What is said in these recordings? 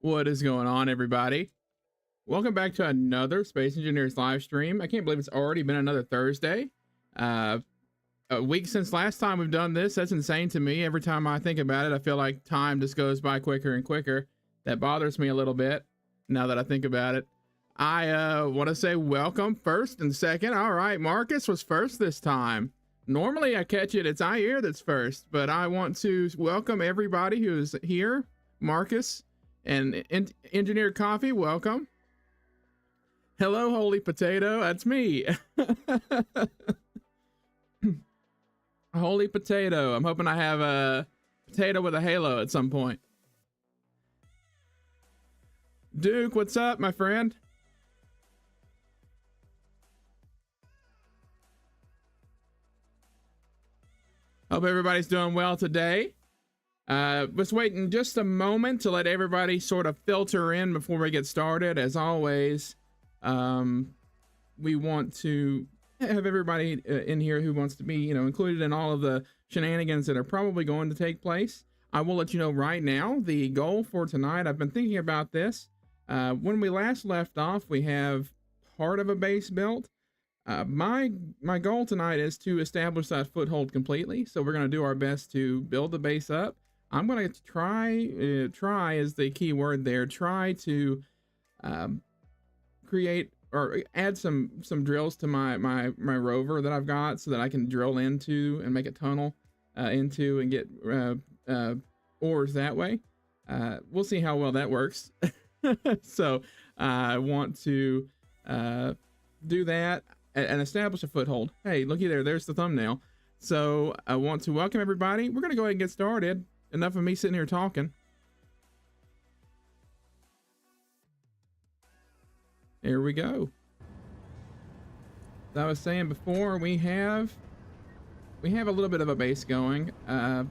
What is going on, everybody? Welcome back to another Space Engineers live stream. I can't believe it's already been another Thursday. A week since last time we've done this. That's insane to me. Every time I think about it, I feel like time just goes by quicker and quicker. That bothers me a little bit now that I think about it. I want to say welcome first and second. All right, Marcus was first this time. Normally I catch it, it's Ayer that's first, but I want to welcome everybody who's here. Marcus and Engineer Coffee, welcome. Hello, Holy Potato, that's me. Holy Potato, I'm hoping I have a potato with a halo at some point. Duke, what's up, my friend? Hope everybody's doing well today. Just waiting just a moment to let everybody sort of filter in before we get started. As always, we want to have everybody in here who wants to be, included in all of the shenanigans that are probably going to take place. I will let you know right now the goal for tonight. I've been thinking about this. When we last left off, we have part of a base built. My goal tonight is to establish that foothold completely. So we're going to do our best to build the base up. I'm going to try is the key word there. Try to create or add some drills to my rover that I've got so that I can drill into and make a tunnel into and get ores that way. We'll see how well that works. So I want to do that and establish a foothold. Hey, looky there, there's the thumbnail. So I want to welcome everybody. We're going to go ahead and get started. Enough of me sitting here talking. Here we go. As I was saying before, we have a little bit of a base going. Sounds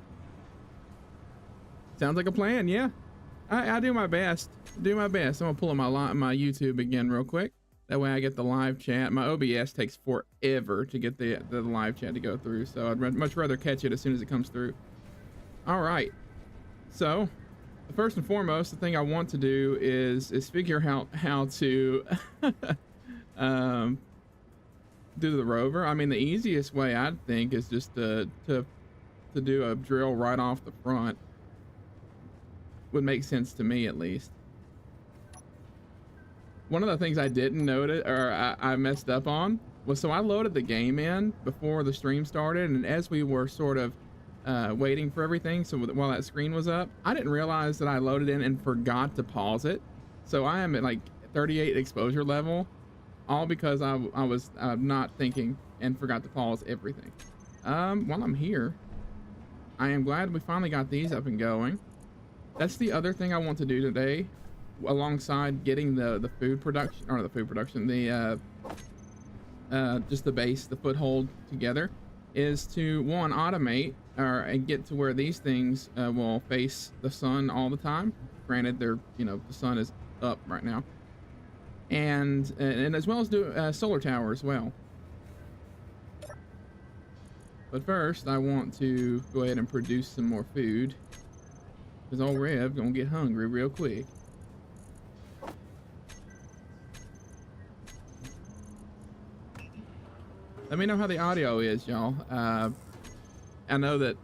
like a plan, yeah. I do my best. I'm gonna pull up my YouTube again real quick. That way I get the live chat. My OBS takes forever to get the live chat to go through, so I'd much rather catch it as soon as it comes through. All right, so first and foremost, the thing I want to do is figure out how to do the rover. I mean, the easiest way I think is just to do a drill right off the front. Would make sense to me, at least. One of the things I didn't notice, or I messed up on, was so I loaded the game in before the stream started, and as we were sort of waiting for everything, so while that screen was up, I didn't realize that I loaded in and forgot to pause it. So I am at like 38 exposure level, all because I was not thinking and forgot to pause everything. While I'm here, I am glad we finally got these up and going. That's the other thing I want to do today, alongside getting the food production, or the food production, the just the base, the foothold together, is to one, automate and get to where these things will face the sun all the time. Granted, they're, the sun is up right now, and as well as do solar tower as well. But first, I want to go ahead and produce some more food, because old Rev gonna get hungry real quick. Let me know how the audio is, y'all. I know that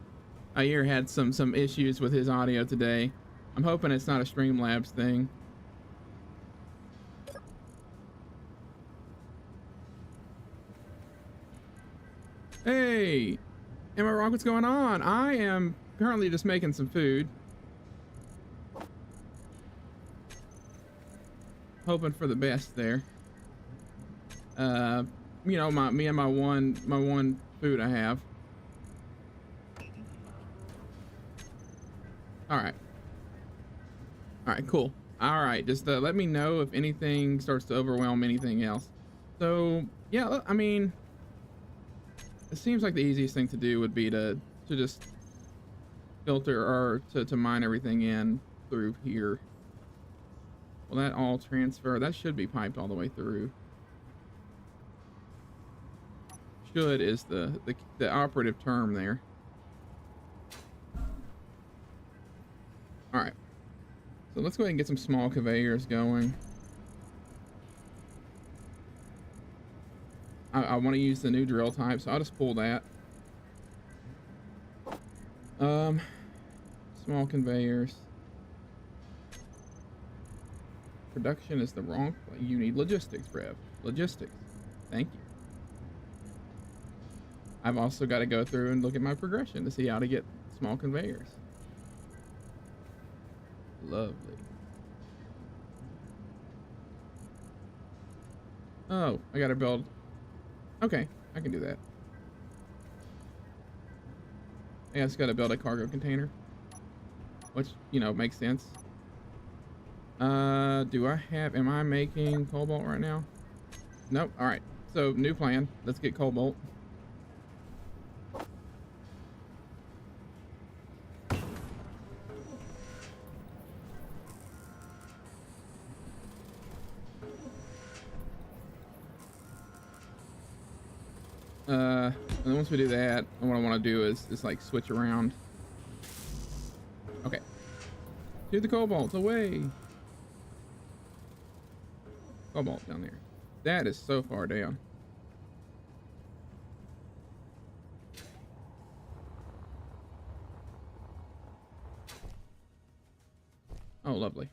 Ayer had some issues with his audio today. I'm hoping it's not a Streamlabs thing. Hey, Emma Rock, what's going on? I am currently just making some food. Hoping for the best there. You know, my one food I have. All right, cool. All right, just let me know if anything starts to overwhelm anything else. So yeah, I mean, it seems like the easiest thing to do would be to just filter or to mine everything in through here. Will that all transfer? That should be piped all the way through. Should is the operative term there. All right, so let's go ahead and get some small conveyors going. I want to use the new drill type, so I'll just pull that. Small conveyors. Production is the wrong. You need logistics, Rev. Logistics. Thank you. I've also got to go through and look at my progression to see how to get small conveyors. Lovely. Oh, I got to build. Okay, I can do that. I just got to build a cargo container, which, you know, makes sense. Do I have, am I making cobalt right now? Nope. All right. So new plan. Let's get cobalt. And then once we do that, what I want to do is like switch around. Okay. Do the cobalt away. Cobalt down there. That is so far down. Oh, lovely.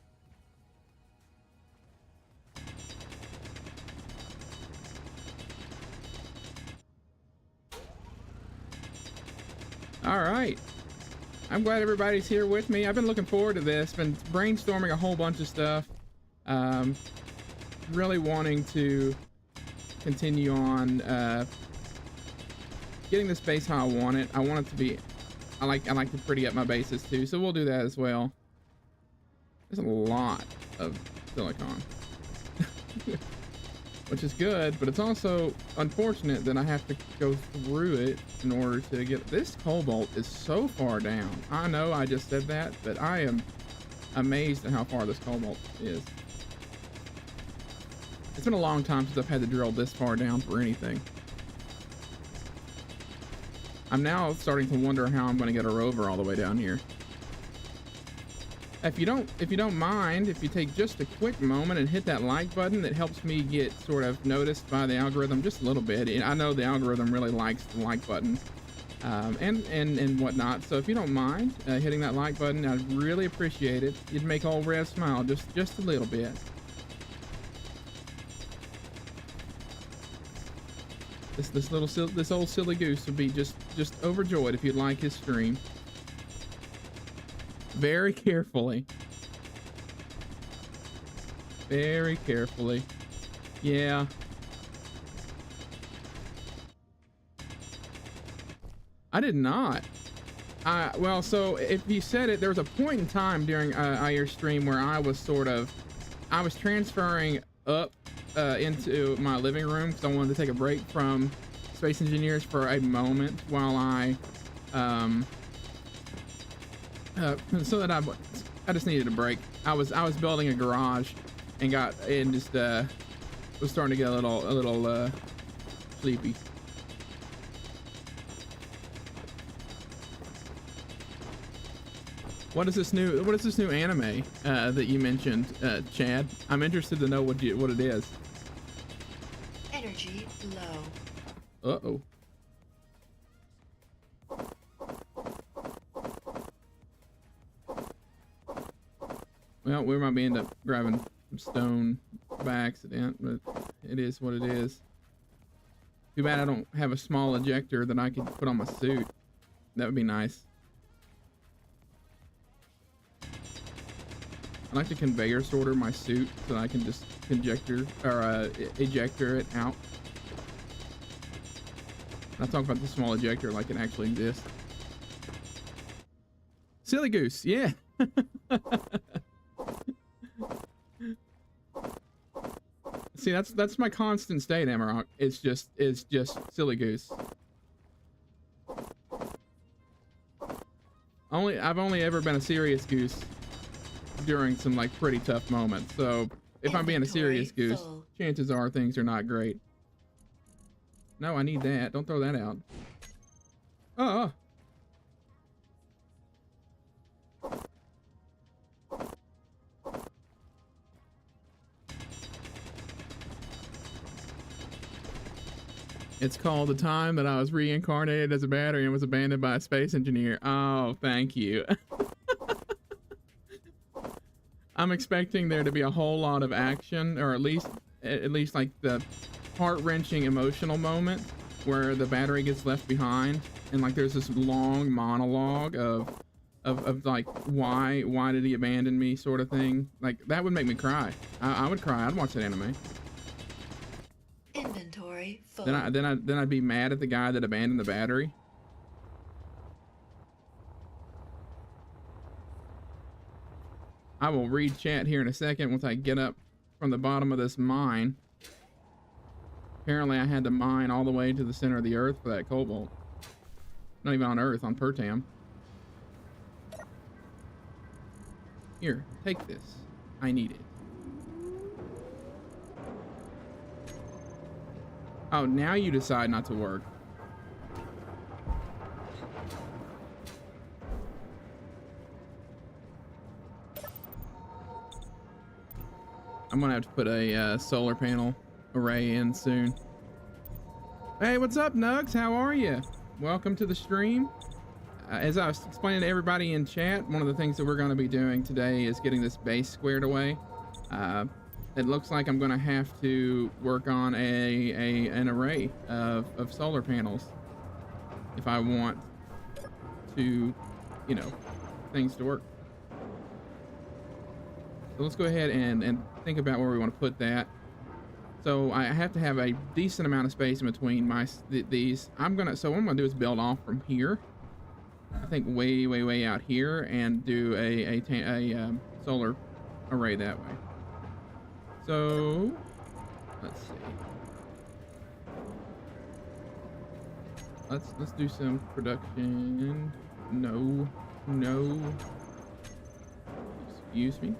All right. I'm glad everybody's here with me. I've been looking forward to this. Been brainstorming a whole bunch of stuff. Really wanting to continue on getting this base how I want it. I want it to be. I like to pretty up my bases too, so we'll do that as well. There's a lot of silicon, which is good, but it's also unfortunate that I have to go through it in order to get this. Cobalt is so far down. I know I just said that, but I am amazed at how far this cobalt is. It's been a long time since I've had to drill this far down for anything. I'm now starting to wonder how I'm going to get a rover all the way down here. If you don't mind, if you take just a quick moment and hit that like button, that helps me get sort of noticed by the algorithm just a little bit. And I know the algorithm really likes the like button and whatnot. So if you don't mind hitting that like button, I'd really appreciate it. You'd make old Rev smile just a little bit. This old Silly Goose would be just overjoyed if you'd like his stream. Very carefully. Very carefully. Yeah. I did not. Well, so if you said it, there was a point in time during your stream where I was transferring up into my living room because I wanted to take a break from Space Engineers for a moment while I so that I just needed a break. I was building a garage and just was starting to get a little sleepy. What is this new anime that you mentioned, Chad? I'm interested to know what it is. Energy low. Uh-oh. Well, we might end up grabbing some stone by accident, but it is what it is. Too bad I don't have a small ejector that I could put on my suit. That would be nice. I like to conveyor sorter my suit so that I can just ejector it out. I talk about the small ejector like it actually exists. Silly Goose, yeah. See, that's my constant state, Amarok. It's just Silly Goose. I've only ever been a serious goose during some like pretty tough moments. So if I'm being a serious goose, chances are things are not great. No, I need that. Don't throw that out. Oh. It's called The Time That I Was Reincarnated as a Battery and Was Abandoned by a Space Engineer. Oh, thank you. I'm expecting there to be a whole lot of action, or at least like the heart-wrenching emotional moment where the battery gets left behind, and like there's this long monologue of like why did he abandon me sort of thing. Like that would make me cry. I would cry. I'd watch that anime. Inventory full. Then I'd be mad at the guy that abandoned the battery. I will read chat here in a second once I get up from the bottom of this mine. Apparently I had to mine all the way to the center of the earth for that cobalt. Not even on Earth, on Pertam. Here, take this. I need it. Oh, now you decide not to work. I'm gonna have to put a solar panel array in soon. Hey, what's up, Nugs? How are you? Welcome to the stream. As I was explaining to everybody in chat, one of the things that we're going to be doing today is getting this base squared away. It looks like I'm going to have to work on an array of solar panels if I want to, you know, things to work. So let's go ahead and think about where we want to put that. So I have to have a decent amount of space in between these. So what I'm gonna do is build off from here. I think way out here, and do a solar array that way. So let's see. Let's do some production. No. Excuse me.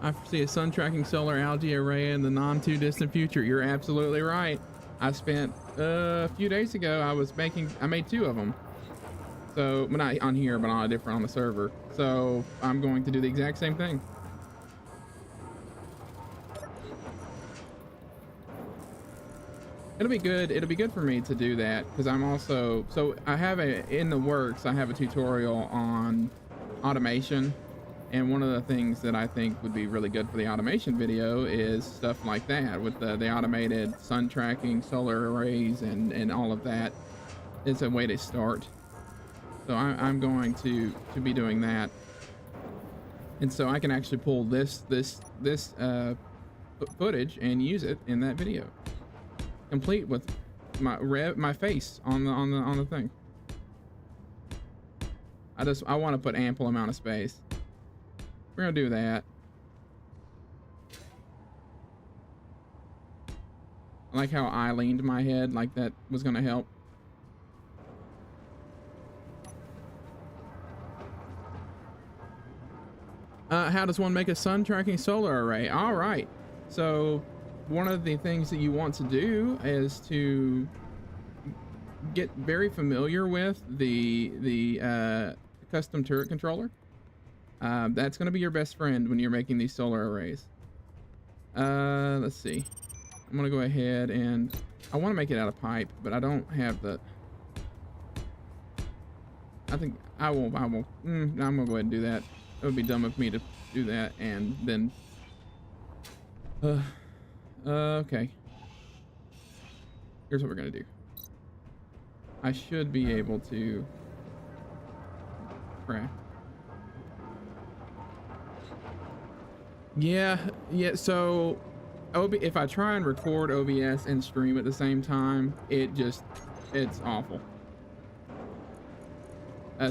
I foresee a sun tracking solar algae array in the non too distant future. You're absolutely right. I spent a few days ago, I made 2 of them. So, but not on here, but on the server. So I'm going to do the exact same thing. It'll be good for me to do that, because I'm also, so I have in the works, I have a tutorial on automation. And one of the things that I think would be really good for the automation video is stuff like that, with the automated sun tracking, solar arrays, and all of that. It's a way to start. So I'm going to be doing that. And so I can actually pull this footage and use it in that video, complete with my face on the thing. I want to put ample amount of space. We're gonna do that. I like how I leaned my head, like that was gonna help. How does one make a sun tracking solar array? All right. So one of the things that you want to do is to get very familiar with the custom turret controller. That's going to be your best friend when you're making these solar arrays. Let's see. I'm gonna go ahead and I want to make it out of pipe, but I don't have the. I think I will. I'm gonna go ahead and do that. It would be dumb of me to do that and then. Okay. Here's what we're gonna do. I should be able to. Craft. Yeah. So, if I try and record OBS and stream at the same time, it's awful.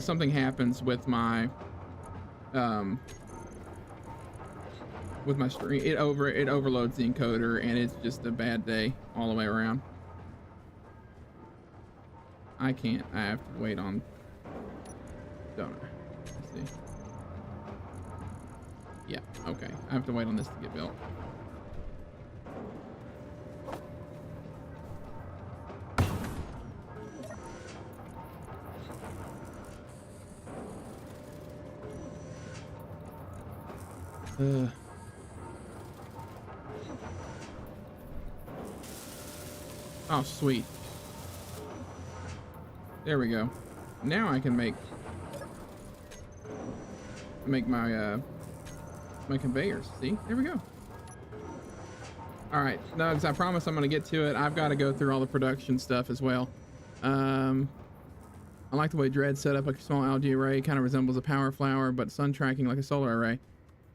Something happens with my stream. It overloads the encoder, and it's just a bad day all the way around. I can't. I have to wait on donor. Let's see. Yeah. Okay. I have to wait on this to get built. Oh, sweet. There we go. Now I can make my my conveyors. See? There we go. All right, Nugs, I promise I'm gonna get to it. I've got to go through all the production stuff as well. I like the way Dread set up a small algae array. Kind of resembles a power flower, but sun tracking like a solar array.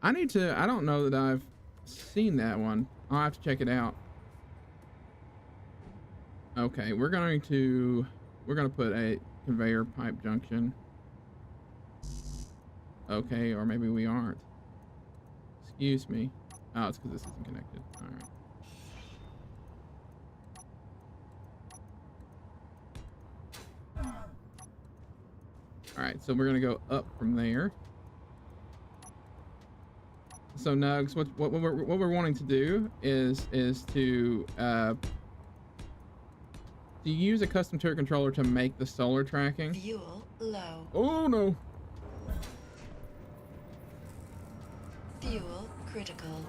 I don't know that I've seen that one. I'll have to check it out. Okay, we're gonna put a conveyor pipe junction. Okay, or maybe we aren't. Excuse me. Oh, it's because this isn't connected. All right. All right, so we're gonna go up from there. So Nugs, what we're wanting to do is to use a custom turret controller to make the solar tracking. Fuel low. Oh no. Fuel critical.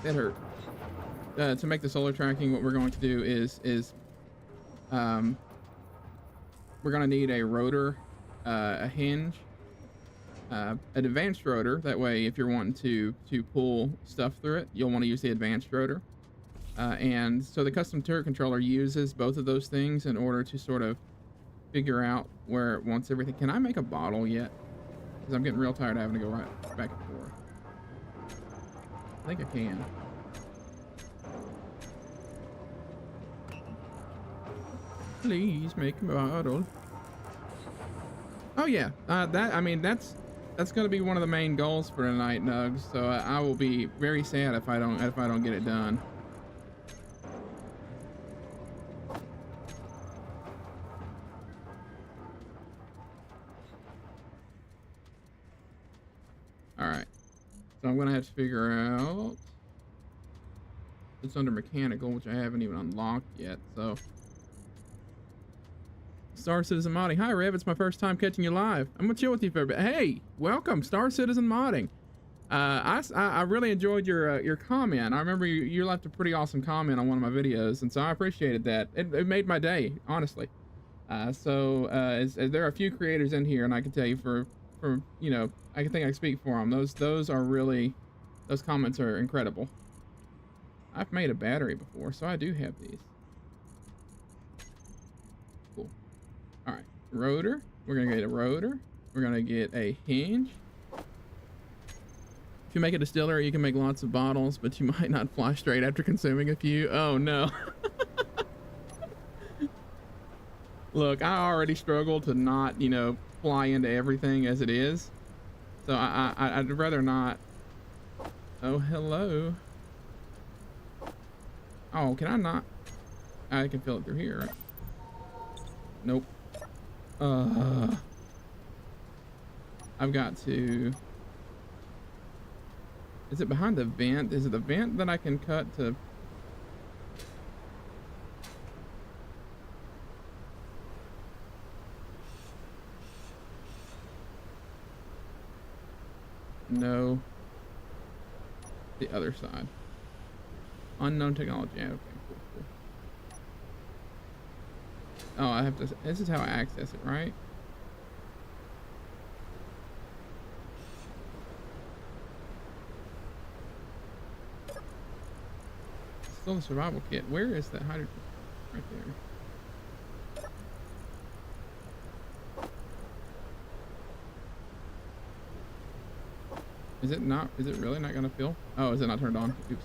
That hurt. To make the solar tracking, what we're going to do is we're going to need a rotor, a hinge, an advanced rotor. That way, if you're wanting to pull stuff through it, you'll want to use the advanced rotor. And so the custom turret controller uses both of those things in order to sort of figure out where it wants everything. Can I make a bottle yet? Because I'm getting real tired of having to go right back and forth. I think I can. Please make a bottle. Oh yeah, that's going to be one of the main goals for tonight, Nugs. So I will be very sad if I don't get it done. All right, so I'm gonna have to figure out. It's under mechanical, which I haven't even unlocked yet. So, Star Citizen Modding. Hi, Rev. It's my first time catching you live. I'm gonna chill with you for a bit. Hey, welcome, Star Citizen Modding. I really enjoyed your comment. I remember you left a pretty awesome comment on one of my videos, and so I appreciated that. It made my day, honestly. As there are a few creators in here, and I can tell you for you know, I think I speak for them. Those comments are incredible. I've made a battery before, so I do have these. Cool. All right, rotor. We're gonna get a rotor. We're gonna get a hinge. If you make a distillery, you can make lots of bottles, but you might not fly straight after consuming a few. Oh no. Look, I already struggle to not, you know, fly into everything as it is. So I'd rather not. Oh, hello. Oh, can I not? I can fill it through here, right? Nope. I've got to. Is it behind the vent? Is it the vent that I can cut to? No. the other side. Unknown technology. Yeah, okay, cool, cool. Oh, I have to. This is how I access it, right? Still the survival kit. Where is that hydrogen? Right there. Is it not? Is it really not gonna fill? Oh, is it not turned on? Oops.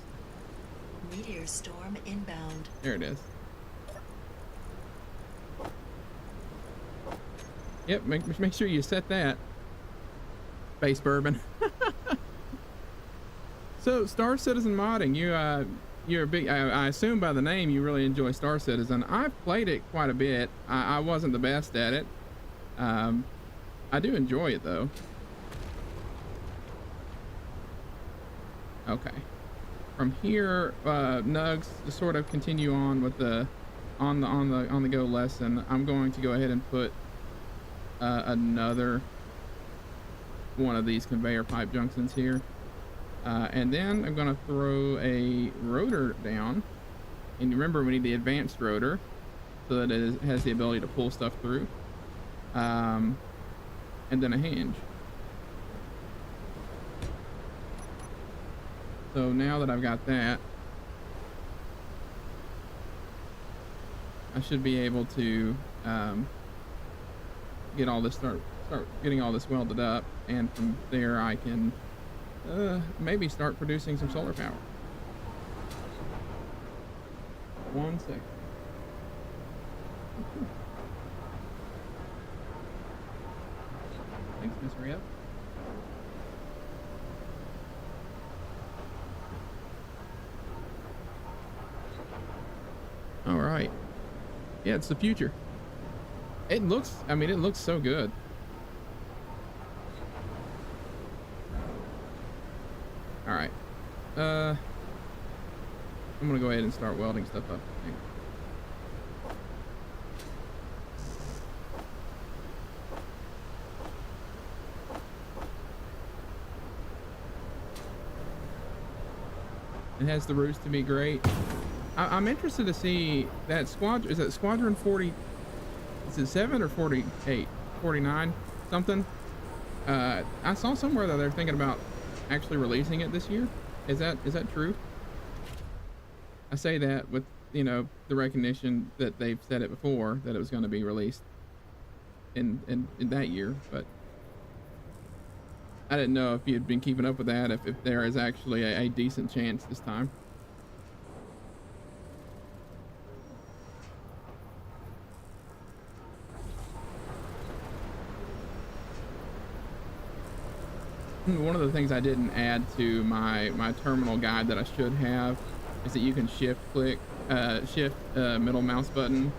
Meteor storm inbound. There it is. Yep. Make sure you set that. Base bourbon. So, Star Citizen modding. You're a big. I assume by the name you really enjoy Star Citizen. I've played it quite a bit. I wasn't the best at it. I do enjoy it though. Okay. From here, Nugs, to sort of continue on with the on the go lesson, I'm going to go ahead and put another one of these conveyor pipe junctions here, and then I'm going to throw a rotor down. And remember, we need the advanced rotor so that it has the ability to pull stuff through, and then a hinge. So now that I've got that, I should be able to get all this start getting all this welded up, and from there I can maybe start producing some solar power. 1 second. Thanks, Miss Rhea. All right. Yeah, it's the future. It looks, I mean, it looks so good. All right. I'm gonna go ahead and start welding stuff up. It has the roots to be great. I'm interested to see that squadron. Is it Squadron 40? Is it 7 or 48? 49 something? I saw somewhere that they're thinking about actually releasing it this year. Is that true? I say that with, you know, the recognition that they've said it before, that it was going to be released in that year, but I didn't know if you'd been keeping up with that, if there is actually a decent chance this time. One of the things I didn't add to my terminal guide that I should have is that you can shift middle mouse button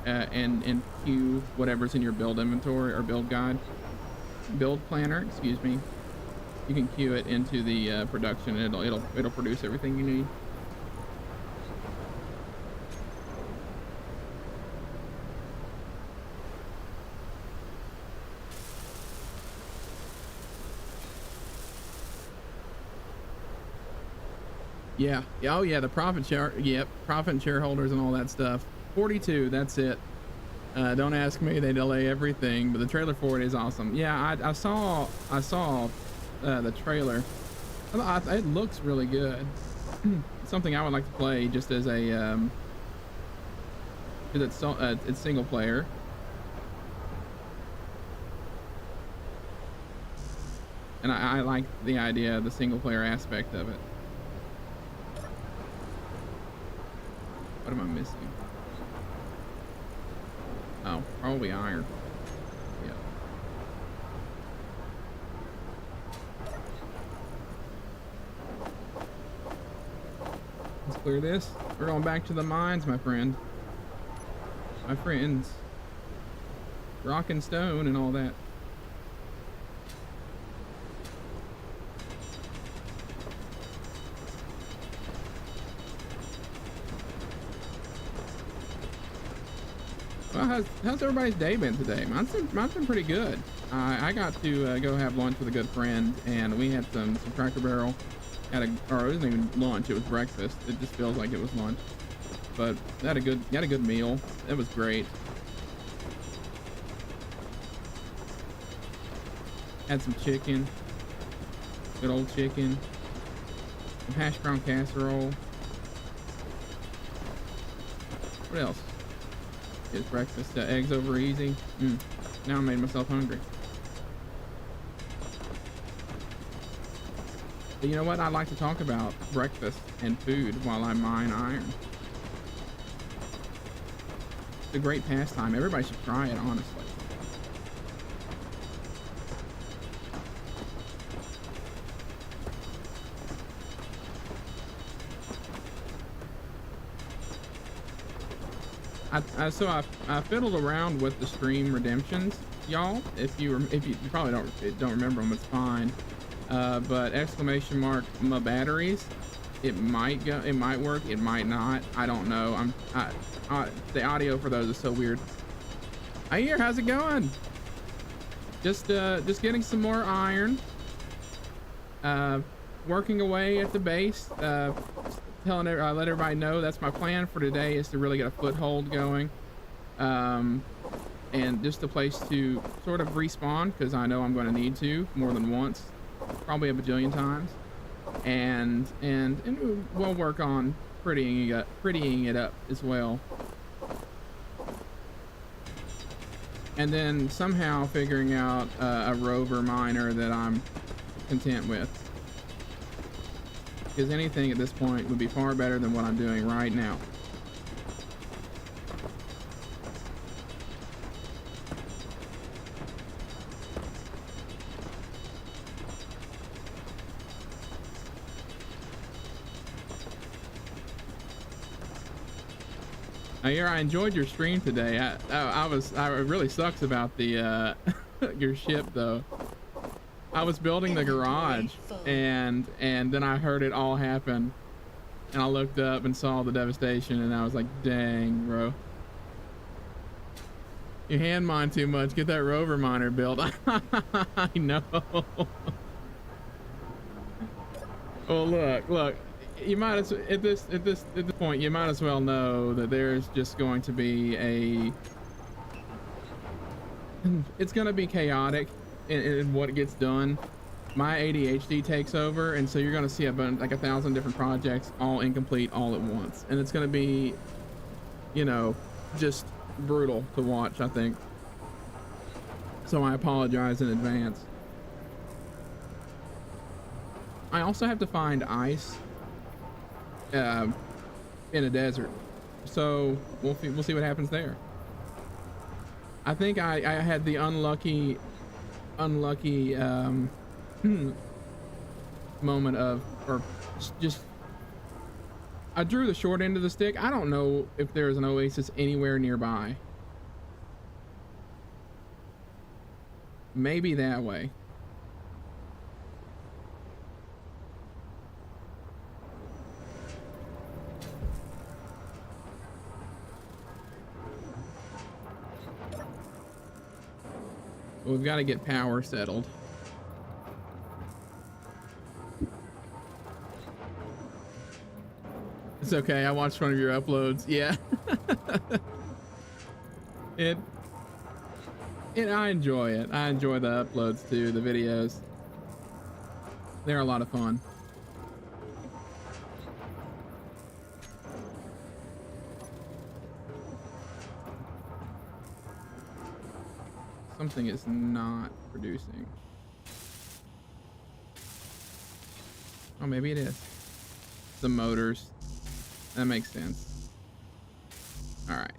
and queue whatever's in your build inventory or build planner, excuse me. You can queue it into the production, and it'll produce everything you need. Yeah. Oh yeah, the profit share. Yep, profit and shareholders and all that stuff. 42. That's it. Don't ask me. They delay everything, but the trailer for it is awesome. Yeah, I saw the trailer. It looks really good. Something I would like to play just as a because it's single player. And I like the idea of the single player aspect of it. What am I missing? Oh, probably iron. Yeah. Let's clear this. We're going back to the mines, my friend. My friends. Rock and stone and all that. Well, how's everybody's day been today? Mine's been pretty good. I got to go have lunch with a good friend, and we had some Cracker Barrel Or it wasn't even lunch, it was breakfast. It just feels like it was lunch. But had a good meal. It was great. Had some chicken. Good old chicken. Some hash brown casserole. What else? Is breakfast. Eggs over easy. Now I made myself hungry. But you know what? I like to talk about breakfast and food while I mine iron. It's a great pastime. Everybody should try it, honestly. So I fiddled around with the stream redemptions, y'all. If you probably don't remember them, it's fine. But exclamation mark my batteries, it might work, it might not. I don't know. The audio for those is so weird. Hi here, how's it going? Just getting some more iron. Working away at the base. Let everybody know that's my plan for today, is to really get a foothold going, and just a place to sort of respawn, because I know I'm going to need to more than once, probably a bajillion times, and we'll work on prettying it up as well, and then somehow figuring out a rover miner that I'm content with. Because anything at this point would be far better than what I'm doing right now. Here, I enjoyed your stream today. It really sucks about the your ship though. I was building the garage, and then I heard it all happen, and I looked up and saw the devastation, and I was like, dang, bro. You hand mine too much. Get that rover miner built. I know. Well, look. You might as at this point, you might as well know that there's just going to be it's going to be chaotic in what gets done. My ADHD takes over, and so you're going to see like 1,000 different projects all incomplete all at once, and it's going to be, you know, just brutal to watch, I think. So I apologize in advance. I also have to find ice in a desert, so we'll see what happens there. I think I had the unlucky moment of, or just I drew the short end of the stick. I don't know if there's an oasis anywhere nearby. Maybe that way. We've got to get power settled. It's okay. I watched one of your uploads. Yeah. I enjoy it. I enjoy the uploads too, the videos. They're a lot of fun. Something is not producing. Oh, maybe it is. The motors. That makes sense. All right.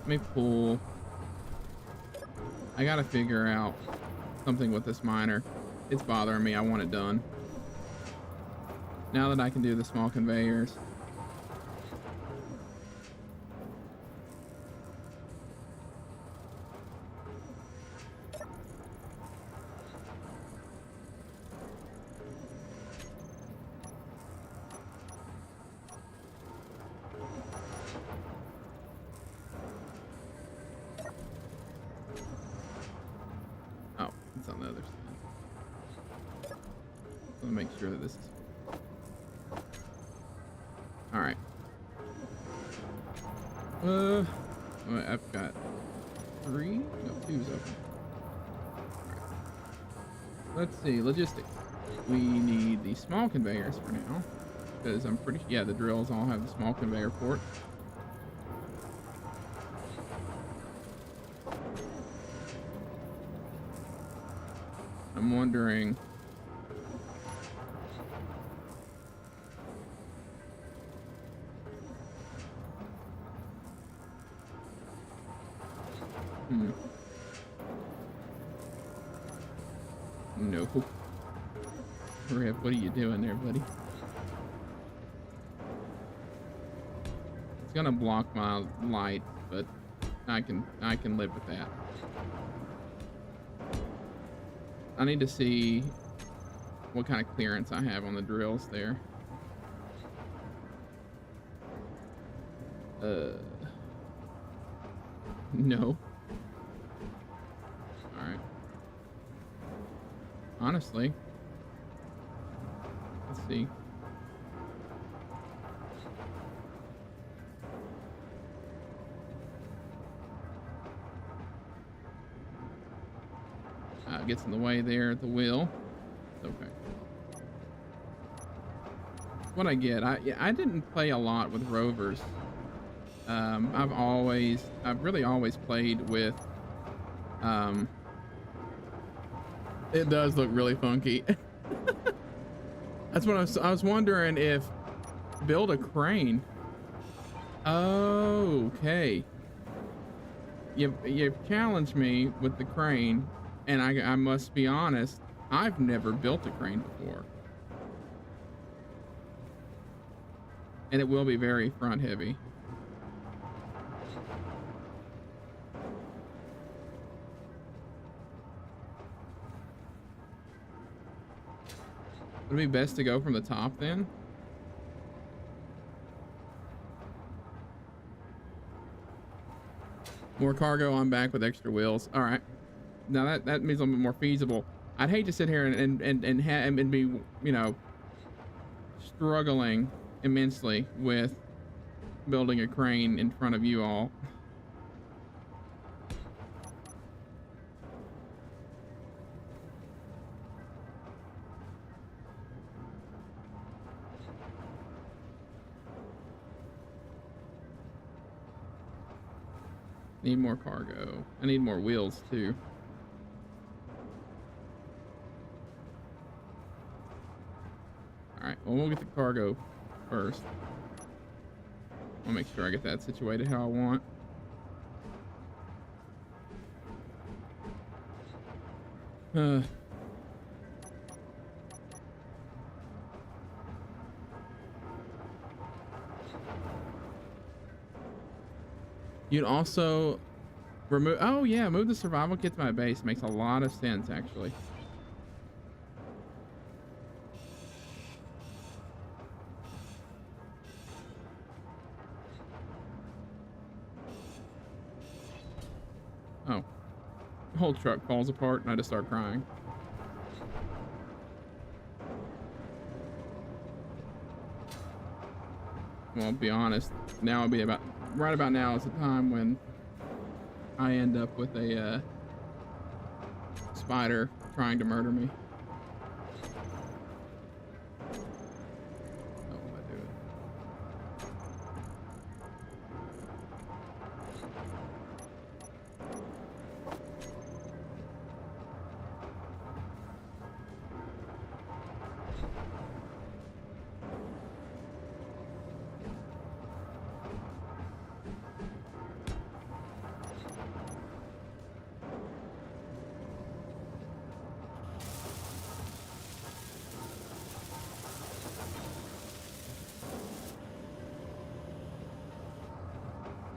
Let me pull. I gotta figure out something with this miner. It's bothering me. I want it done. Now that I can do the small conveyors. Oh, it's on the other side. Let me make sure that this is... All right. I've got 3? No, 2's open. All right. Let's see, logistics. We need the small conveyors for now, because I'm pretty... Yeah, the drills all have the small conveyor port. I'm wondering... No. Rev, what are you doing there, buddy? It's gonna block my light, but I can live with that. I need to see what kind of clearance I have on the drills there. No. All right. Honestly, let's see. It gets in the way there at the wheel. Okay. What I get, I didn't play a lot with rovers. I've really always played with, it does look really funky. That's what I was wondering, if build a crane. Oh, okay. You've challenged me with the crane, and I must be honest, I've never built a crane before. And it will be very front heavy. Would it be best to go from the top then? More cargo, I'm back with extra wheels. All right. Now that means a little bit more feasible. I'd hate to sit here and be, you know, struggling immensely with building a crane in front of you all. Need more cargo. I need more wheels too. All right, well, we'll get the cargo first. I'll make sure I get that situated how I want. You'd also remove... Oh, yeah, move the survival kit to my base. Makes a lot of sense, actually. Oh. The whole truck falls apart and I just start crying. Well, I'll be honest. Now I'll be about... Right about now is the time when I end up with a spider trying to murder me. Oh, what am I doing?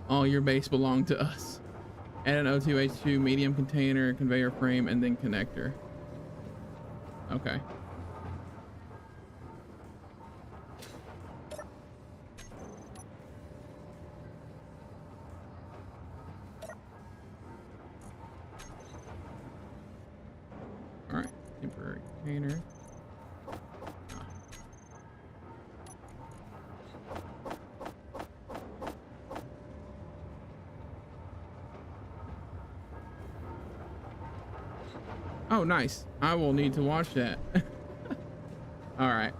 All your base belonged to us. Add an O2H2 medium container, conveyor frame, and then connector. Okay. All right, temporary container. Oh, nice. I will need to watch that. All right.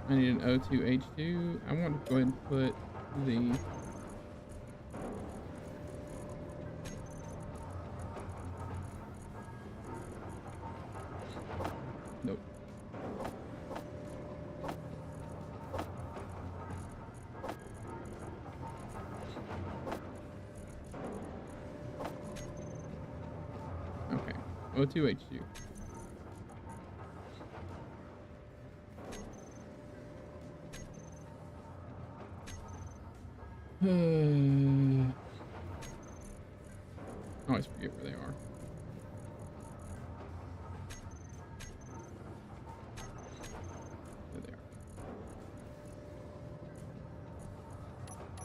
I need an O2H2. I want to go ahead and put the... Nope. Okay. O2H2. I always forget where they are. There they are.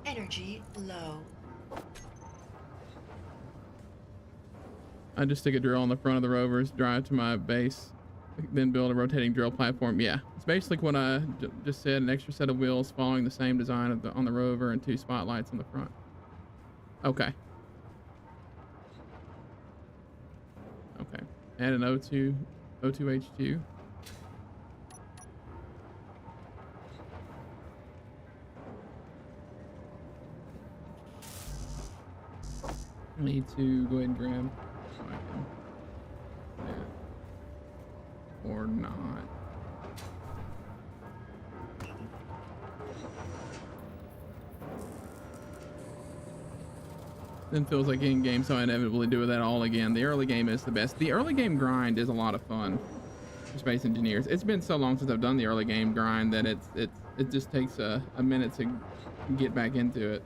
Energy low. I just stick a drill on the front of the rovers, drive to my base, then build a rotating drill platform. Yeah, it's basically what I just said, an extra set of wheels following the same design of on the rover and 2 spotlights on the front. Okay. Okay. Add an O2H2. I need to go ahead and grab so I can that. Or not. Then feels like in game, so I inevitably do that all again. The early game is the best. The early game grind is a lot of fun for Space Engineers. It's been so long since I've done the early game grind that it just takes a minute to get back into it.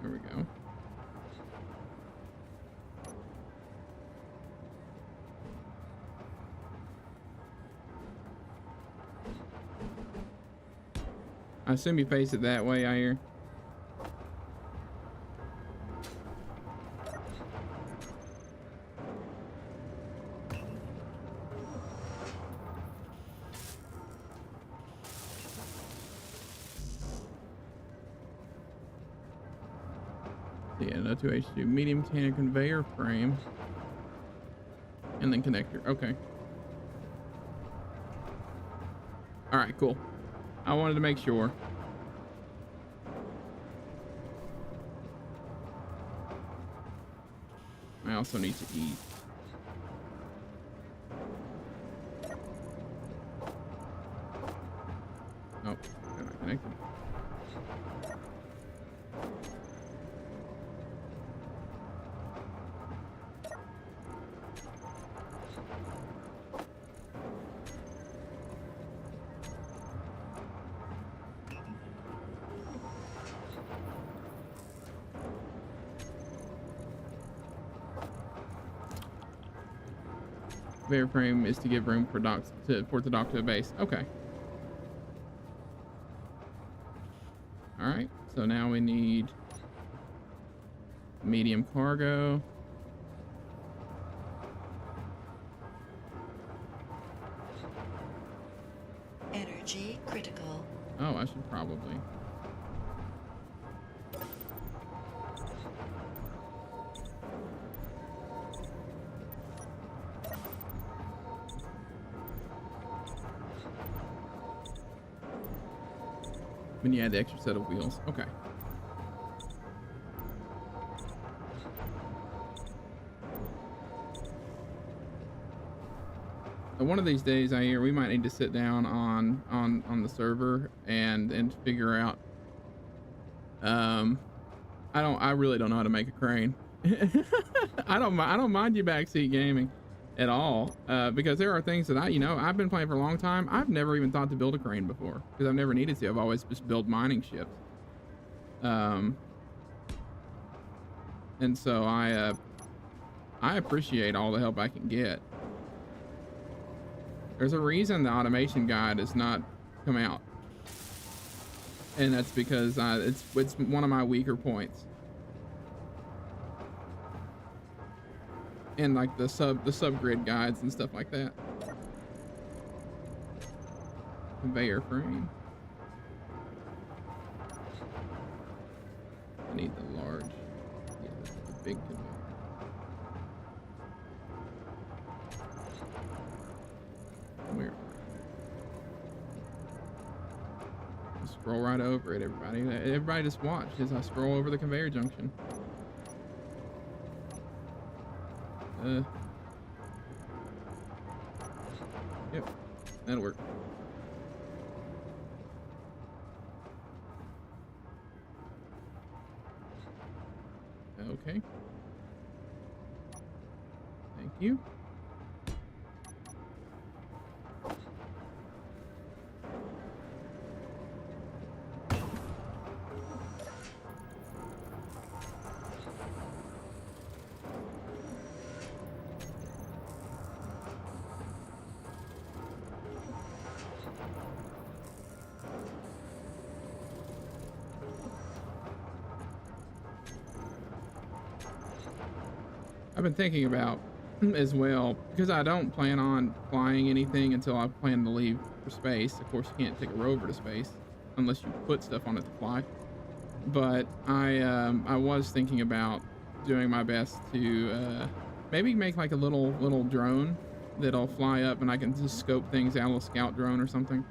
There we go. I assume you face it that way, I hear. Yeah, no 2H2. Medium tanner conveyor frame. And then connector. Okay. Alright, cool. I wanted to make sure. I also need to eat. Oh, they're not connected. Conveyor frame is to give room for docks to port the dock to a base. Okay. All right. So now we need medium cargo. Energy critical. Oh, I should probably. When you add the extra set of wheels. Okay. So one of these days, I hear we might need to sit down on the server and figure out. I really don't know how to make a crane. I don't mind you backseat gaming at all, because there are things that I've been playing for a long time. I've never even thought to build a crane before because I've never needed to. I've always just built mining ships. And so I appreciate all the help I can get. There's a reason the automation guide has not come out, and that's because it's one of my weaker points. and like the subgrid guides and stuff like that. Conveyor frame. I need the large, yeah, the big conveyor. Where? Scroll right over it, everybody. Everybody just watch as I scroll over the conveyor junction. Yep, that'll work. Okay. Thank you. I've been thinking about as well, because I don't plan on flying anything until I plan to leave for space. Of course, you can't take a rover to space unless you put stuff on it to fly. But I was thinking about doing my best to maybe make like a little drone that'll fly up and I can just scope things out, a little scout drone or something.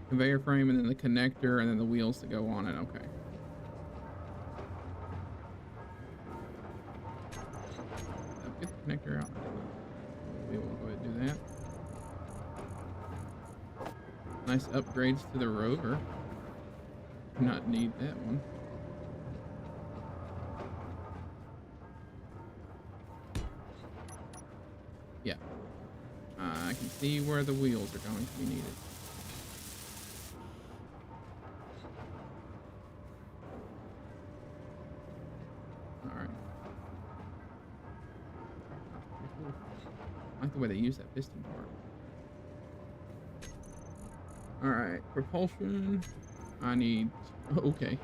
Conveyor frame, and then the connector, and then the wheels that go on it. Okay. Get the connector out. We will go ahead and do that. Nice upgrades to the rover. Do not need that one. Yeah. I can see where the wheels are going to be needed. I like the way they use that piston part. Alright, propulsion. I need... Oh, okay.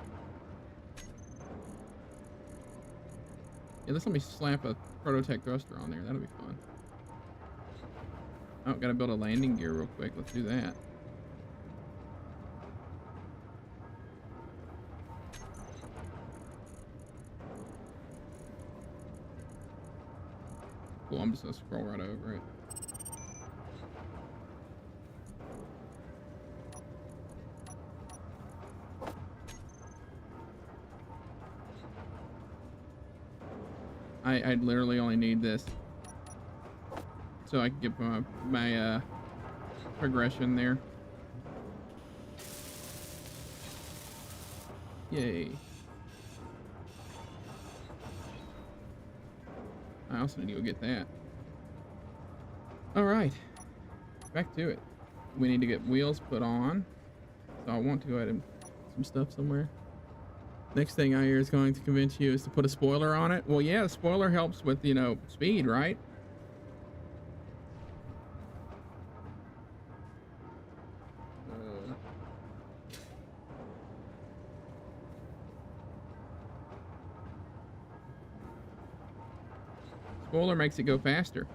Yeah, let's let me slap a Prototech thruster on there. That'll be fun. Oh, gotta build a landing gear real quick. Let's do that. Cool, I'm just gonna scroll right over it. I literally only need this so I can get my progression there. Yay. I also need to go get that. All right, back to it. We need to get wheels put on. So I want to go ahead and put some stuff somewhere. Next thing I hear is going to convince you is to put a spoiler on it. Well, yeah, the spoiler helps with, you know, speed, right? Spoiler makes it go faster.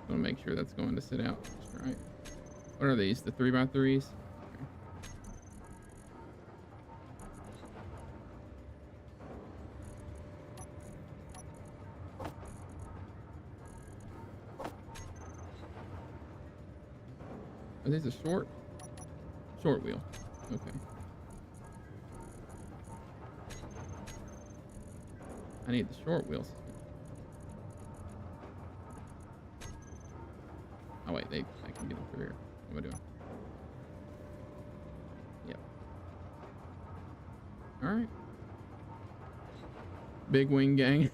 I want to make sure that's going to sit out just right. What are these? The 3x3s? Are these a short wheel? Okay. I need the short wheels. Oh wait, I can get them through here. What am I doing? Yep. All right. Big wing gang.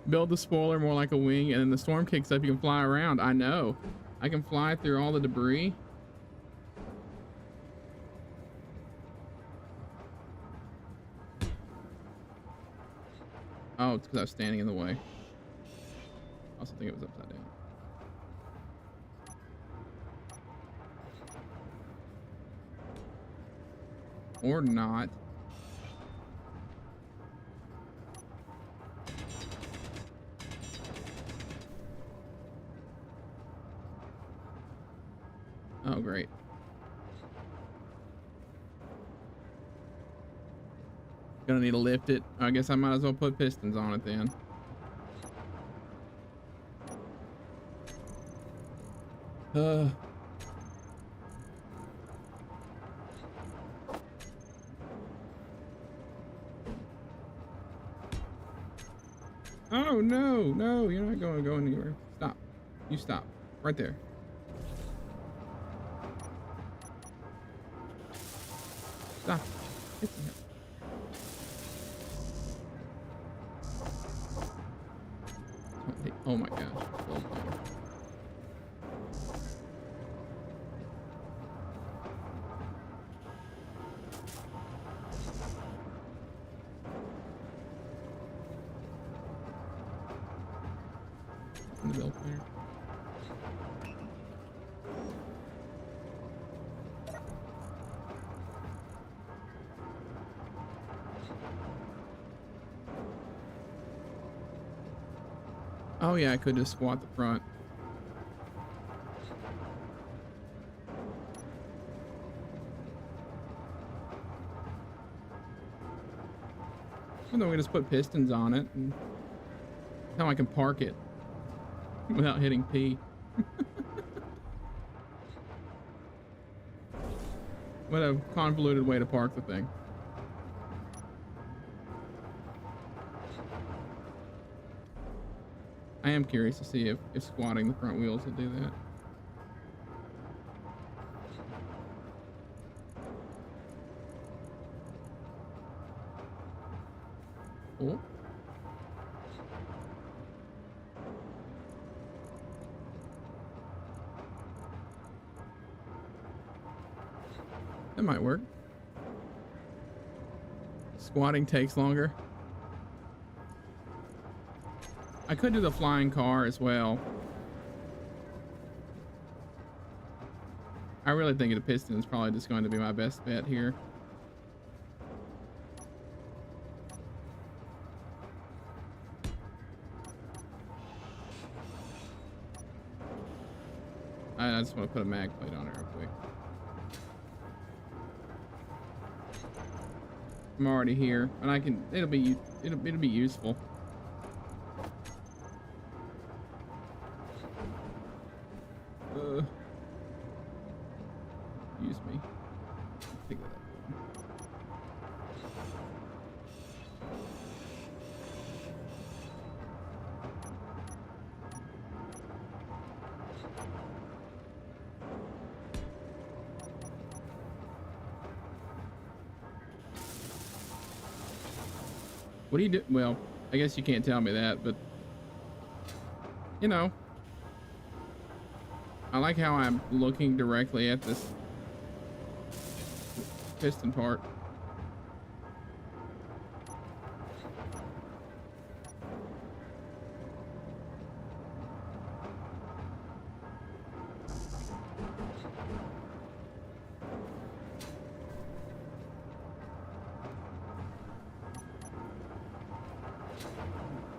Build the spoiler more like a wing, and then the storm kicks up, you can fly around. I know. I can fly through all the debris. Oh, it's because I was standing in the way. I also think it was upside down. Or not. Oh, great. Gonna need to lift it. I guess I might as well put pistons on it then. Oh no, no, you're not going to go anywhere. Stop. You stop. Right there. Stop. Oh my gosh. In the middle there. Oh yeah, I could just squat the front. And then we just put pistons on it, and now I can park it without hitting P. What a convoluted way to park the thing. I am curious to see if squatting the front wheels will do that. Cool. That might work. Squatting takes longer. I could do the flying car as well. I really think the piston is probably just going to be my best bet here. I just want to put a mag plate on it real quick. I'm already here, and I can. It'll be useful. Use me. Pick that up. What do you do? Well, I guess you can't tell me that, but you know, I like how I'm looking directly at this piston part.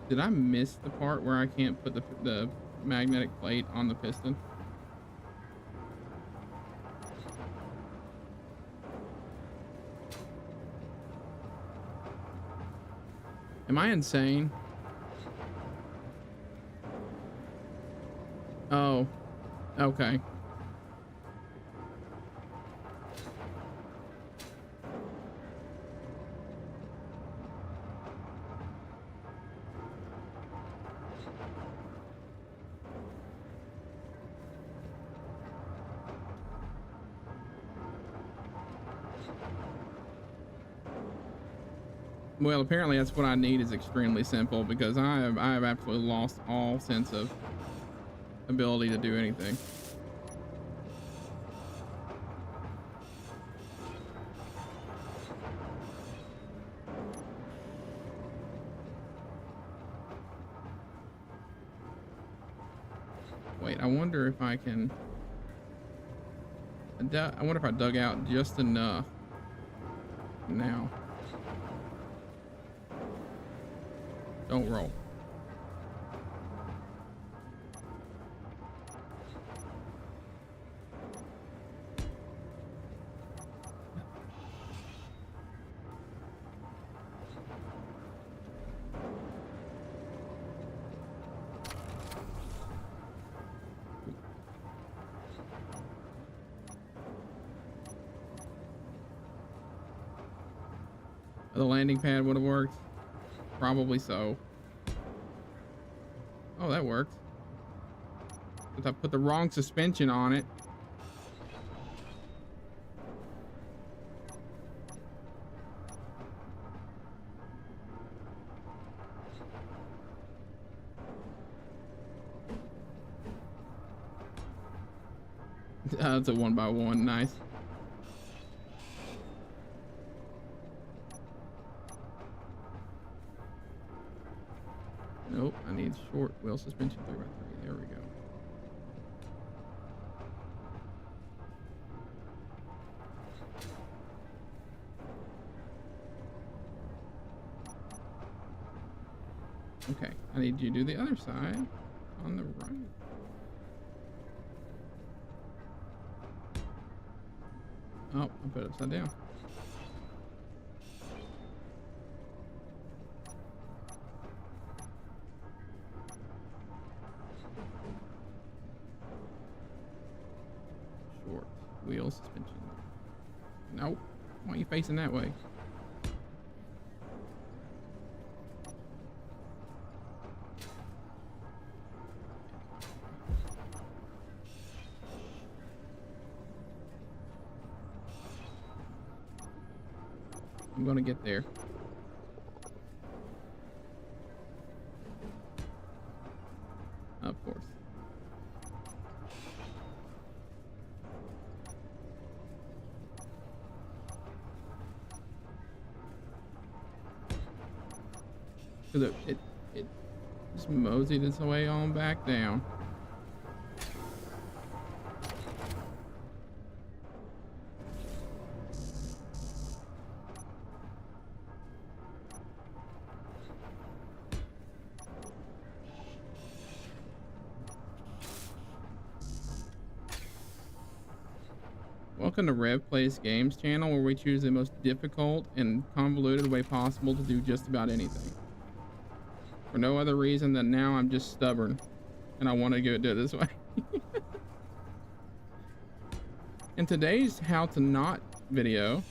Did I miss the part where I can't put the magnetic plate on the piston? Am I insane? Oh, okay. Well, apparently that's what I need is extremely simple because I have absolutely lost all sense of ability to do anything. Wait, I wonder if I can. I wonder if I dug out just enough now. Don't roll. The landing pad would have worked. Probably so. Oh, that worked. But I put the wrong suspension on it. That's a 1x1. Nice. Nope, I need short wheel suspension 3x3. There we go. Okay, I need you to do the other side on the right. Oh, I put it upside down. Short wheel suspension. Nope. Why are you facing that way? I'm gonna get there. Of course. Because it just moseyed its way on back down. Welcome to RevPlaysGames channel, where we choose the most difficult and convoluted way possible to do just about anything. For no other reason than now I'm just stubborn and I want to do it this way. In today's how to not video,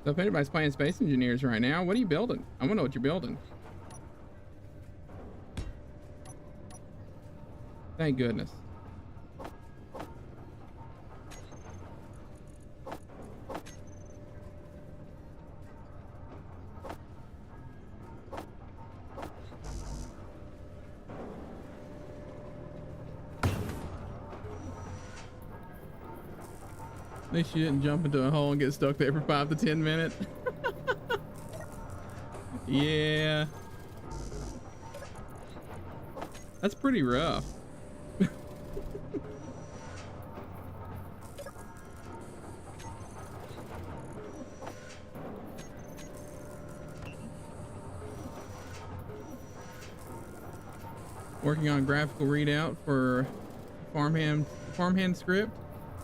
so if anybody's playing Space Engineers right now, what are you building? I want to know what you're building. Thank goodness. At least you didn't jump into a hole and get stuck there for 5 to 10 minutes. Yeah. That's pretty rough. Working on graphical readout for farmhand script.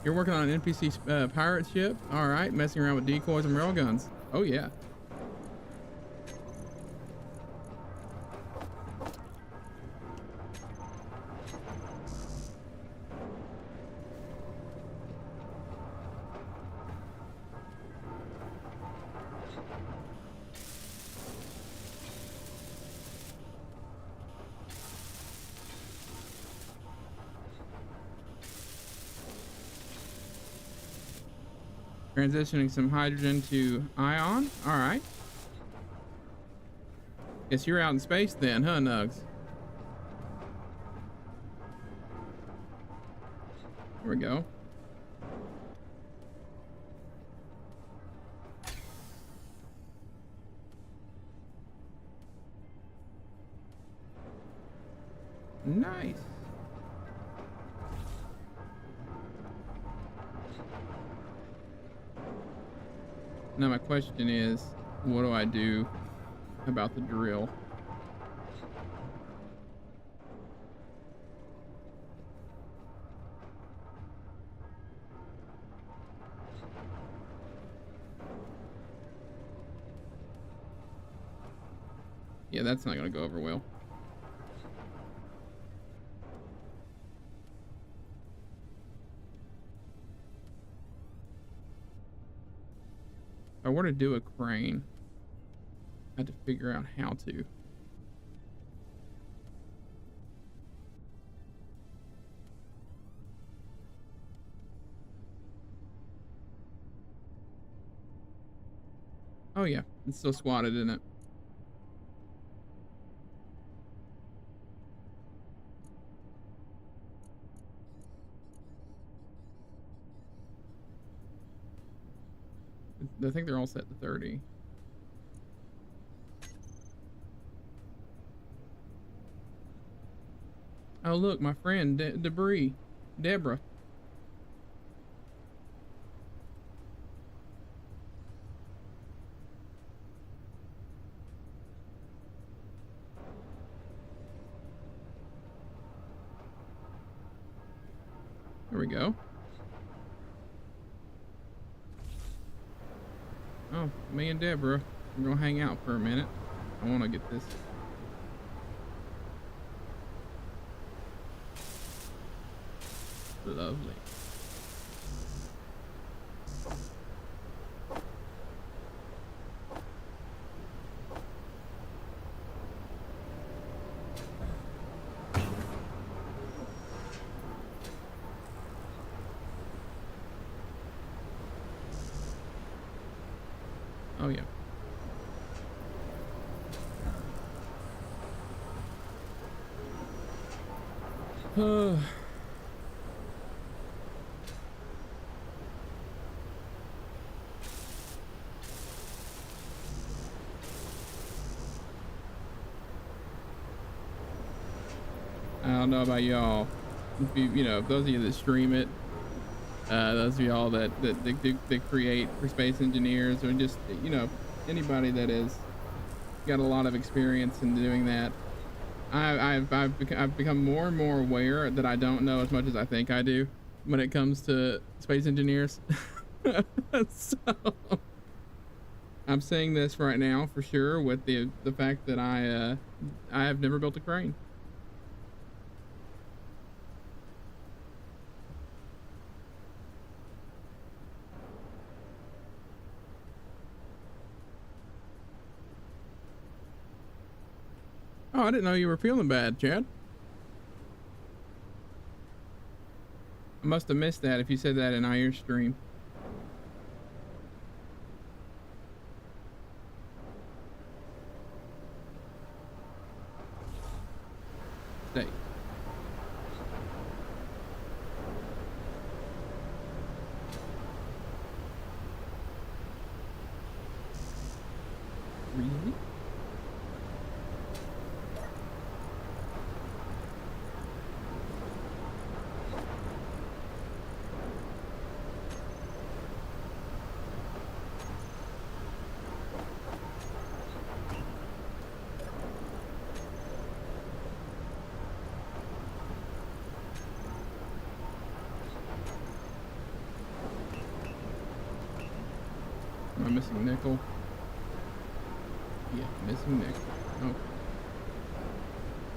You're working on an NPC pirate ship. All right, messing around with decoys and railguns. Oh yeah. Transitioning some hydrogen to ion. All right. Guess you're out in space then, huh, Nugs? Here we go. Nice. Now my question is, what do I do about the drill? Yeah, that's not gonna go over well. If I were to do a crane, I had to figure out how to. Oh yeah, it's still squatted, isn't it? I think they're all set to 30. Oh look, my friend Debris, Deborah. There we go. Oh, me and Deborah, we're gonna hang out for a minute. I want to get this. Lovely. Oh yeah. I don't know about y'all. If you know, those of you that stream it, those of y'all that create for space engineers, or just, you know, anybody that has got a lot of experience in doing that, I've become more and more aware that I don't know as much as I think I do when it comes to space engineers. So I'm saying this right now for sure with the fact that I have never built a crane. Oh, I didn't know you were feeling bad, Chad. I must have missed that if you said that in our stream. Stay. Really? Am I missing nickel? Yeah, missing nickel. Okay.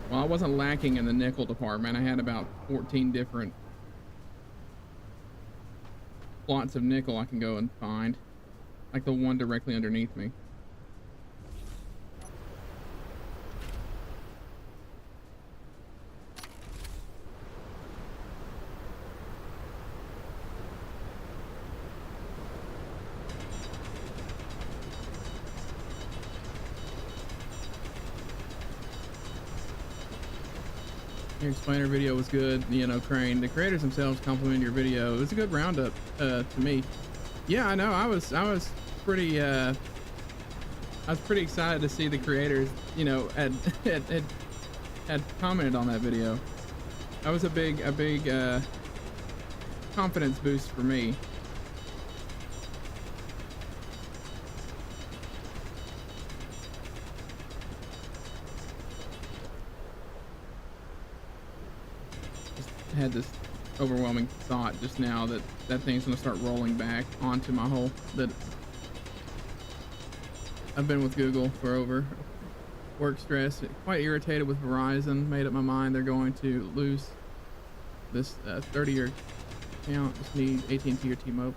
Well, I wasn't lacking in the nickel department. I had about 14 different plots of nickel I can go and find. Like the one directly underneath me. Your explainer video was good. You know, Crane. The creators themselves complimented your video. It was a good roundup to me. Yeah, I know. I was pretty excited to see the creators, you know, had commented on that video. That was a big confidence boost for me. Just had this overwhelming thought just now that that thing's gonna start rolling back onto my whole, that I've been with Google for over work stress, quite irritated with Verizon, made up my mind they're going to lose this 30-year account, just need AT&T or T-Mobile.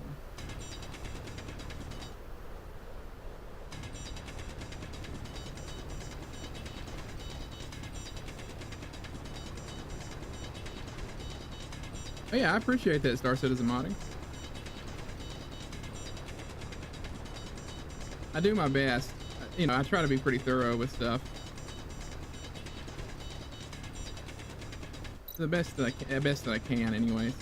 Oh yeah, I appreciate that, Star Citizen modding. I do my best. You know, I try to be pretty thorough with stuff. The best that I can, anyways.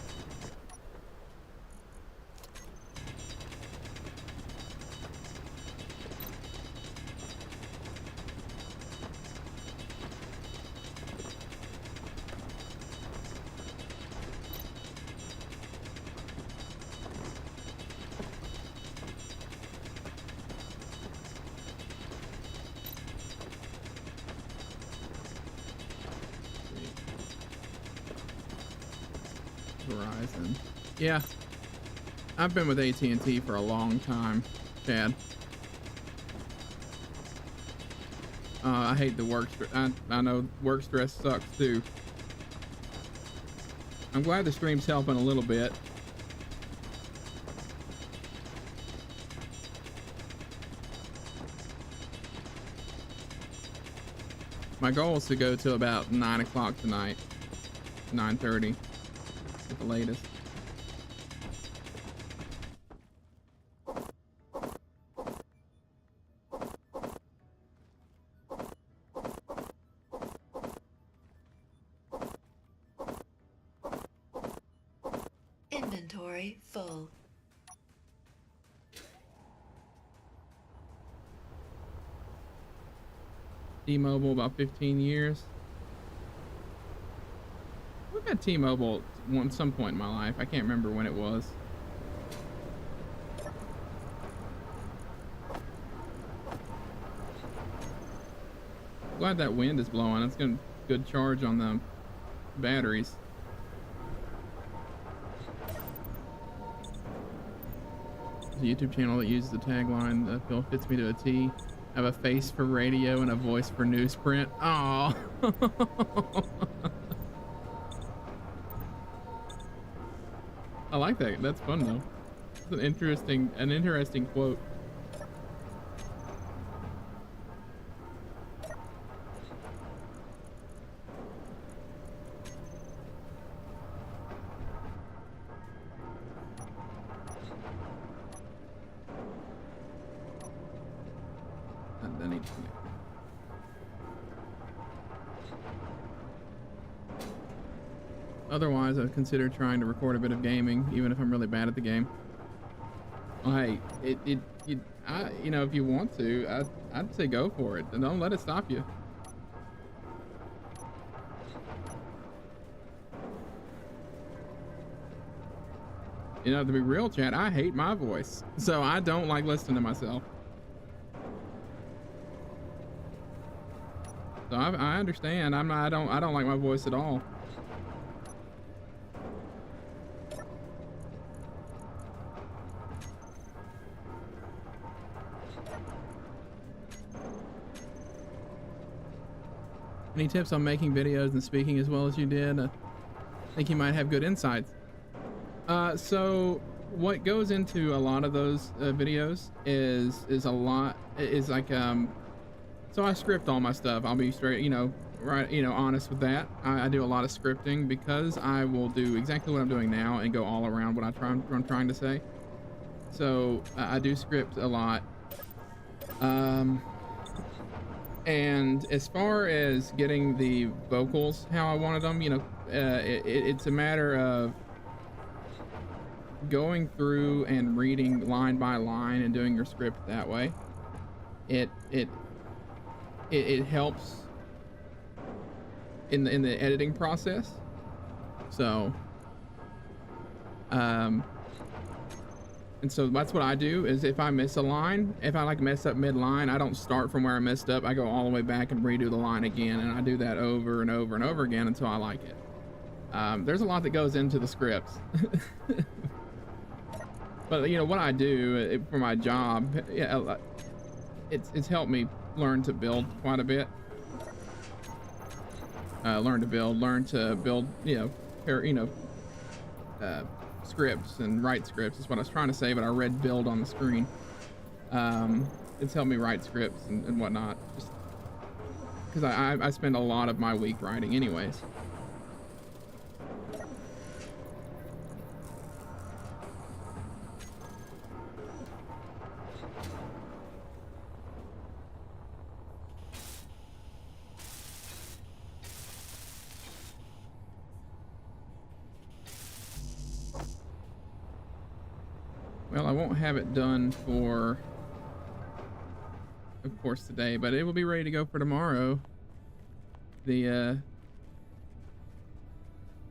Verizon. Yeah, I've been with AT&T for a long time, Chad. I hate the work stress. I know work stress sucks too. I'm glad the stream's helping a little bit. My goal is to go till about 9 o'clock tonight, 9:30 at the latest. Inventory full. T-Mobile about 15 years. We've had T-Mobile at some point in my life. I can't remember when it was. Glad that wind is blowing. It's getting good charge on the batteries. The YouTube channel that uses the tagline, Phil fits me to a T. I have a face for radio and a voice for newsprint. Oh. I like that. That's fun though. It's an interesting quote. Otherwise, I'd consider trying to record a bit of gaming, even if I'm really bad at the game. Well, hey, you know, if you want to, I'd say go for it, and don't let it stop you. You know, to be real, chat, I hate my voice, so I don't like listening to myself. So I understand. I don't like my voice at all. Any tips on making videos and speaking as well as you did? I think you might have good insights. So what goes into a lot of those videos is like so I script all my stuff. I'll be straight, honest with that. I do a lot of scripting because I will do exactly what I'm doing now and go all around what I'm trying to say. So I do script a lot. And as far as getting the vocals how I wanted them, you know, it's a matter of going through and reading line by line and doing your script that way. It helps in the editing process. So and so that's what I do, is if I miss a line, if I like mess up mid-line, I don't start from where I messed up. I go all the way back and redo the line again, and I do that over and over and over again until I like it. There's a lot that goes into the scripts. But you know what I do for my job, yeah, it's helped me learn to build quite a bit. Learn to build, you know, scripts and write scripts is what I was trying to say, but I read build on the screen. It's helped me write scripts and whatnot, just because I spend a lot of my week writing anyways. Well, I won't have it done for, of course, today, but it will be ready to go for tomorrow. The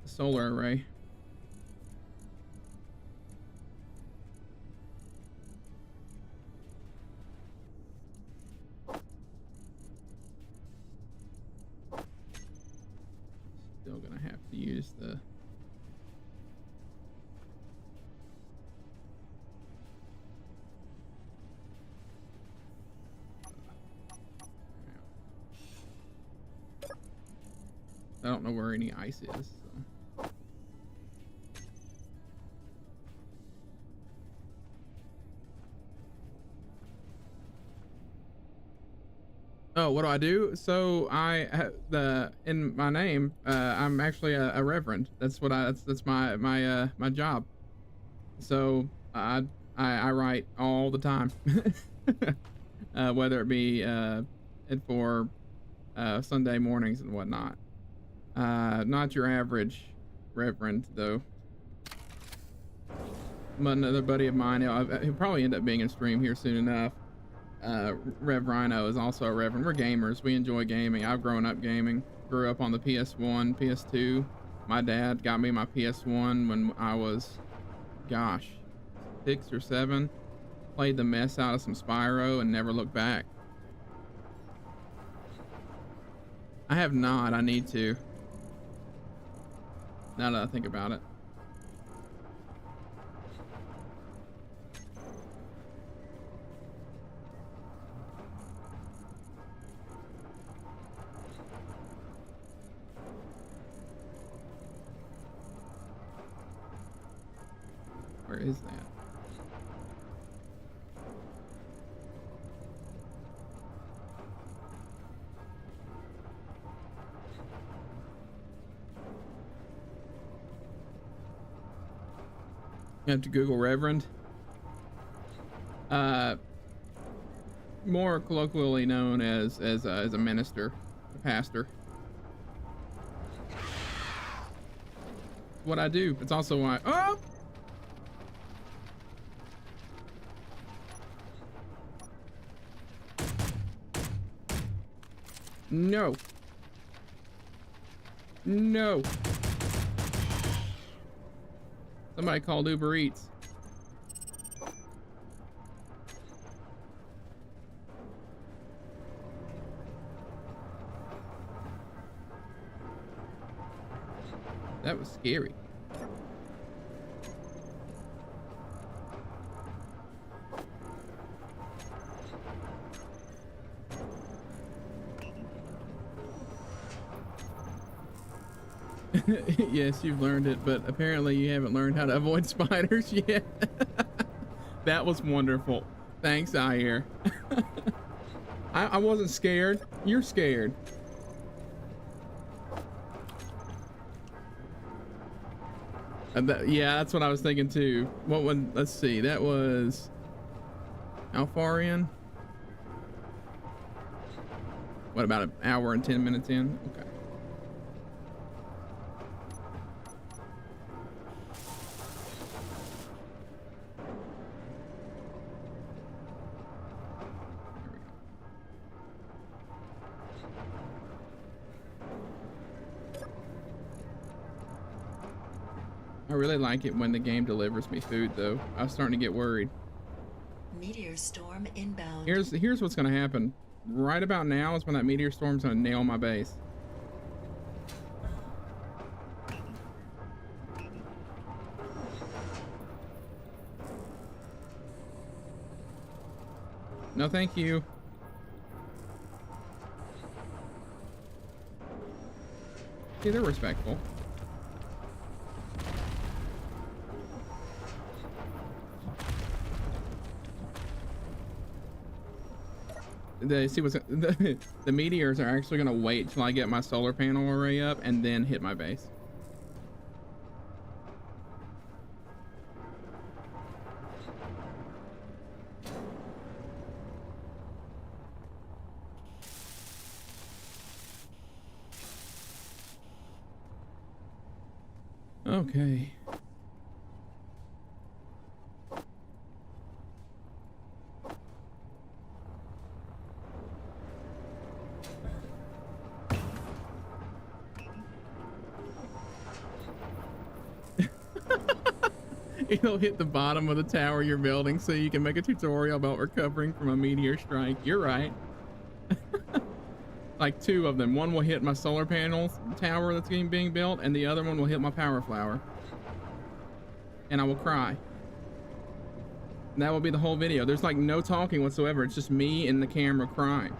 solar array. Still gonna have to use the I don't know where any ice is. So. Oh, what do I do? So in my name, I'm actually a reverend. That's what that's my job. So I write all the time, whether it be for Sunday mornings and whatnot. Not your average reverend, though. But another buddy of mine, he'll probably end up being in stream here soon enough. Rev Rhino is also a reverend. We're gamers. We enjoy gaming. I've grown up gaming. Grew up on the PS1, PS2. My dad got me my PS1 when I was, gosh, 6 or 7. Played the mess out of some Spyro and never looked back. I have not. I need to. Now that I think about it. Where is that? You have to Google Reverend. More colloquially known as a minister, a pastor. What I do. It's also why. Oh. No. No. Somebody called Uber Eats. That was scary. Yes, you've learned it, but apparently you haven't learned how to avoid spiders yet. That was wonderful. Thanks, Ayer. I wasn't scared. You're scared. Yeah, that's what I was thinking too. What one? Let's see. That was how far in? What, about an hour and 10 minutes in? Okay. I really like it when the game delivers me food, though. I was starting to get worried. Meteor storm inbound. Here's what's gonna happen. Right about now is when that meteor storm's gonna nail my base. No, thank you. See, they're respectful. The meteors are actually gonna wait till I get my solar panel array up and then hit my base. Okay. It'll hit the bottom of the tower you're building so you can make a tutorial about recovering from a meteor strike. You're right. Like 2 of them. One will hit my solar panels tower that's being built, and the other one will hit my power flower. And I will cry. And that will be the whole video. There's like no talking whatsoever. It's just me and the camera crying.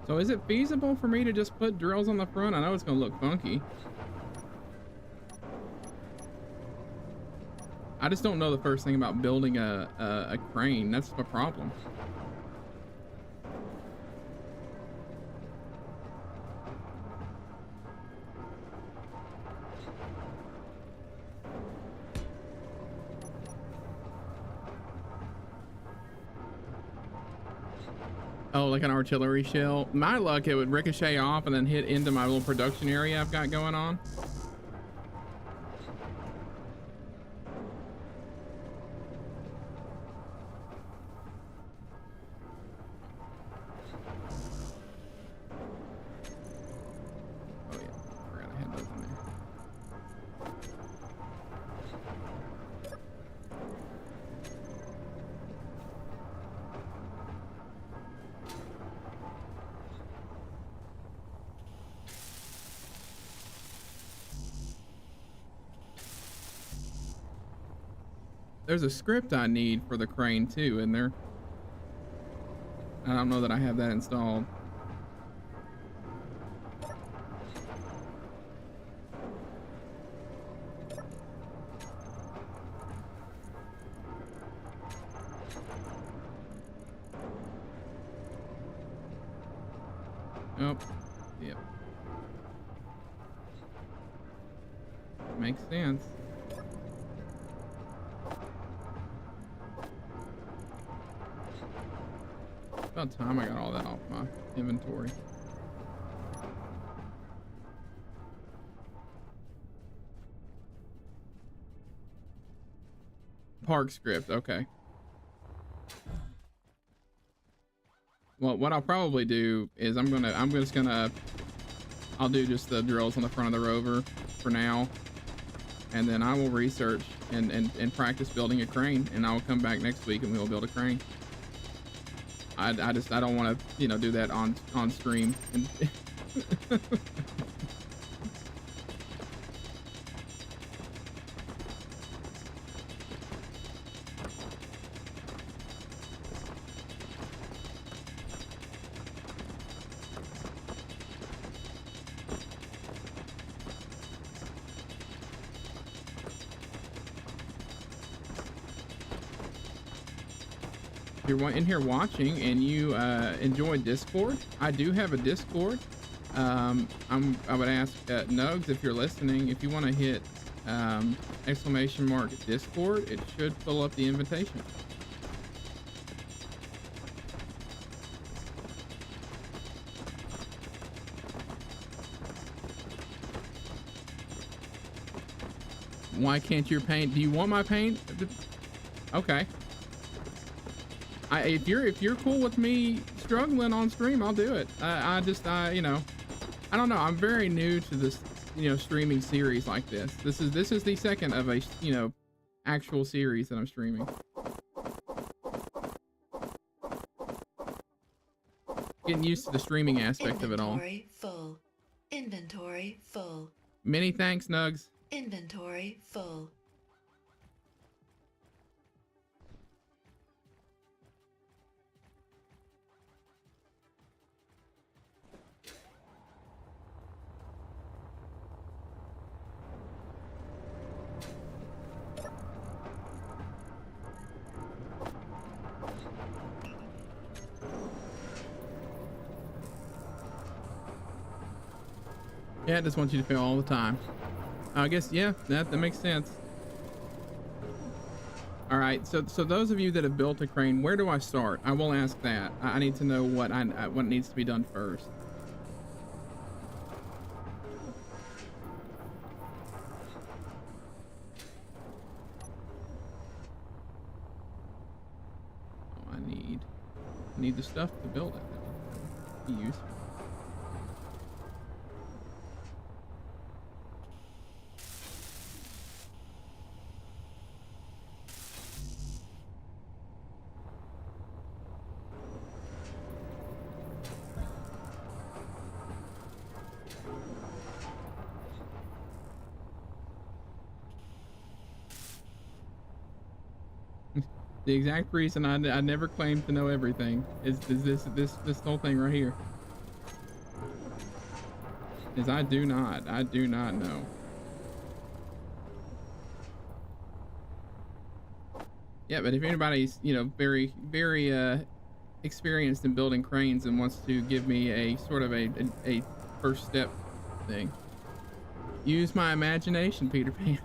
So is it feasible for me to just put drills on the front? I know it's gonna look funky. I just don't know the first thing about building a crane. That's the problem. Oh, like an artillery shell. My luck, it would ricochet off and then hit into my little production area I've got going on. Oh yeah, forgot I had those in there. There's a script I need for the crane too in there. I don't know that I have that installed. Oh, yep. Makes sense. About time I got all that off my inventory. Park script, okay. Well, what I'll probably do is I'll do just the drills on the front of the rover for now. And then I will research and practice building a crane, and I'll come back next week and we will build a crane. I don't want to, you know, do that on stream. if you're in here watching and you enjoy Discord, I do have a Discord. I would ask Nugs, if you're listening, if you want to hit !! Discord, it should pull up the invitation. Why can't your paint? Do you want my paint? Okay. If you're cool with me struggling on stream, I'll do it. You know, I don't know. I'm very new to this, you know, streaming series like this. This is the second of a, you know, actual series that I'm streaming. Getting used to the streaming aspect of it all. Inventory full. Inventory full. Many thanks, Nugs. Inventory full. Yeah, it just wants you to fail all the time. I guess, yeah, that makes sense. All right, so those of you that have built a crane, where do I start? I will ask that. I need to know what needs to be done first. Oh, I need the stuff to build it. That would be useful. The exact reason I never claimed to know everything is this whole thing right here. Is I do not know. Yeah, but if anybody's, you know, very experienced in building cranes and wants to give me a sort of a first step thing, use my imagination, Peter Pan.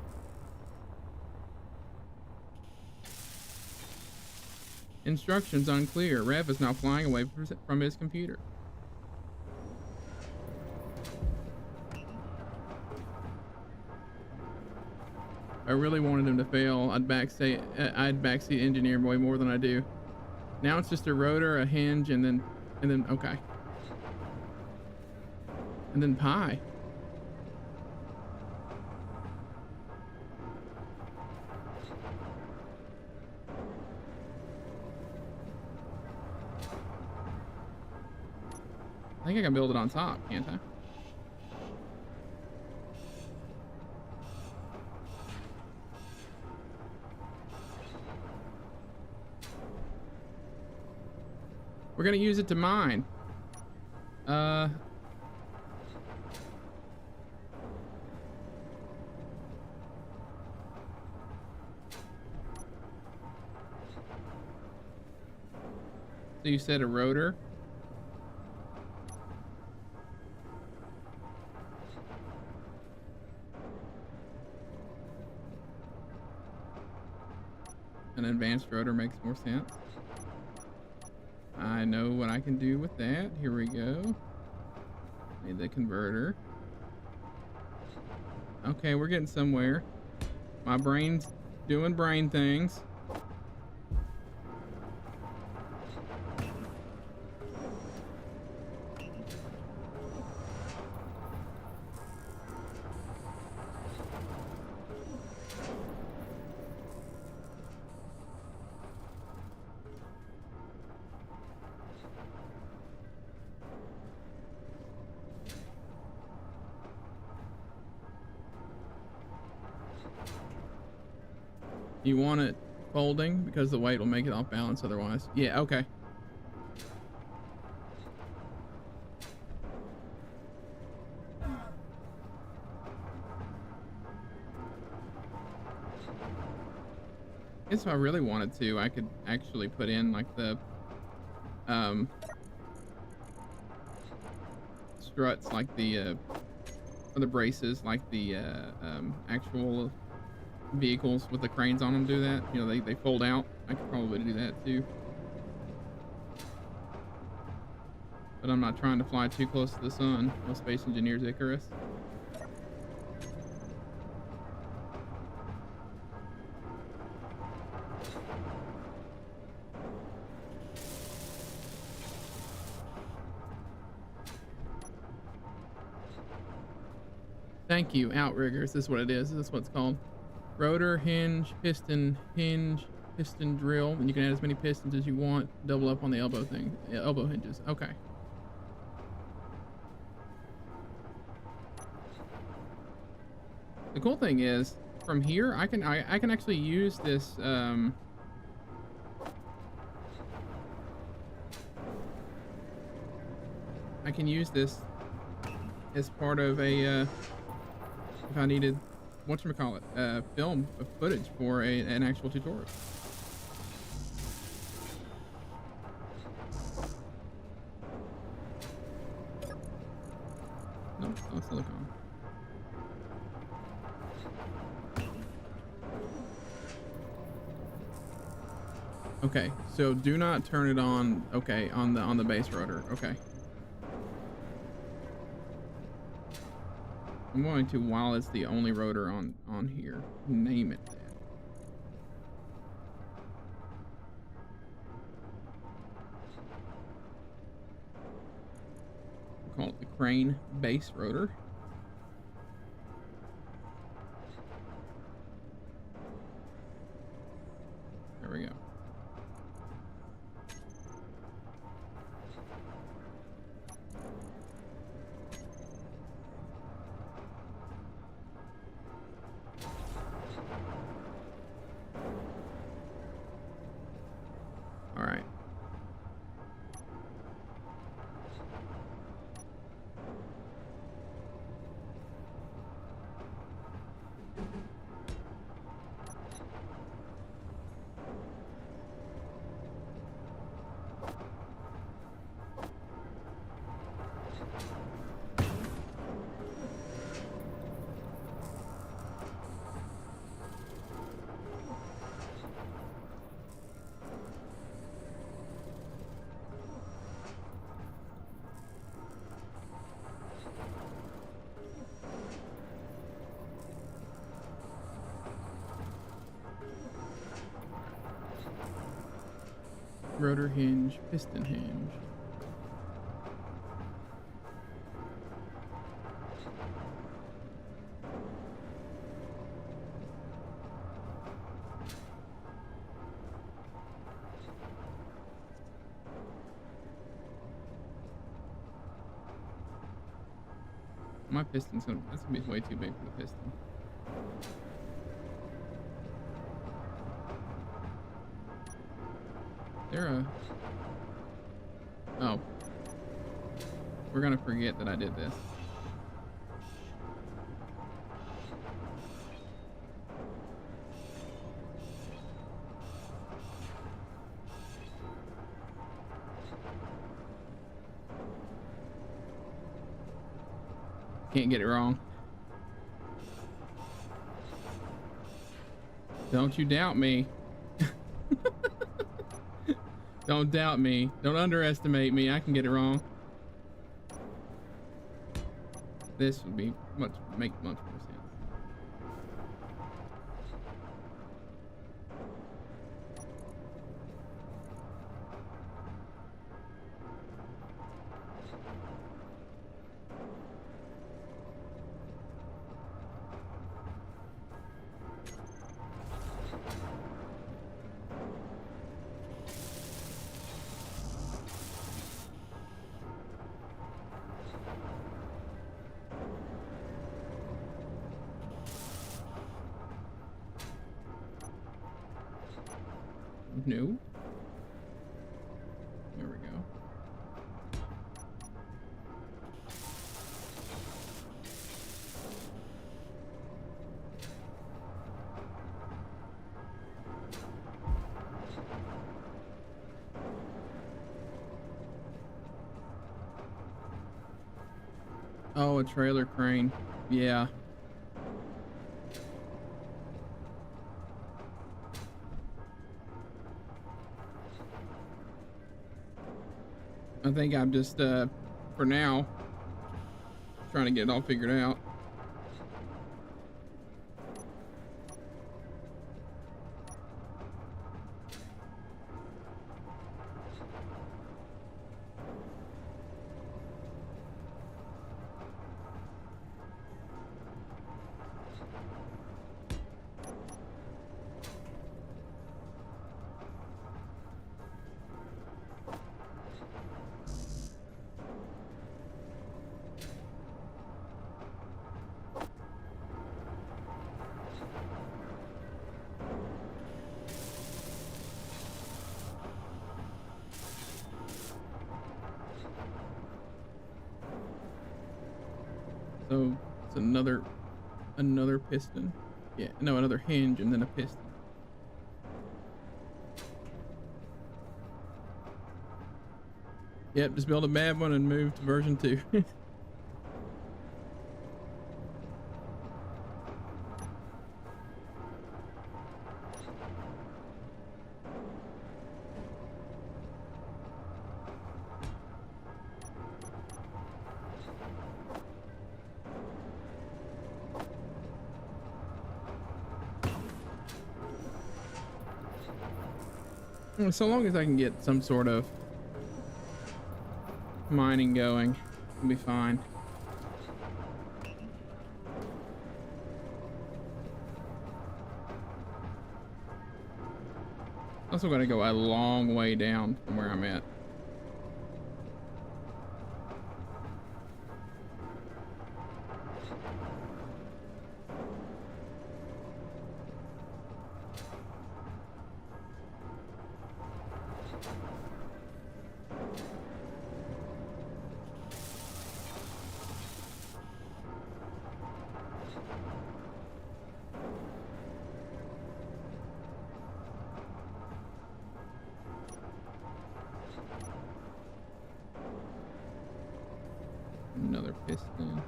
Instructions unclear. Rev is now flying away from his computer. I really wanted him to fail. I'd backseat engineer way more than I do. Now it's just a rotor, a hinge, and then okay. And then pi. I think I can build it on top, can't I? We're gonna use it to mine. So you said a rotor? An advanced rotor makes more sense. I know what I can do with that. Here we go. Need the converter. Okay, we're getting somewhere. My brain's doing brain things. You want it folding because the weight will make it off balance otherwise. Yeah, okay. Guess if I really wanted to, I could actually put in like the um struts, like the or the braces, like the actual vehicles with the cranes on them do that. You know, they fold out. I could probably do that too. But I'm not trying to fly too close to the sun. No Space Engineers Icarus. Thank you, outriggers. This is what it is. This is what it's called. Rotor, hinge, piston, drill. And you can add as many pistons as you want. Double up on the elbow thing. Elbow hinges. Okay. The cool thing is, from here, I can actually use this. I can use this as part of a. If I needed, whatchamacallit, film footage for an actual tutorial. Nope, no silicone. Okay, so do not turn it on. Okay, on the base rotor. Okay. I'm going to, while it's the only rotor on here, name it that. We'll call it the crane base rotor. There we go. All right. Rotor hinge, piston hinge. My piston's that's gonna be way too big for the piston. Oh. We're gonna forget that I did this. Can't get it wrong. Don't you doubt me. Don't doubt me. Don't underestimate me. I can get it wrong. This would be make much more sense. No. There we go. Oh, a trailer crane. Yeah. I think I'm just, for now, trying to get it all figured out. So it's another piston. Yeah, no, another hinge and then a piston. Yep, just build a bad one and move to version 2. So long as I can get some sort of mining going, it'll be fine. Also gotta go a long way down from where I'm at. Another piston.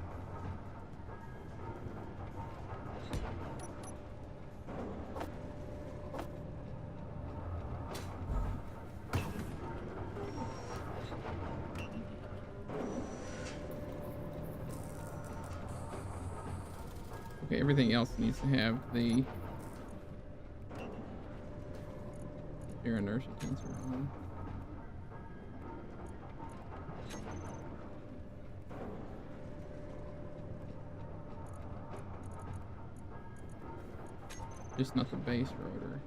Okay, everything else needs to have the air inertia tensor on. Just not the base rotor.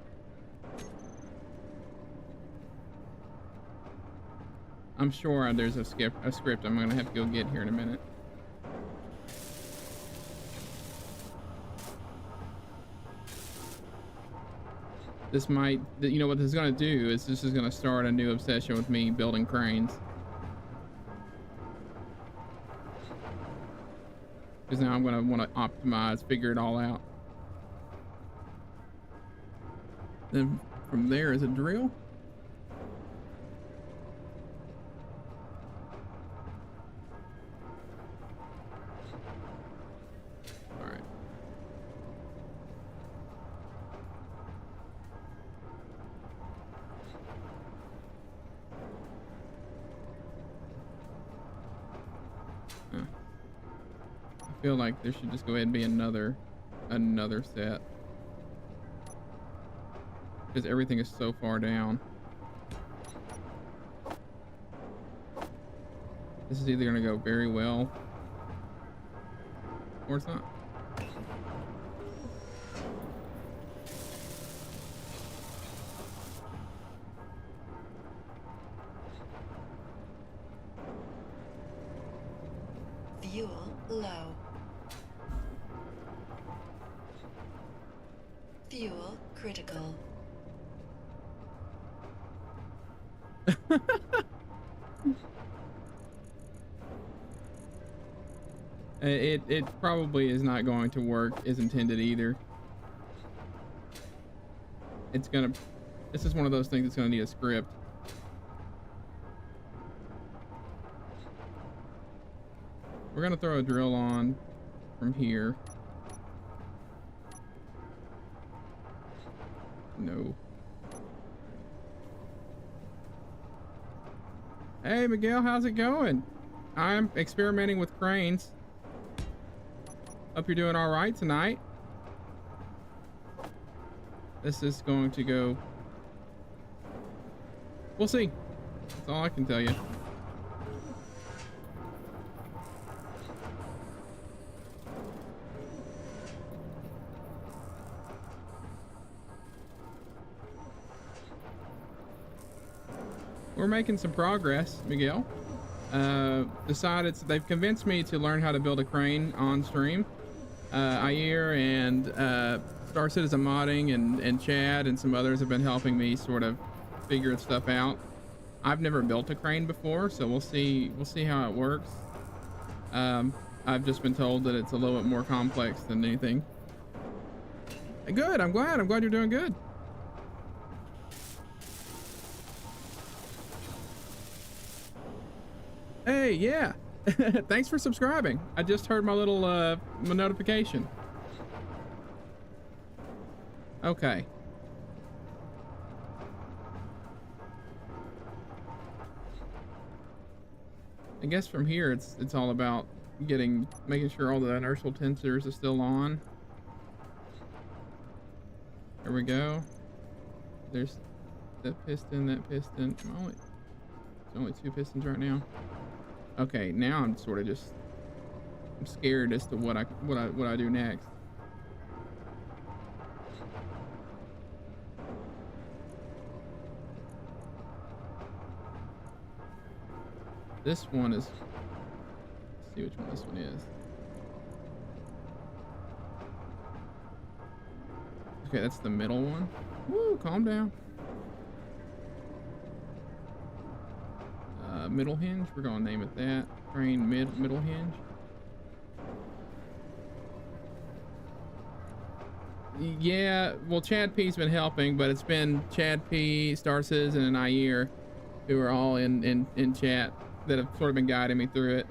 I'm sure there's a script I'm gonna have to go get here in a minute. This might, you know what this is gonna do is this is gonna start a new obsession with me building cranes. Because now I'm gonna want to optimize, figure it all out. Then from there is a drill. All right. I feel like there should just go ahead and be another set. Because everything is so far down. This is either going to go very well or it's not. Fuel low. Fuel critical. It probably is not going to work as intended either. This is one of those things that's gonna need a script. We're gonna throw a drill on from here. No. Hey Miguel, how's it going? I'm experimenting with cranes. Hope you're doing all right tonight. This is going to go. We'll see. That's all I can tell you. We're making some progress, Miguel. They've convinced me to learn how to build a crane on stream. Ayer and Star Citizen Modding and Chad and some others have been helping me sort of figure stuff out. I've never built a crane before, so we'll see how it works. I've just been told that it's a little bit more complex than anything. Good, I'm glad you're doing good. Hey, yeah. Thanks for subscribing. I just heard my little my notification. Okay. I guess from here it's all about making sure all the inertial tensors are still on. There we go. There's that piston. There's only 2 pistons right now. Okay, now I'm sort of I'm scared as to what I do next. This one is, let's see which one this one is. Okay, that's the middle one. Woo, calm down. Middle hinge, we're gonna name it that. Crane middle hinge. Yeah, well, Chad P's been helping, but it's been Chad P, Star Citizen, and Ayer who are all in chat that have sort of been guiding me through it.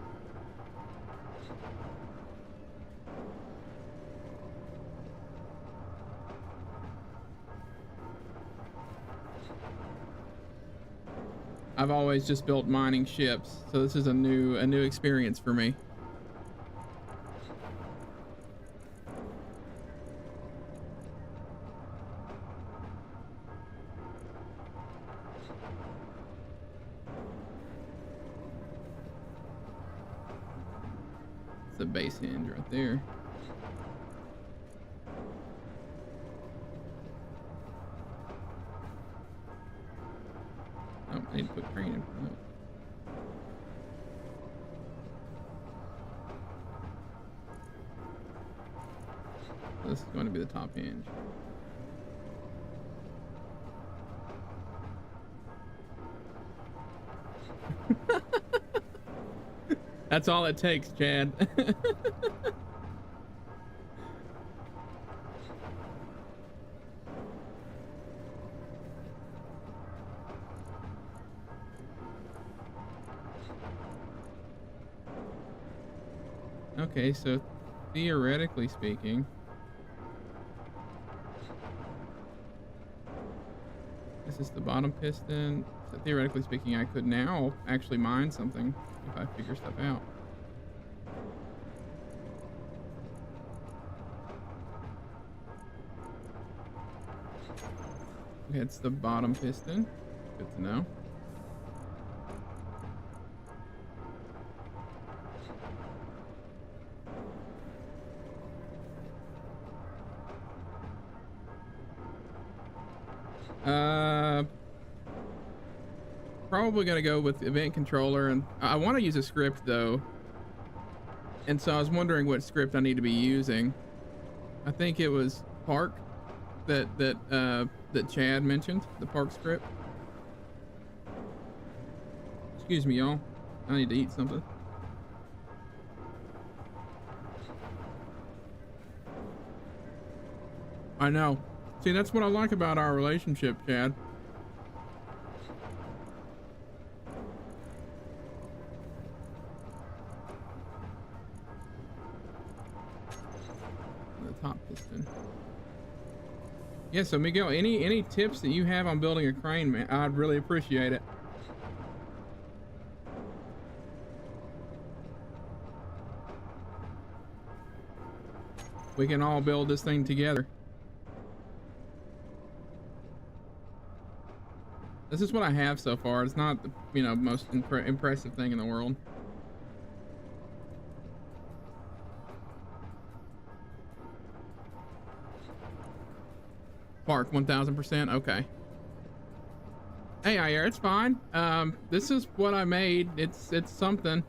I've always just built mining ships, so this is a new experience for me. It's the base hinge right there. Oh, I need to put crane in front of it. This is going to be the top hinge. That's all it takes, Chad. Okay, so theoretically speaking, this is the bottom piston. So theoretically speaking, I could now actually mine something if I figure stuff out. Okay, it's the bottom piston. Good to know. Probably gonna go with event controller, and I want to use a script though, and so I was wondering what script I need to be using. I think it was Park that Chad mentioned, the Park script. Excuse me, y'all. I need to eat something. I know. See, that's what I like about our relationship, Chad. the top piston. Yeah, so Miguel, any tips that you have on building a crane, man, I'd really appreciate it. We can all build this thing together. This is what I have so far. It's not the, you know, most impressive thing in the world. Park 1000%. Okay. Hey, Ayer, it's fine. This is what I made. It's something.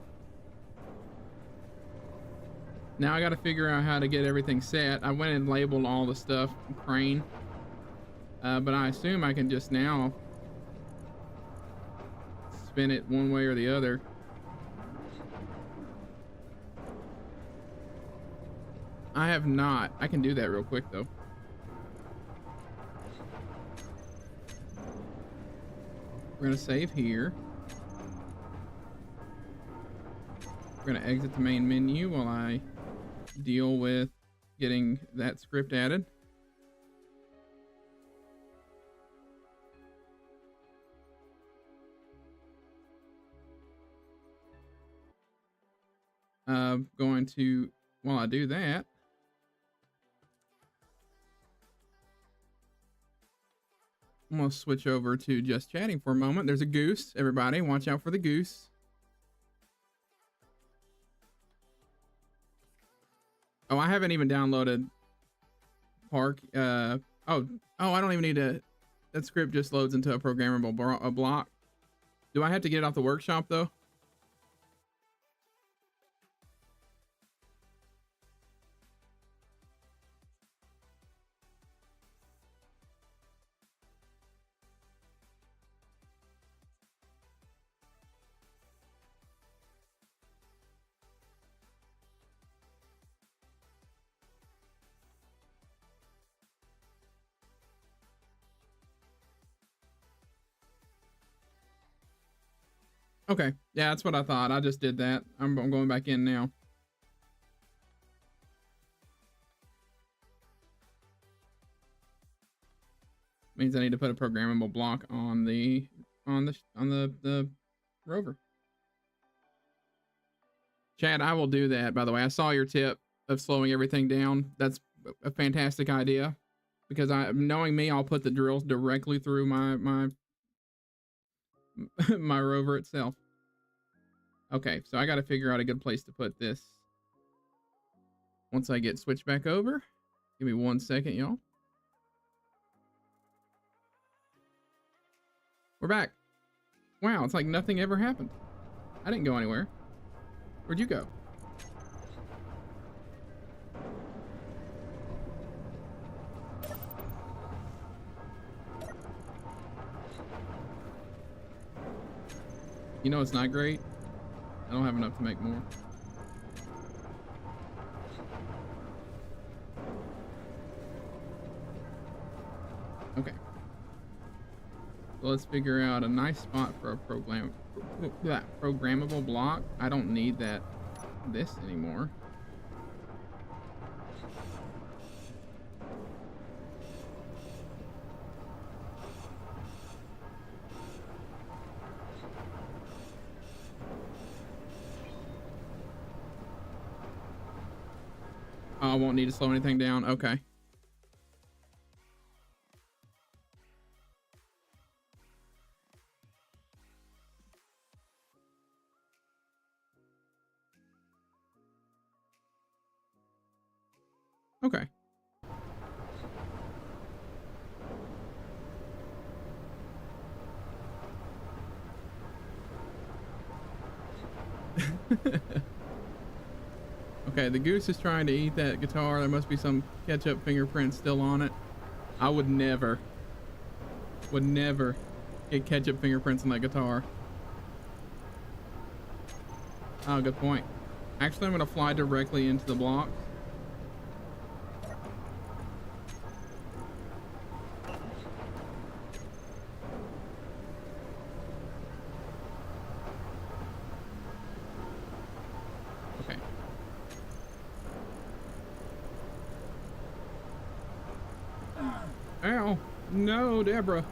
Now I got to figure out how to get everything set. I went and labeled all the stuff crane, but I assume I can just now spin it one way or the other. I have not. I can do that real quick though. We're gonna save here. We're gonna exit the main menu while I deal with getting that script added. Going to, while I do that, I'm gonna switch over to just chatting for a moment. There's a goose, everybody. Watch out for the goose. Oh, I haven't even downloaded Park. Oh, I don't even need to. That script just loads into a programmable block. Do I have to get it off the workshop though? Okay, yeah, that's what I thought. I just did that. I'm going back in now. Means I need to put a programmable block on the rover. Chad, I will do that. By the way, I saw your tip of slowing everything down. That's a fantastic idea, because knowing me, I'll put the drills directly through my my rover itself. Okay, so I got to figure out a good place to put this. Once I get switched back over, give me 1 second, y'all. We're back. Wow, it's like nothing ever happened. I didn't go anywhere. Where'd you go? You know it's not great? I don't have enough to make more. Okay. So let's figure out a nice spot for a programmable block. I don't need this anymore. Oh, I won't need to slow anything down. Okay. Okay. Okay, the goose is trying to eat that guitar. There must be some ketchup fingerprints still on it. I would never get ketchup fingerprints on that guitar. Oh, good point. Actually, I'm gonna fly directly into the block. Ow. No, Deborah.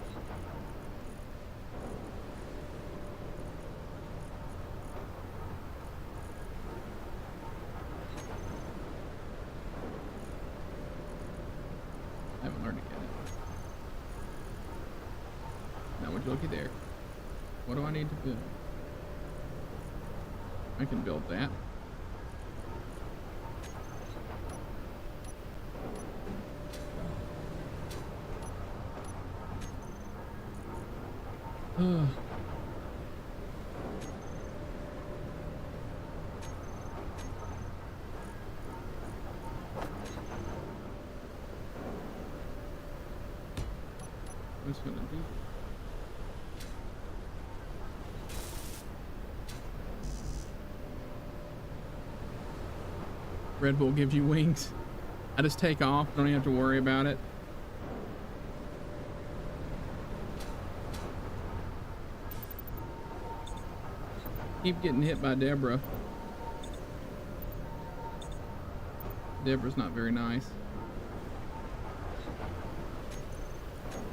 I haven't learned to get it. Now would you looky there. What do I need to build? I can build that. What's gonna do? Red Bull gives you wings. I just take off, don't even have to worry about it. Keep getting hit by Deborah. Deborah's not very nice.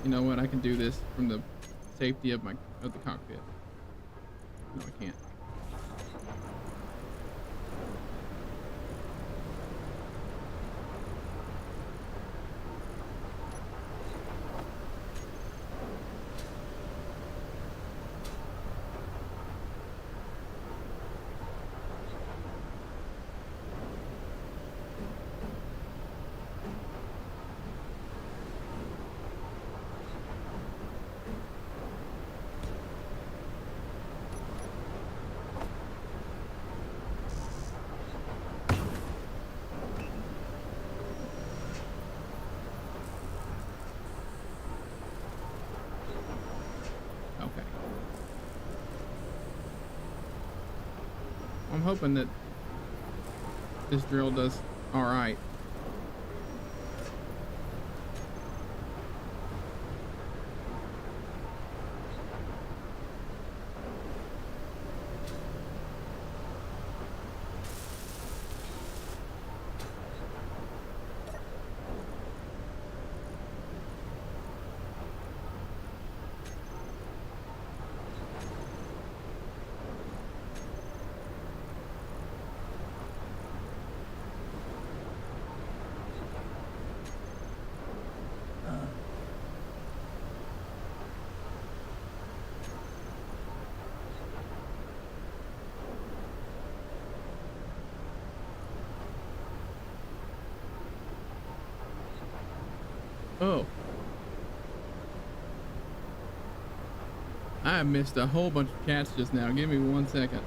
You know what? I can do this from the safety of the cockpit. No, I can't. I'm hoping that this drill does all right. Oh. I missed a whole bunch of cats just now. Give me 1 second.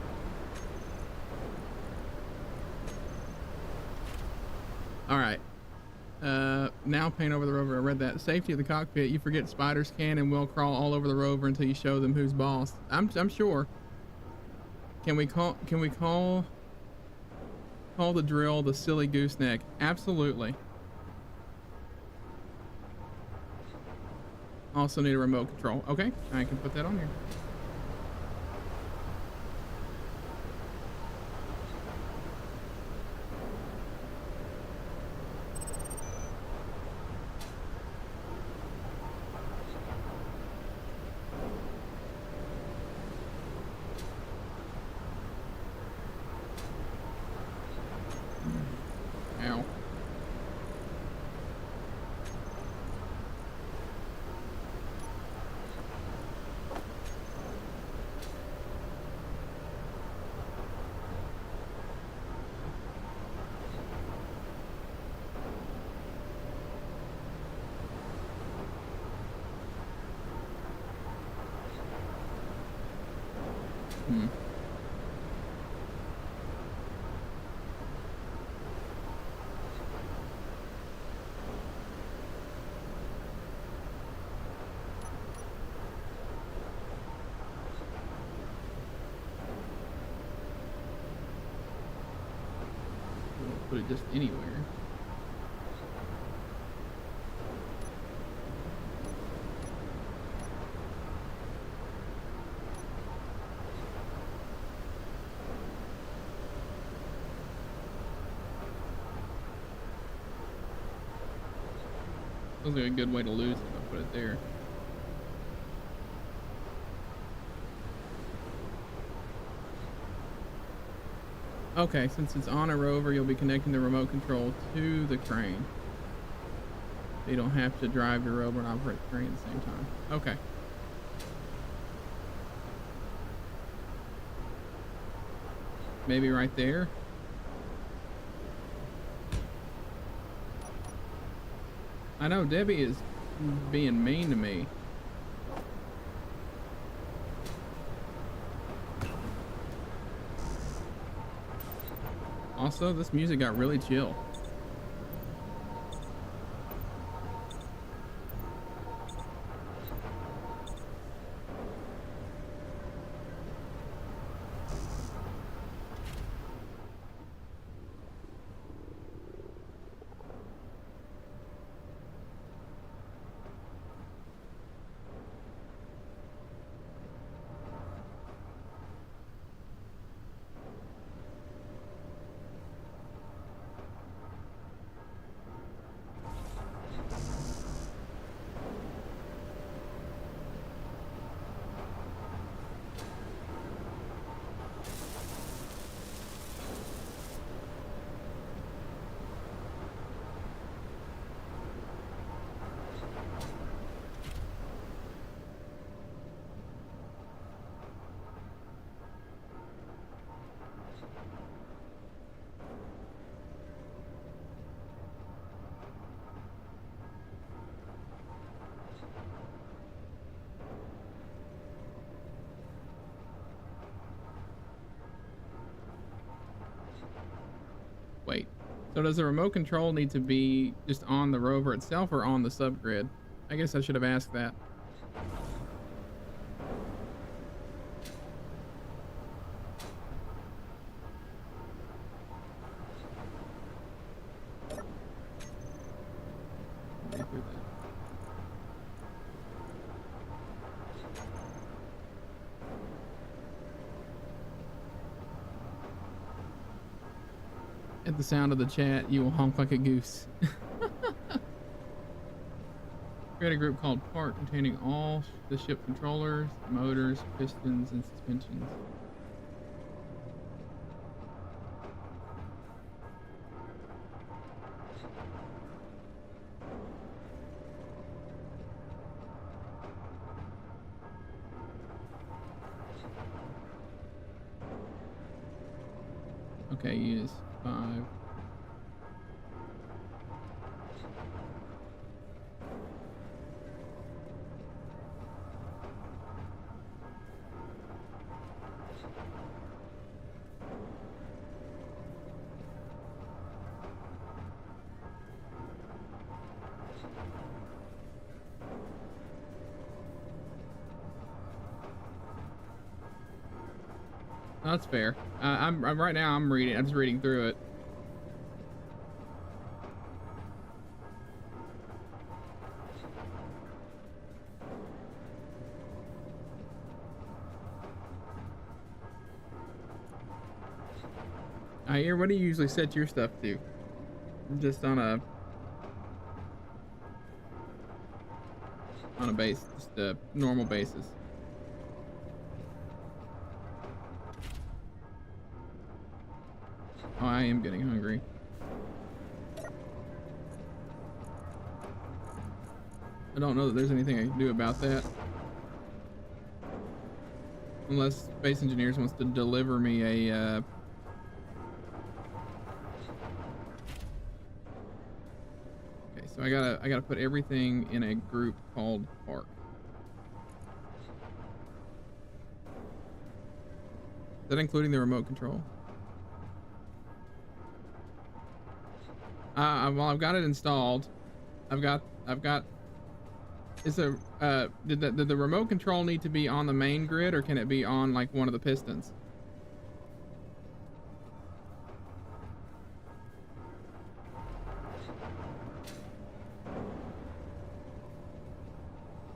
All right. Now paint over the rover. I read that. Safety of the cockpit. You forget spiders can and will crawl all over the rover until you show them who's boss. I'm sure. Can we call the drill the Silly Goose neck? Absolutely. Also need a remote control. Okay, I can put that on here. Ow. Put it just anywhere. Feels like a good way to lose if I put it there. Okay, since it's on a rover, you'll be connecting the remote control to the crane. You don't have to drive your rover and operate the crane at the same time. Okay. Maybe right there. I know Debbie is being mean to me. Also, this music got really chill. Wait, so does the remote control need to be just on the rover itself or on the subgrid? I guess I should have asked that. At the sound of the chat, you will honk like a goose. Create a group called Part containing all the ship controllers, motors, pistons, and suspensions. Okay, use 5. That's fair. I'm right now. I'm reading. I'm just reading through it. I hear. What do you usually set your stuff to? Just on a base, just a normal basis. Oh, I am getting hungry. I don't know that there's anything I can do about that. Unless Space Engineers wants to deliver me a, Okay, so I gotta put everything in a group called Park. Is that including the remote control? Well, I've got it installed. I've got. Is there? Did the remote control need to be on the main grid, or can it be on like one of the pistons?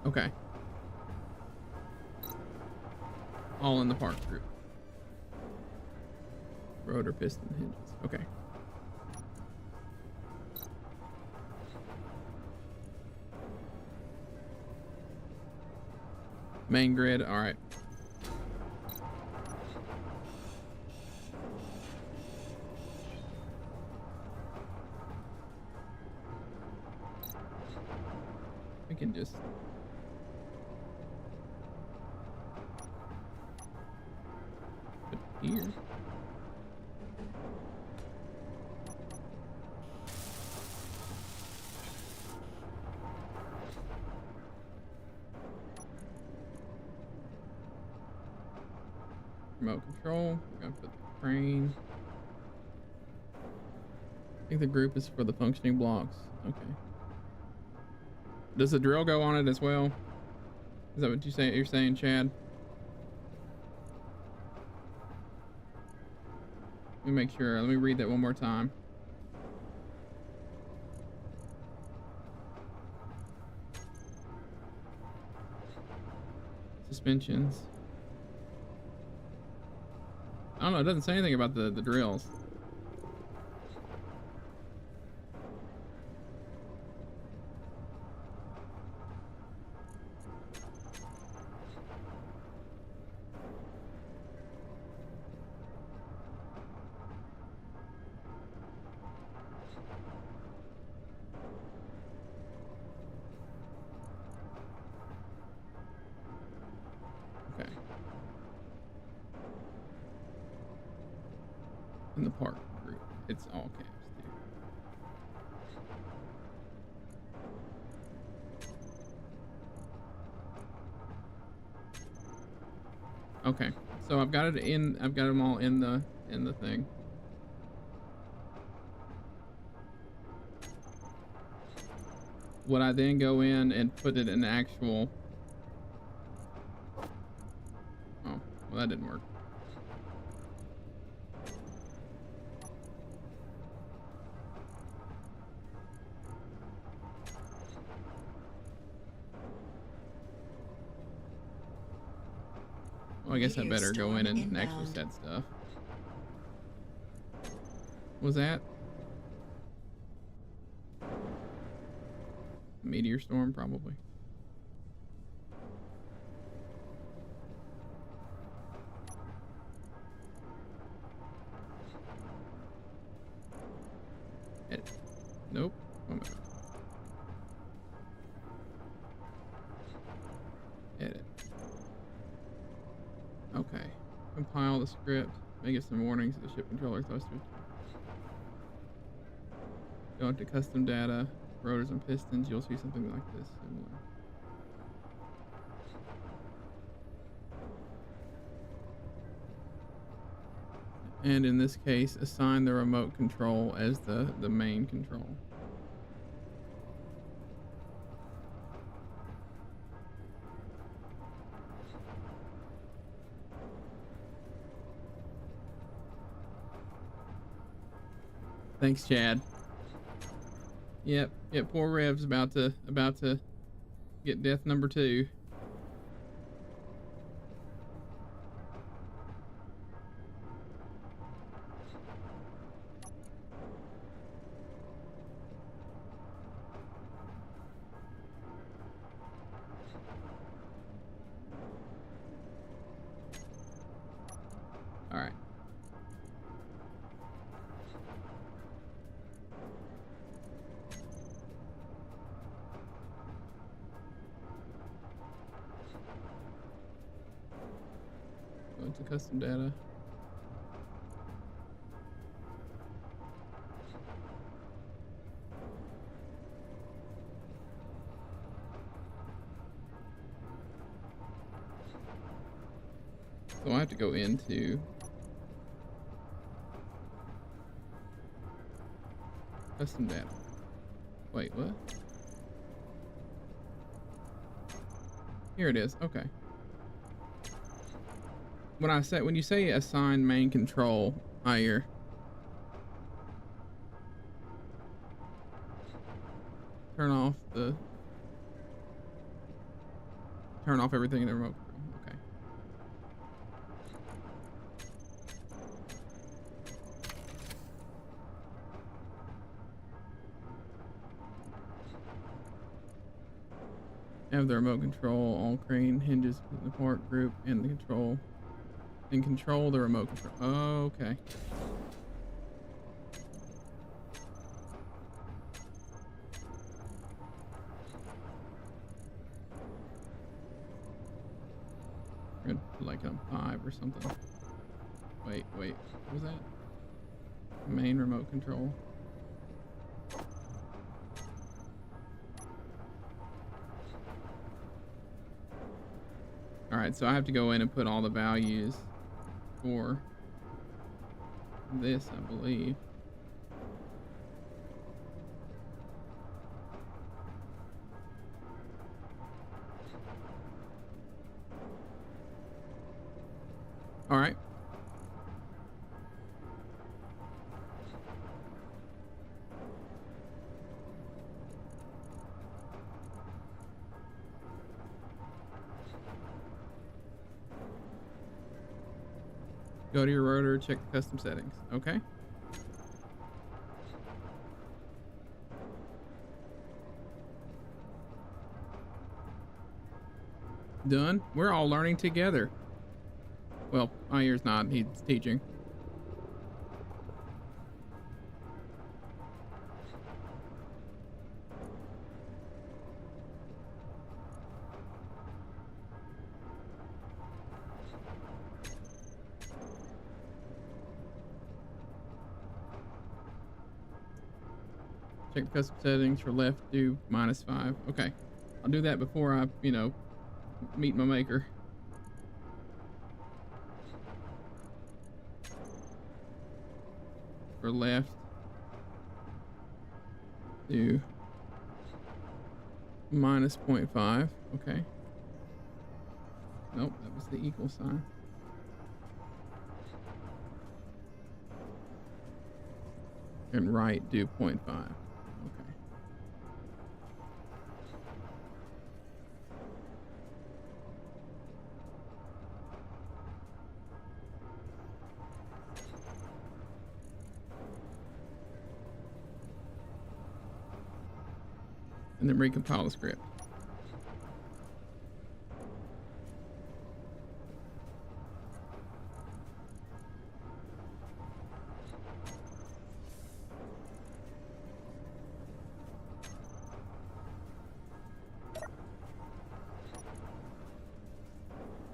Okay. All in the Park group. Rotor piston hinges. Okay. Main grid. All right. We can just put it here. Remote control. We're gonna put the crane. I think the group is for the functioning blocks. Okay. Does the drill go on it as well? Is that what you're saying, Chad? Let me make sure. Let me read that one more time. Suspensions. I don't know. It doesn't say anything about the drills. Okay. In the park group, it's all caps too. Okay, so I've got it in. I've got them all in the thing. Would I then go in and put it in actual? Oh, well, that didn't work. Well, I guess I better go in and actually set stuff. What was that? Meteor storm, probably. Edit. Nope. Oh my God. Edit. Okay. Compile the script. Make it some warnings to the ship controller cluster. Go into custom data, rotors and pistons. You'll see something like this. Similar. And in this case, assign the remote control as the main control. Thanks, Chad. Yep, poor Rev's about to get death number 2. All right. Go into custom data. So I have to go into custom data. Wait, what? Here it is. Okay. When you say assign main control higher, turn off everything in the remote control. Okay. Have the remote control all crane hinges in the part group and the control. And control the remote control. Oh, okay. Good, like a 5 or something. Wait, what was that? Main remote control. All right, so I have to go in and put all the values for this, I believe. All right. Go to your rotor, check the custom settings. Okay. Done. We're all learning together. Well, my ear's not. He's teaching. Check the custom settings for left, do -5. Okay. I'll do that before I, meet my maker. For left, do -0.5. Okay. Nope, that was the equal sign. And right, do 0.5. Okay. And then recompile the script.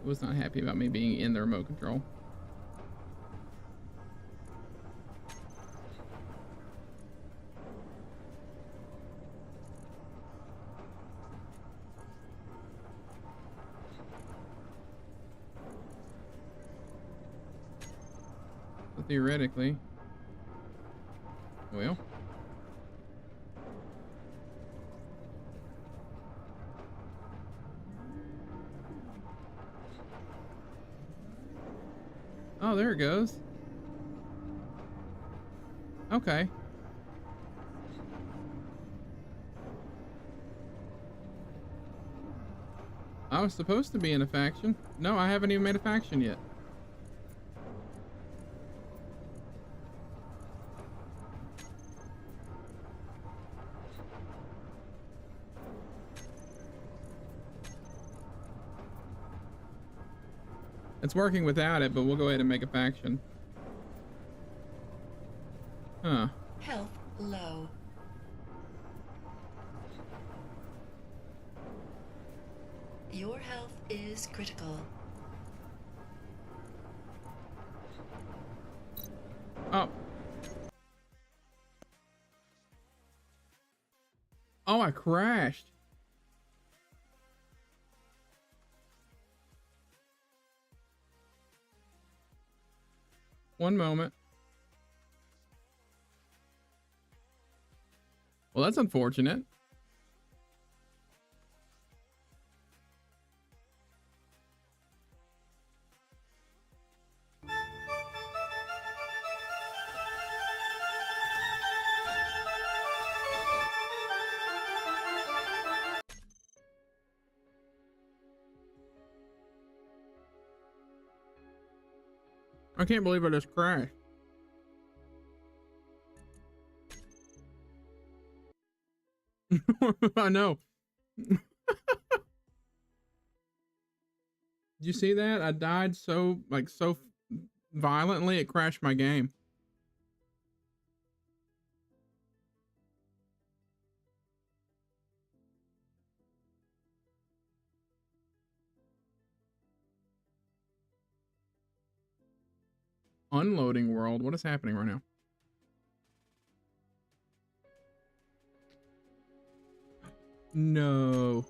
Was not happy about me being in the remote control. So theoretically, well, oh, there it goes. Okay. I was supposed to be in a faction. No, I haven't even made a faction yet. It's working without it, but we'll go ahead and make a faction. Huh. Health low. Your health is critical. Oh. Oh, I crashed. One moment. Well, that's unfortunate. I can't believe I just crashed. I know. Did you see that? I died so violently it crashed my game. Unloading world. What is happening right now? No.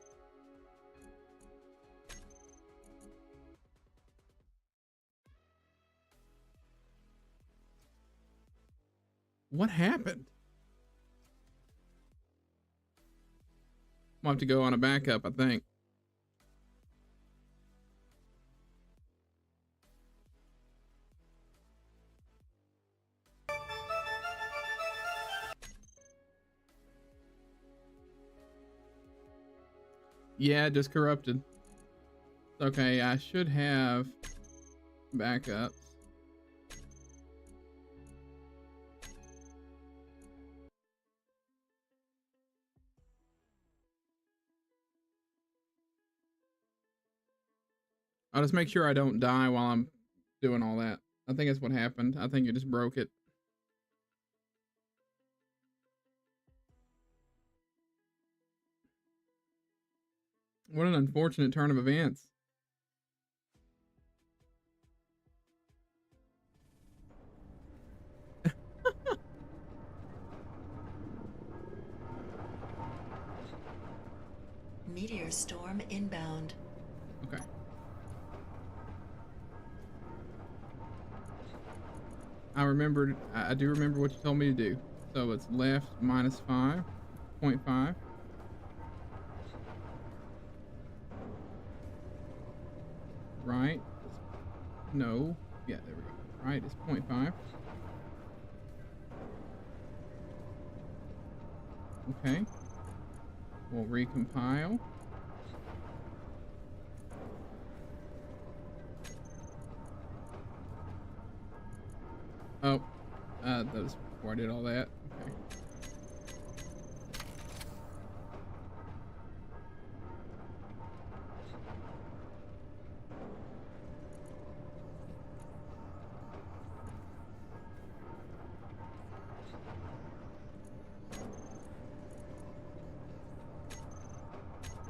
What happened? I'll have to go on a backup, I think. Yeah, just corrupted. Okay, I should have backups. I'll just make sure I don't die while I'm doing all that. I think that's what happened. I think it just broke it. What an unfortunate turn of events. Meteor storm inbound. Okay. I do remember what you told me to do. So it's left minus 5.5. Right. No. Yeah, there we go. Right is 0.5. Okay. We'll recompile. Oh, that was before I did all that. Okay.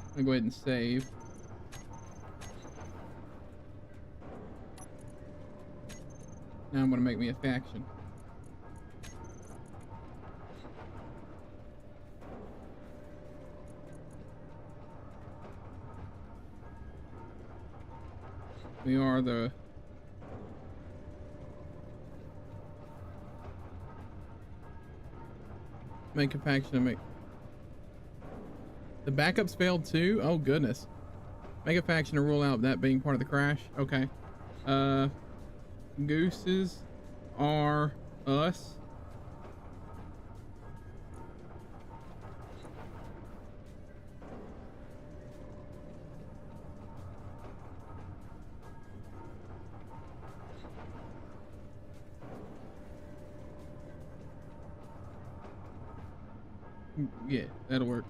I'm gonna go ahead and save. Now I'm gonna make me a faction. We are the make a faction and make the backups failed too. Oh goodness. Make a faction to rule out that being part of the crash. Okay. Gooses are us. Yeah, that'll work.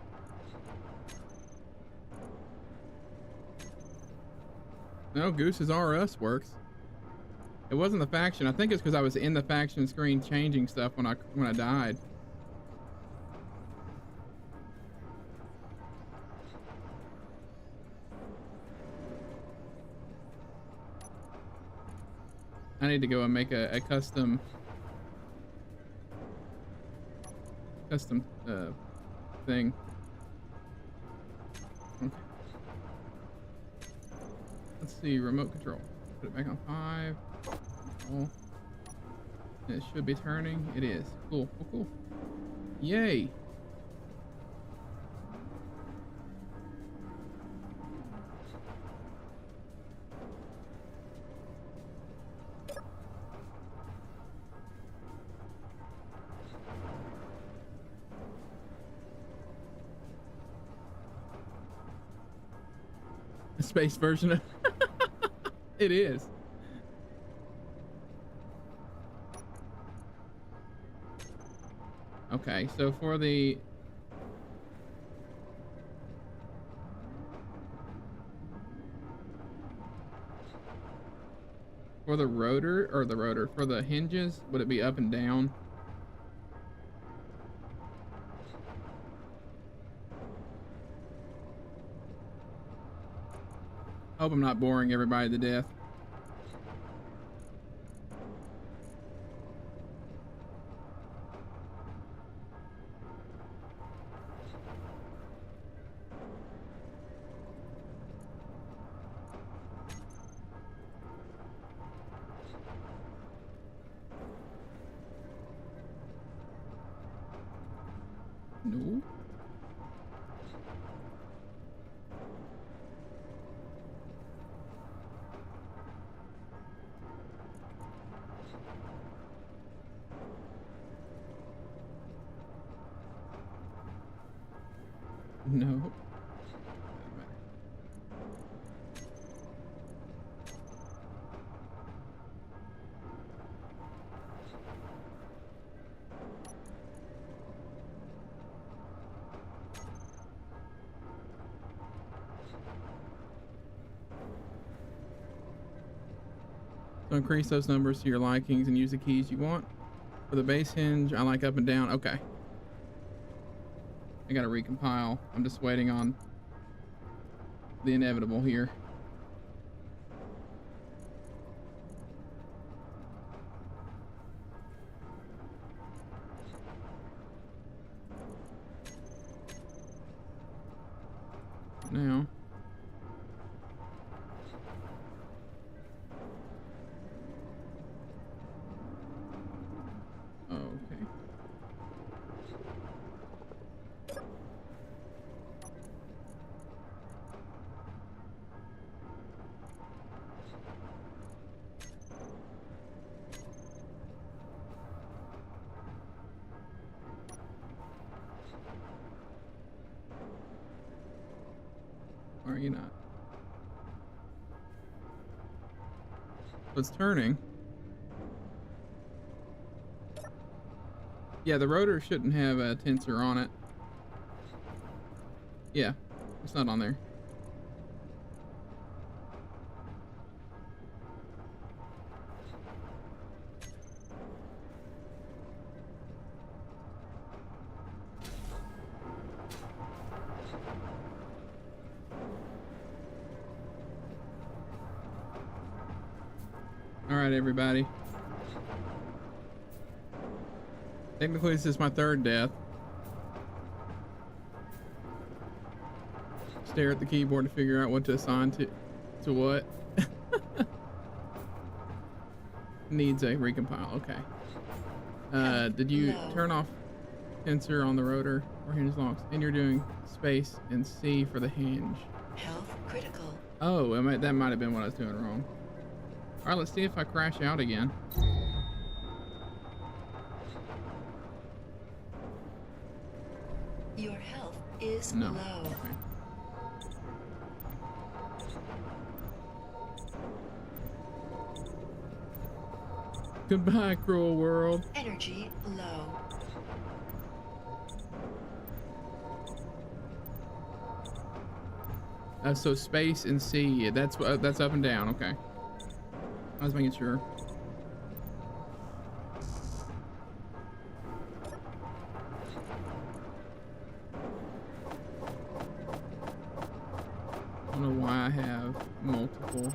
No, Gooses are us works. It wasn't the faction. I think it's because I was in the faction screen changing stuff when I died. I need to go and make a custom thing. Okay. Let's see, remote control. Put it back on 5. Oh. It should be turning. It is. Cool, cool, cool. Yay. A space version of it is. Okay, so for the For the rotor, or the rotor, for the hinges, would it be up and down? Hope I'm not boring everybody to death. No. No. So increase those numbers to your likings and use the keys you want. For the base hinge, I like up and down. Okay. I gotta recompile. I'm just waiting on the inevitable here. Now. Okay. Or are you not? So it's turning. Yeah, the rotor shouldn't have a tensor on it. Yeah, it's not on there. All right, everybody. Technically, this is my third death. Stare at the keyboard to figure out what to assign to what. Needs a recompile. Okay. Did you turn off tensor on the rotor or hinge locks? And you're doing space and C for the hinge. Health critical. Oh, that might have been what I was doing wrong. All right, let's see if I crash out again. Your health is No. low. Okay. Goodbye, cruel world. Energy low. So space and C. That's up and down. Okay. I was making sure. I don't know why I have multiple.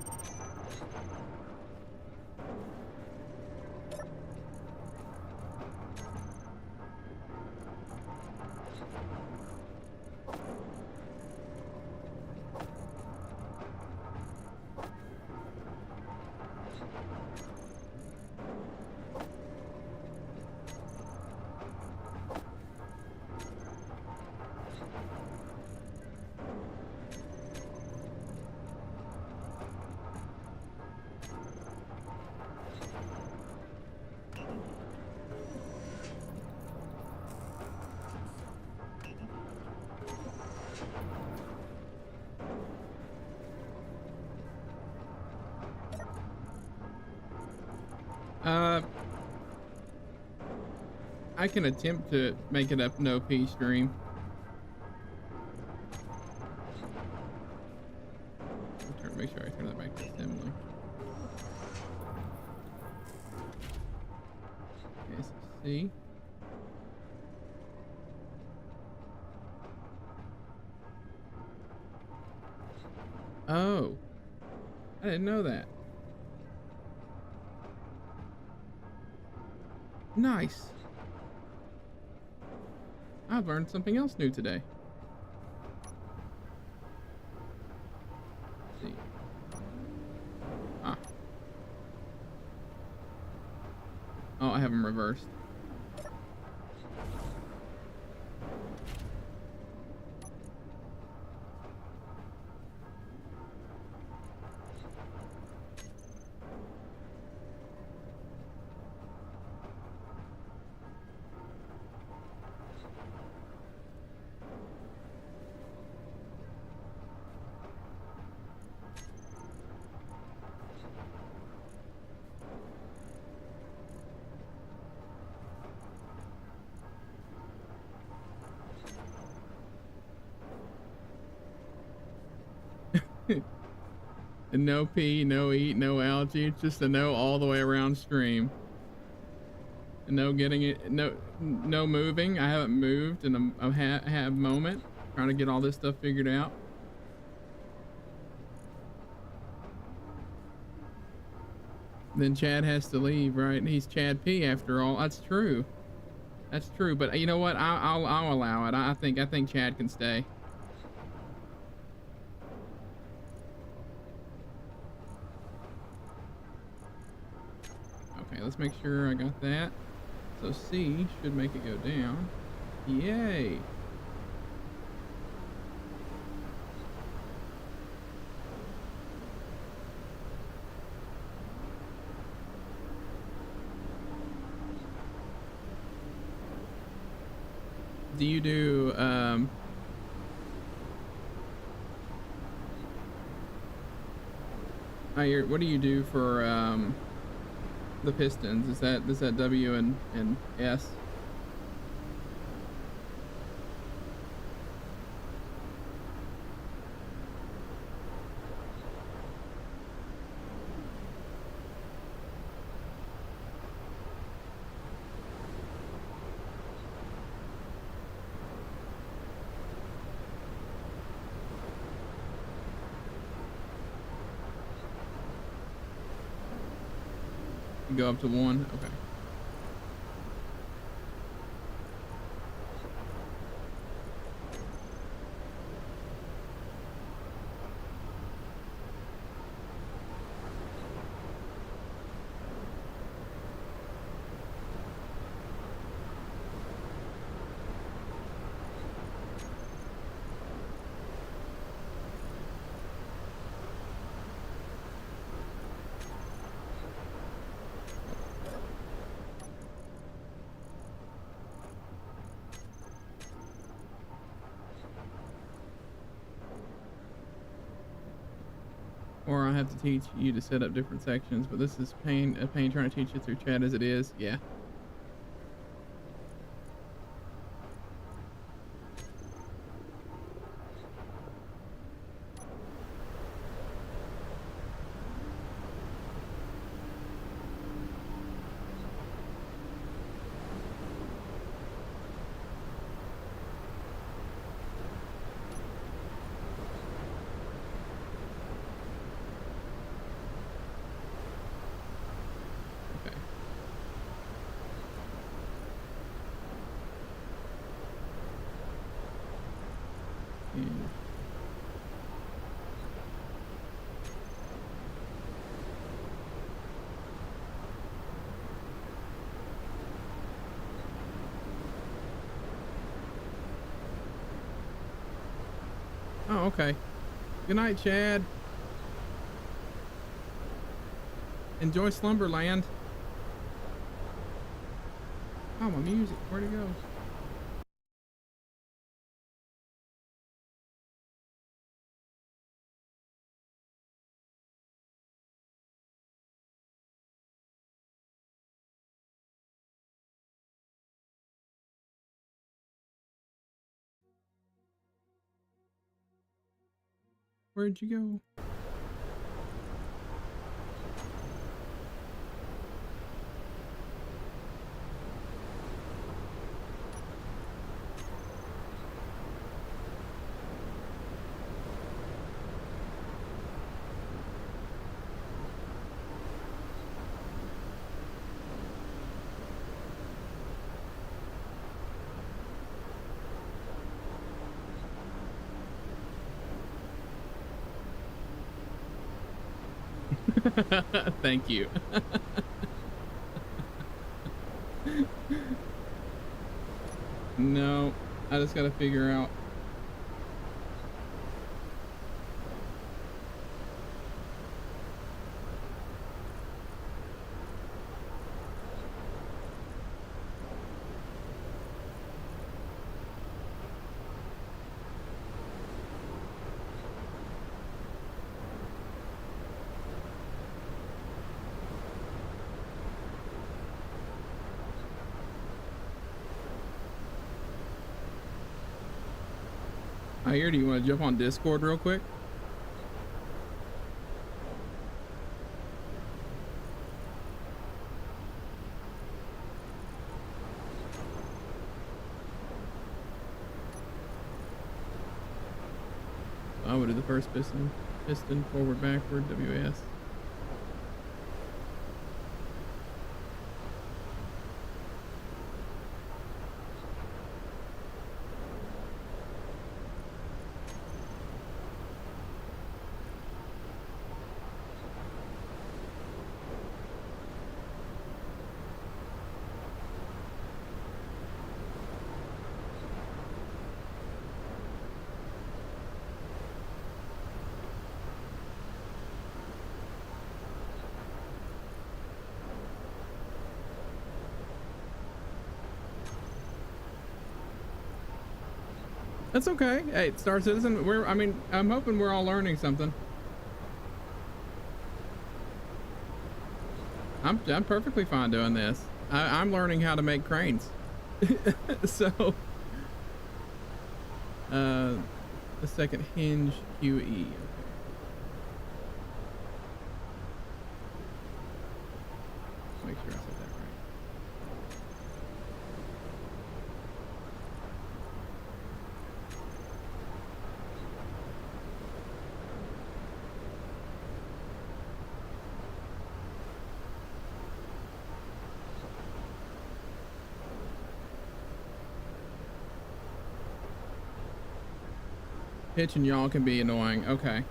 I can attempt to make it up no P stream. Make sure I turn that back to assembly. See? Oh, I didn't know that. Nice. I've learned something else new today. Let's see. Ah. Oh, I have them reversed. And no pee, no eat, no algae. It's just a no all the way around stream. And no getting it, no moving. I haven't moved in a half moment. Trying to get all this stuff figured out. Then Chad has to leave, right? He's Chad P after all. That's true. That's true. But you know what? I'll allow it. I think Chad can stay. Okay, let's make sure I got that. So C should make it go down. Yay. Do you do what do you do for the pistons? Is that W and S? Go up to 1. Okay. Or I have to teach you to set up different sections, but this is a pain trying to teach it through chat as it is. Yeah. Oh, okay. Good night, Chad. Enjoy Slumberland. Oh, my music. Where'd it go? Where'd you go? Thank you. No, I just gotta figure out. I hear. Do you want to jump on Discord real quick? I would do the first piston forward, backward, WS. That's okay. Hey, Star Citizen, I'm hoping we're all learning something. I'm perfectly fine doing this. I'm learning how to make cranes. So, the second hinge QE. Okay. Make sure I said that right. Pitch and yaw can be annoying. Okay.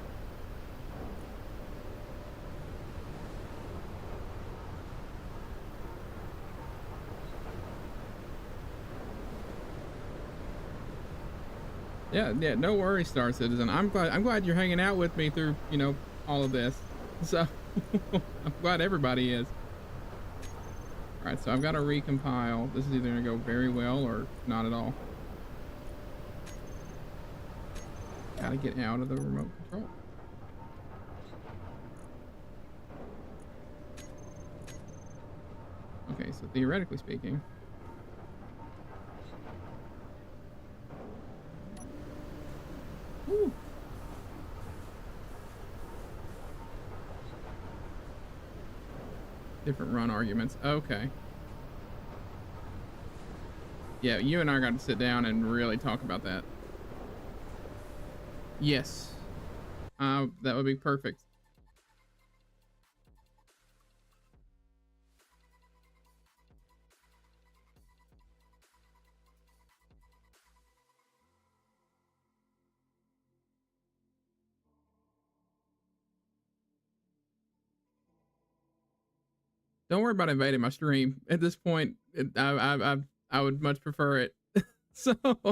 Yeah, no worries, Star Citizen. I'm glad you're hanging out with me through, all of this. So I'm glad everybody is. All right, so I've got to recompile. This is either gonna go very well or not at all. Gotta get out of the remote control. Okay, so theoretically speaking, whew. Different run arguments. Okay. Yeah, you and I got to sit down and really talk about that. Yes. That would be perfect. Don't worry about invading my stream. At this point, I would much prefer it. So, all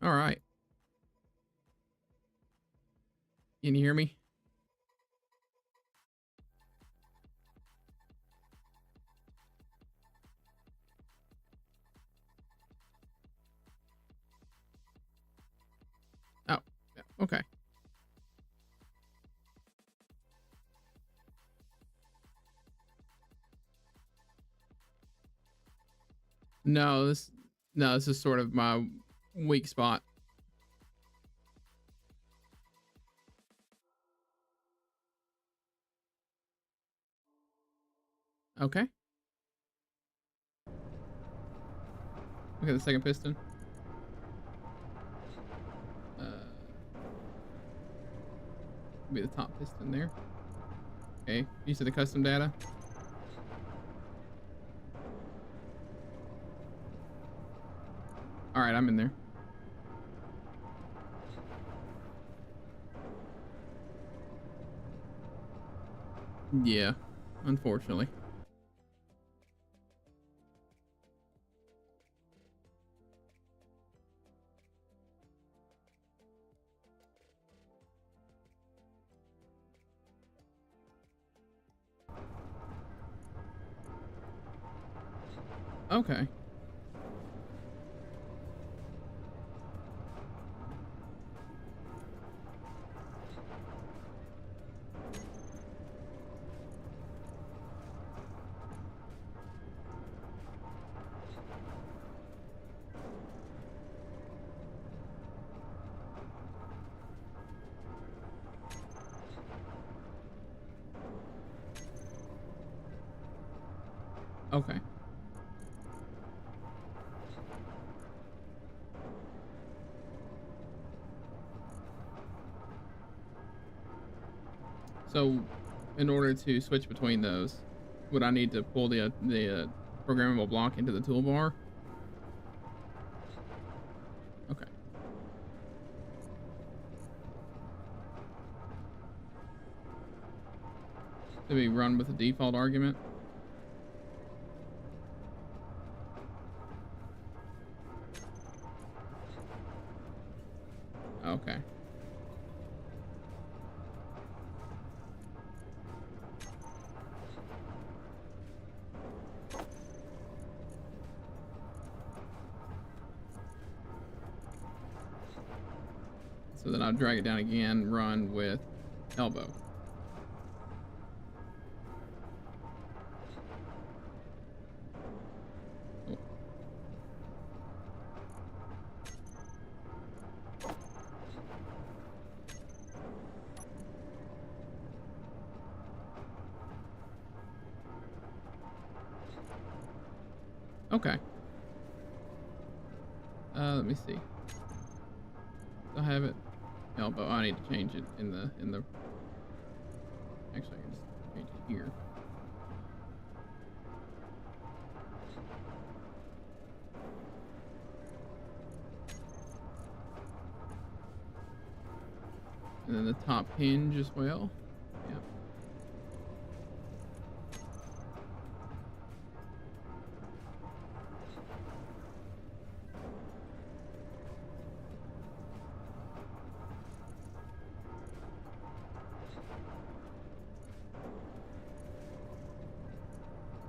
right. Can you hear me? Oh, yeah, okay. No, this is sort of my weak spot. Okay. Look at the second piston. be the top piston there. Okay, use of the custom data. All right, I'm in there. Yeah, unfortunately. Okay. Okay. So, in order to switch between those, would I need to pull the programmable block into the toolbar? Okay. Do we run with the default argument? Okay. So then I'll drag it down again, run with elbow. Oh. Okay. Let me see. I have it. Elbow. I need to change it in the. Actually, I can just change it here. And then the top hinge as well. Yeah.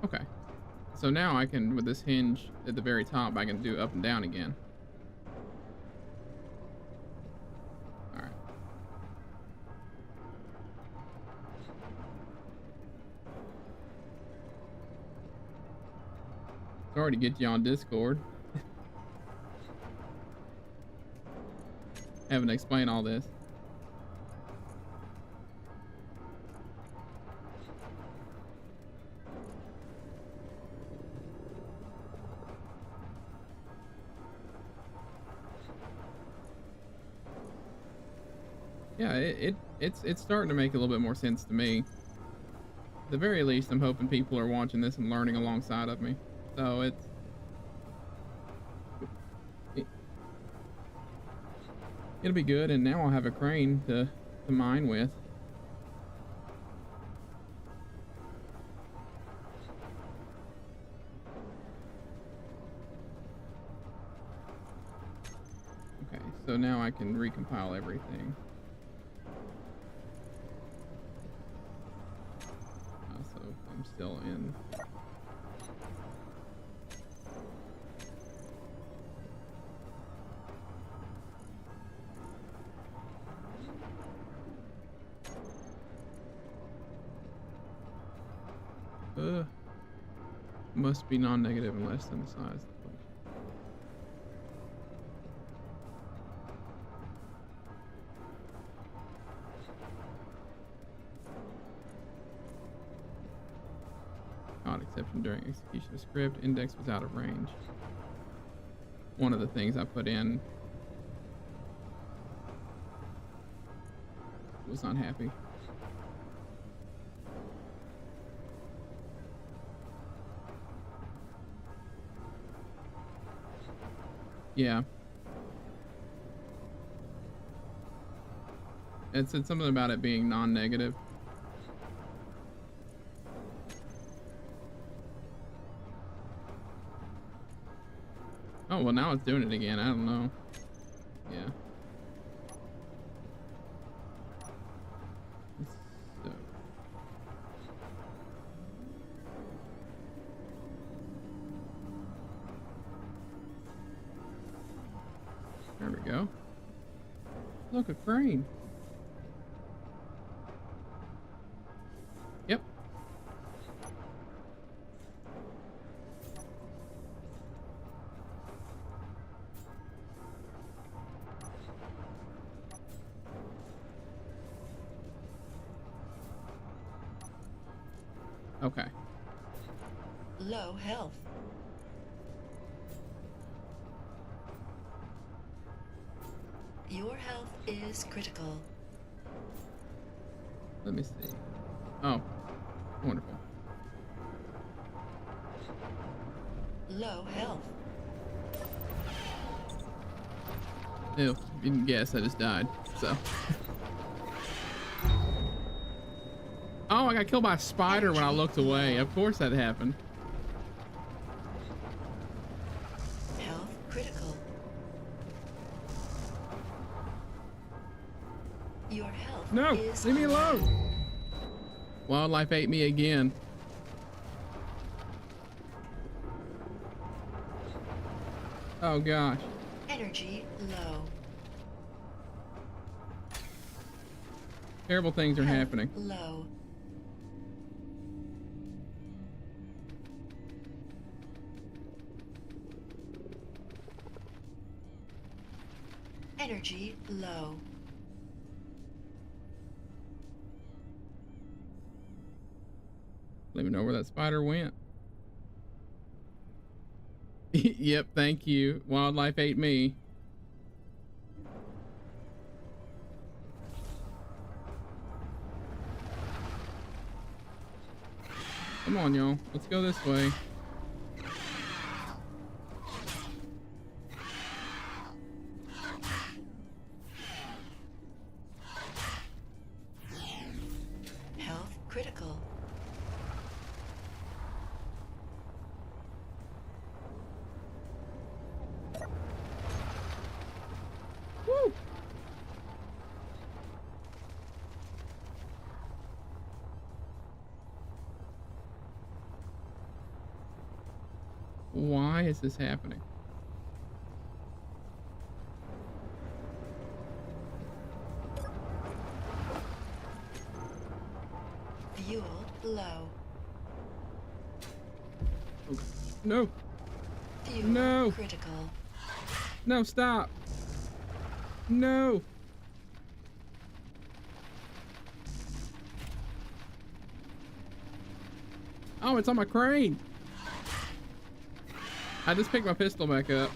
Okay. So now I can, with this hinge at the very top, I can do up and down again. All right. Sorry to get you on Discord. Having to explain all this. Yeah, it's starting to make a little bit more sense to me. At the very least, I'm hoping people are watching this and learning alongside of me. So it'll be good, and now I'll have a crane to mine with. Okay, so now I can recompile everything. So I'm still in. Must be non-negative and less than the size of the plate. Odd exception during execution of script. Index was out of range. One of the things I put in. Was not happy. Yeah. It said something about it being non-negative. Oh, well, now it's doing it again. I don't know. Yeah. So. There we go. Look, a crane. Yep. Okay. Low health. Your health is critical. Let me see. Oh, wonderful. Low health. Ew, you can guess I just died, so. Oh, I got killed by a spider when I looked away. Of course that happened. Health critical. Your health No, is leave me low. alone. Wildlife ate me again. Oh gosh. Energy low. Terrible things are Health happening. Low. Energy low. Let me know where that spider went. Yep, thank you. Wildlife ate me. Come on, y'all. Let's go this way. Health critical. Woo! Why is this happening? Fuel low. Okay. No. Fuel No. critical. No, stop. No. Oh, it's on my crane. I just picked my pistol back up.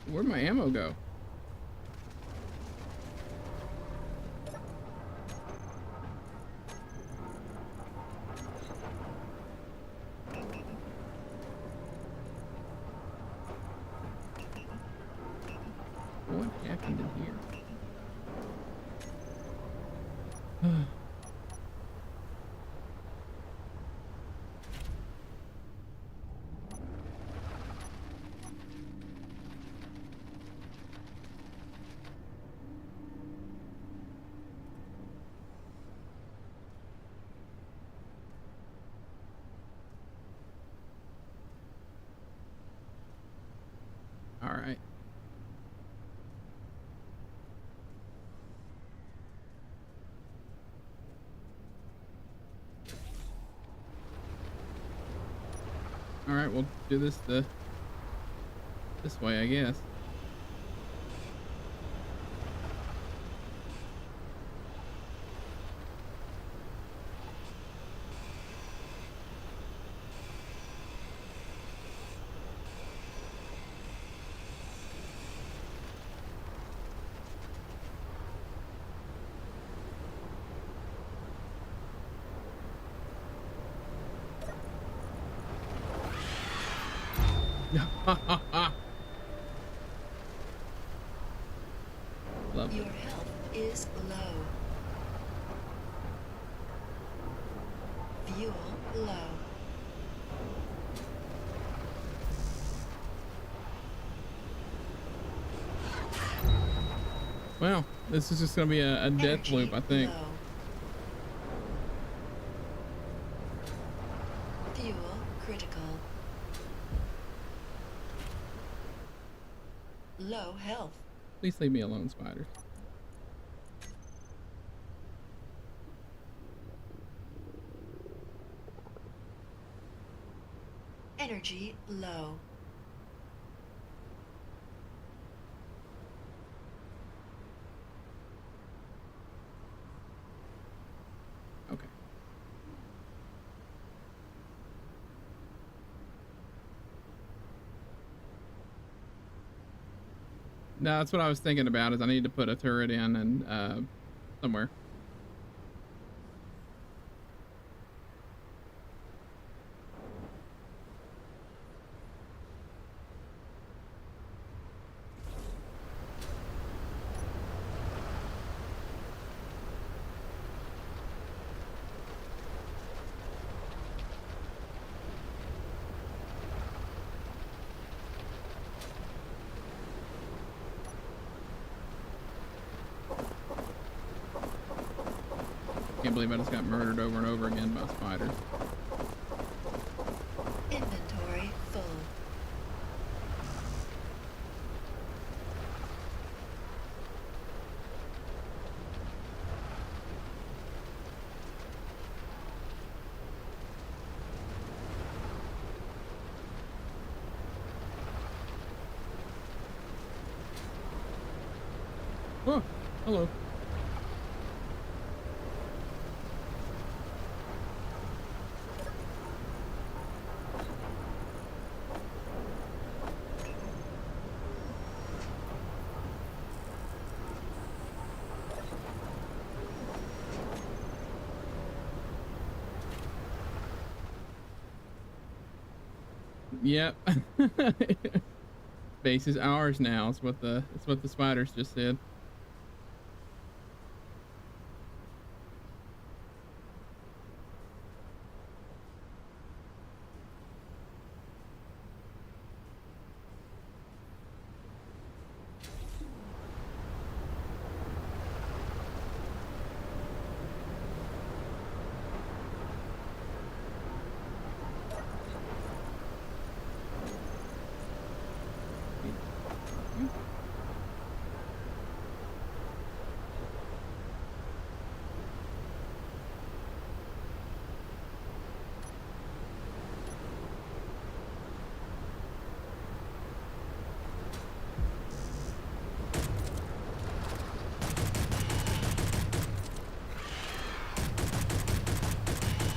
Where'd my ammo go? What happened in here? All right. All right, we'll do this this way, I guess. Lovely. Your health is low. Fuel low. Well, this is just gonna be a death Energy loop, I think. low. Fuel critical. Low health. Please leave me alone, spiders. Energy low. Okay. No, that's what I was thinking about. Is I need to put a turret in and somewhere. Can't believe I just got murdered over and over again by spiders. Inventory full. Oh, hello. Yep. Base is ours now. It's what the spiders just said.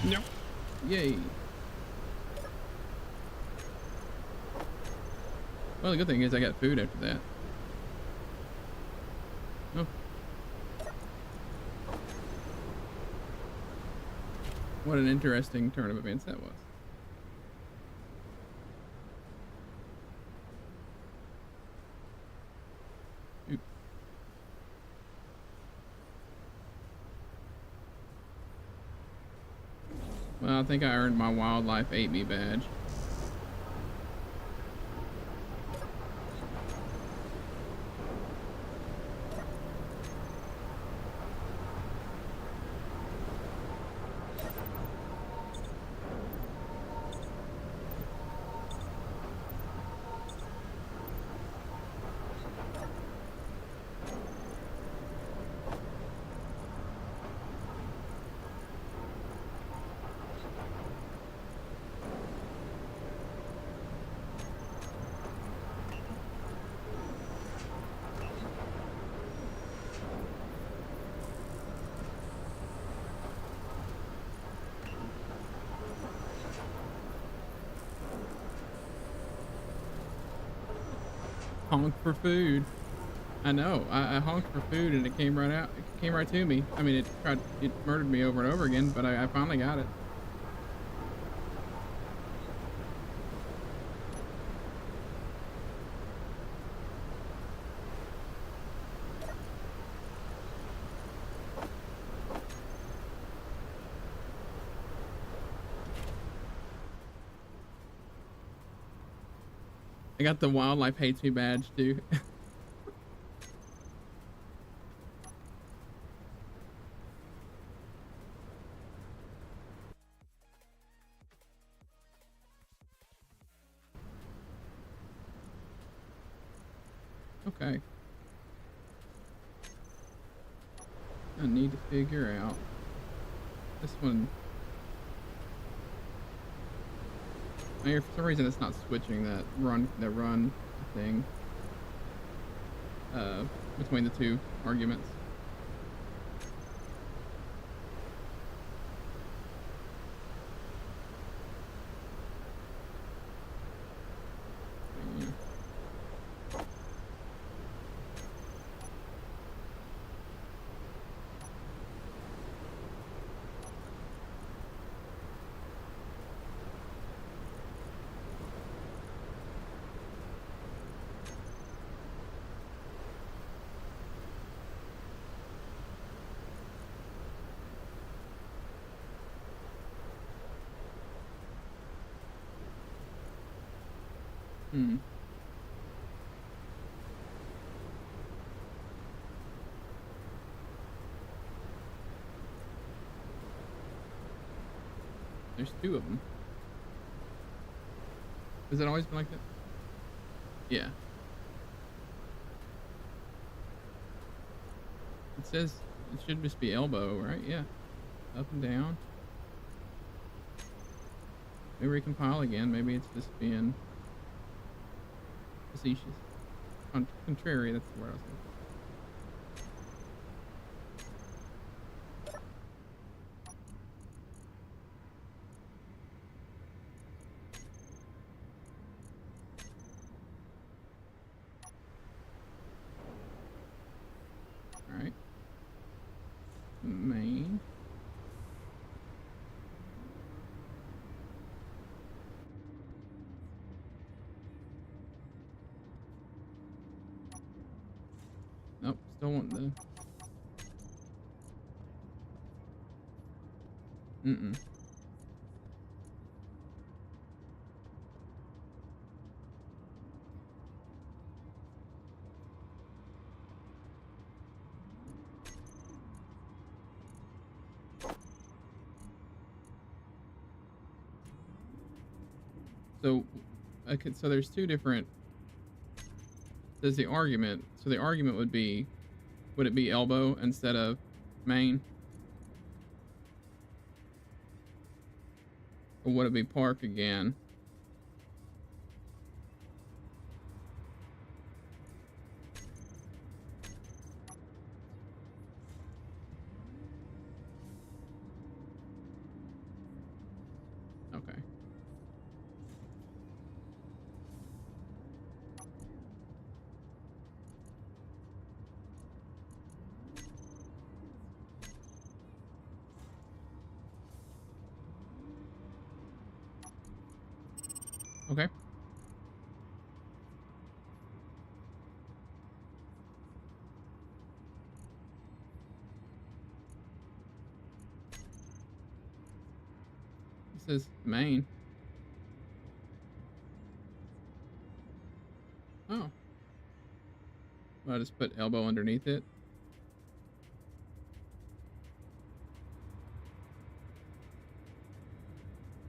Nope. Yay. Well, the good thing is I got food after that. Oh. What an interesting turn of events that was. Oop. Well, I think I earned my wildlife ate me badge. Honk for food. I know. I honked for food and it came right out. It came right to me. I mean, it murdered me over and over again, but I finally got it. I got the wildlife hates me badge too. Okay. I need to figure out this one. For some reason it's not switching that run thing between the two arguments. There's two of them. Has it always been like that? Yeah. It says it should just be elbow, right? Yeah. Up and down. Maybe recompile again. Maybe it's just being facetious. Contrary, that's the word I was thinking. Alright. Main. Nope, still want the... So, okay, so there's two different... There's the argument. So the argument would be... Would it be elbow instead of main? Or would it be park again? Okay. Okay. This is main. Oh. Well, I just put elbow underneath it.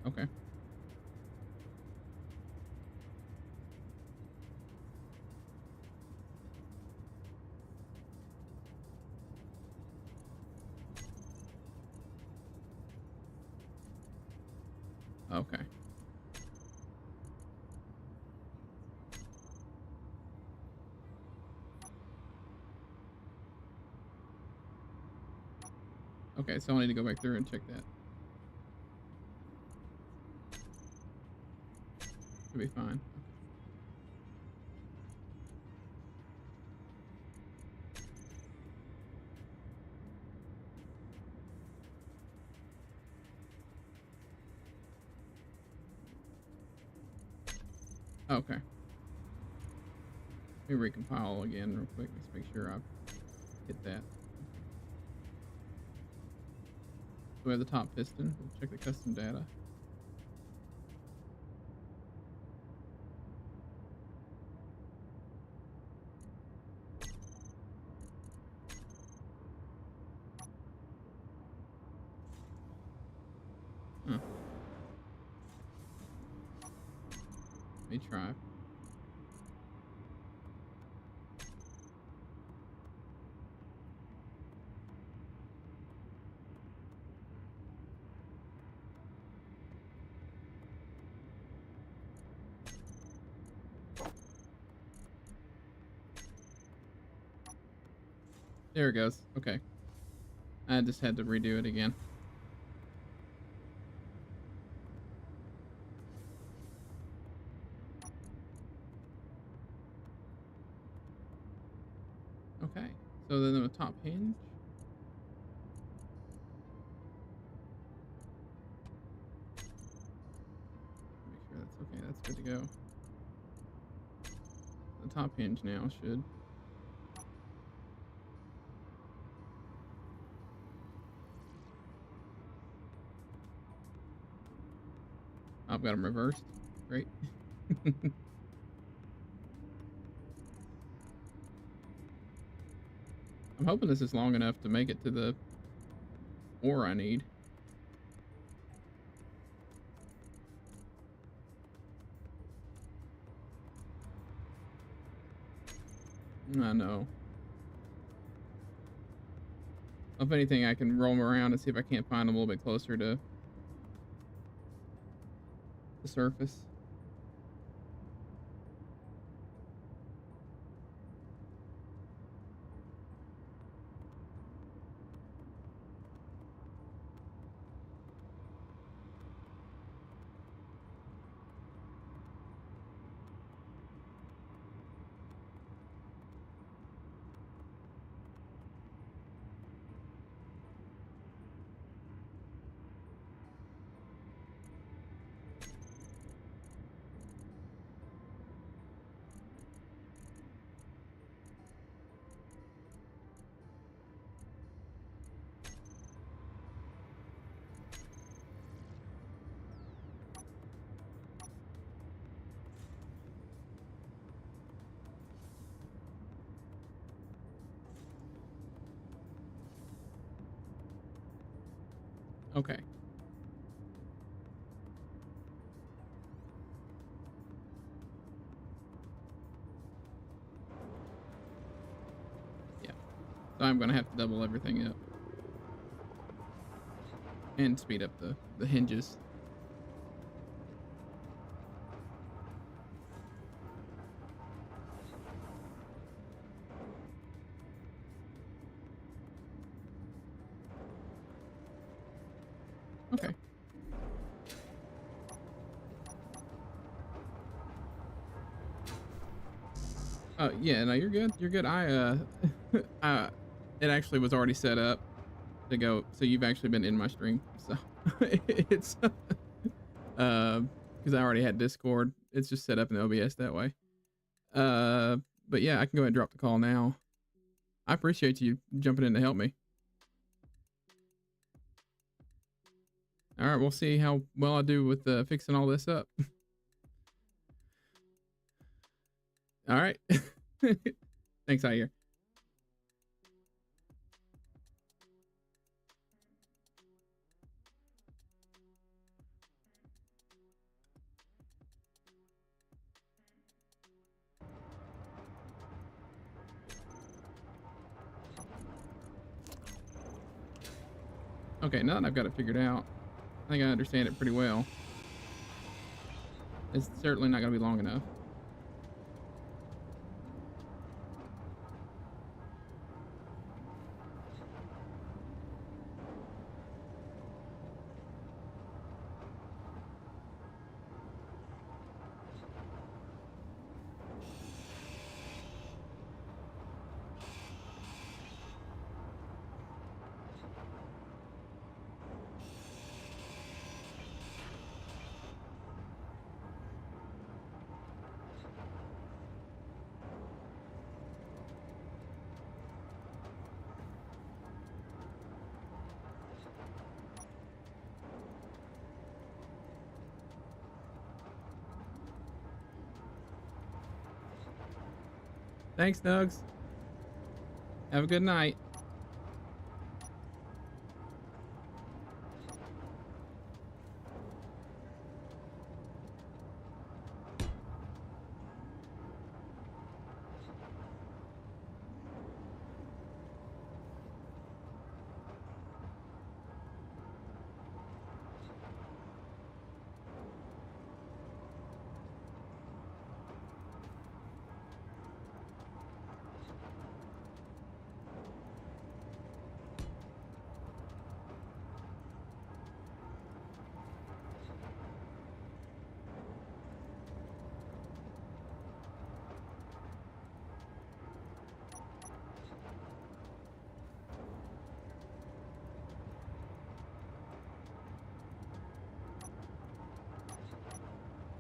Okay. Okay. Okay, so I need to go back through and check that. Should be fine. Okay. Let me recompile again real quick. Let's make sure I've hit that. So we have the top piston. We'll check the custom data. Huh. Let me try. There it goes. Okay. I just had to redo it again. Okay. So then the top hinge. Make sure that's okay. That's good to go. The top hinge now should. I've got them reversed. Great. I'm hoping this is long enough to make it to the ore I need. I know. If anything, I can roam around and see if I can't find them a little bit closer to the surface. Okay. Yeah. So I'm gonna have to double everything up. And speed up the hinges. Okay. Yeah, no, you're good. You're good. It actually was already set up to go. So you've actually been in my stream. So it's, because I already had Discord. It's just set up in OBS that way. But yeah, I can go ahead and drop the call now. I appreciate you jumping in to help me. All right, we'll see how well I do with fixing all this up. All right. Thanks, Ayer. Okay, now that I've got it figured out, I think I understand it pretty well. It's certainly not going to be long enough. Thanks, Nugs. Have a good night.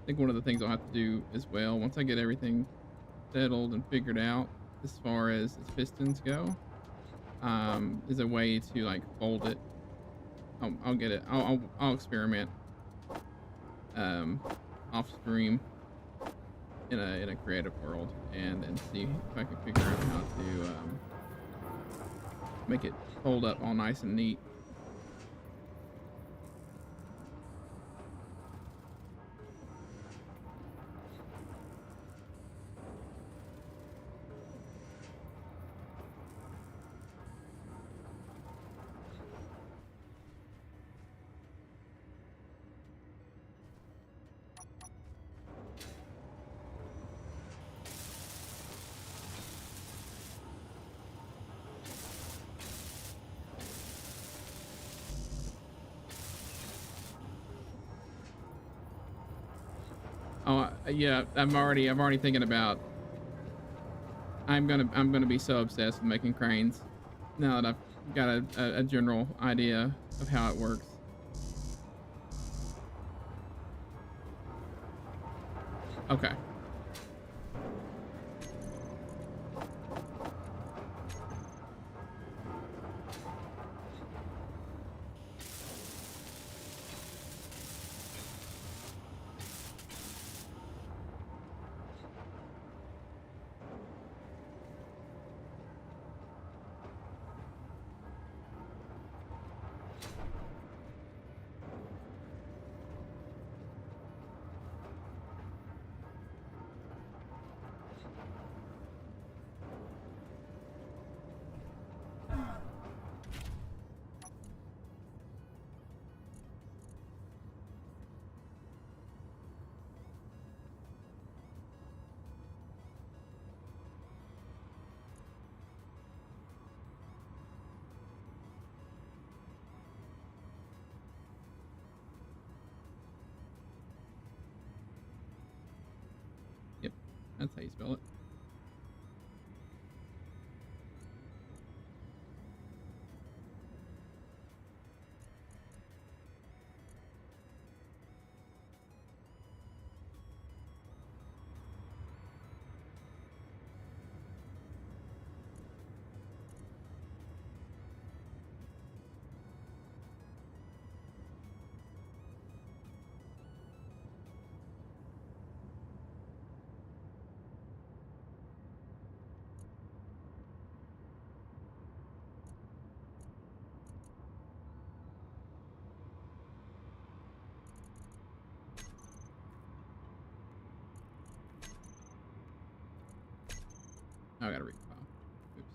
I think one of the things I'll have to do as well, once I get everything settled and figured out as far as its pistons go, is a way to like fold it. I'll get it. I'll experiment off stream in a creative world and see if I can figure out how to make it fold up all nice and neat. Oh yeah, I'm already thinking about. I'm gonna be so obsessed with making cranes now that I've got a general idea of how it works. Okay. Yep, that's how you spell it. Oh, I gotta read the file. Oops.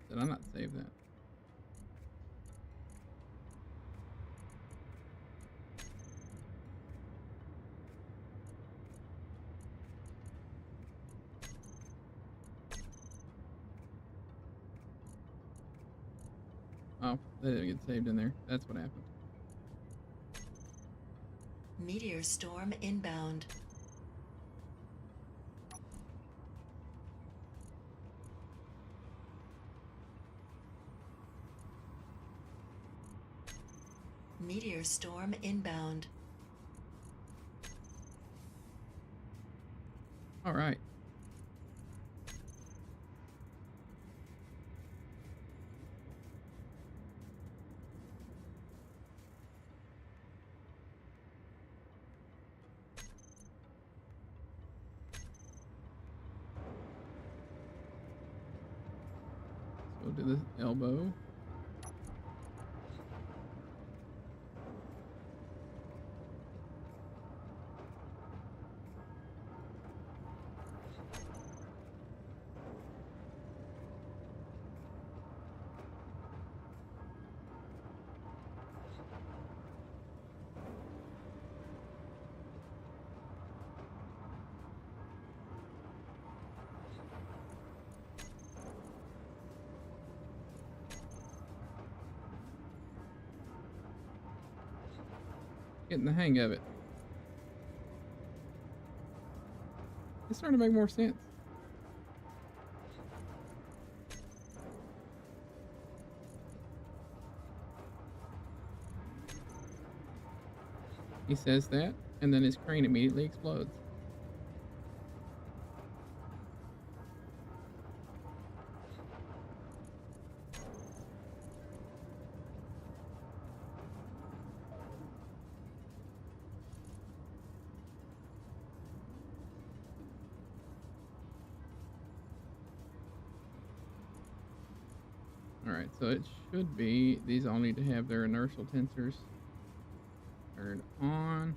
Did I not save that? Oh, that didn't get saved in there. That's what happened. Meteor storm inbound. Meteor storm inbound. All right. to the elbow. Getting the hang of it. It's starting to make more sense. He says that, and then his crane immediately explodes. Alright, so it should be, these all need to have their inertial tensors turned on.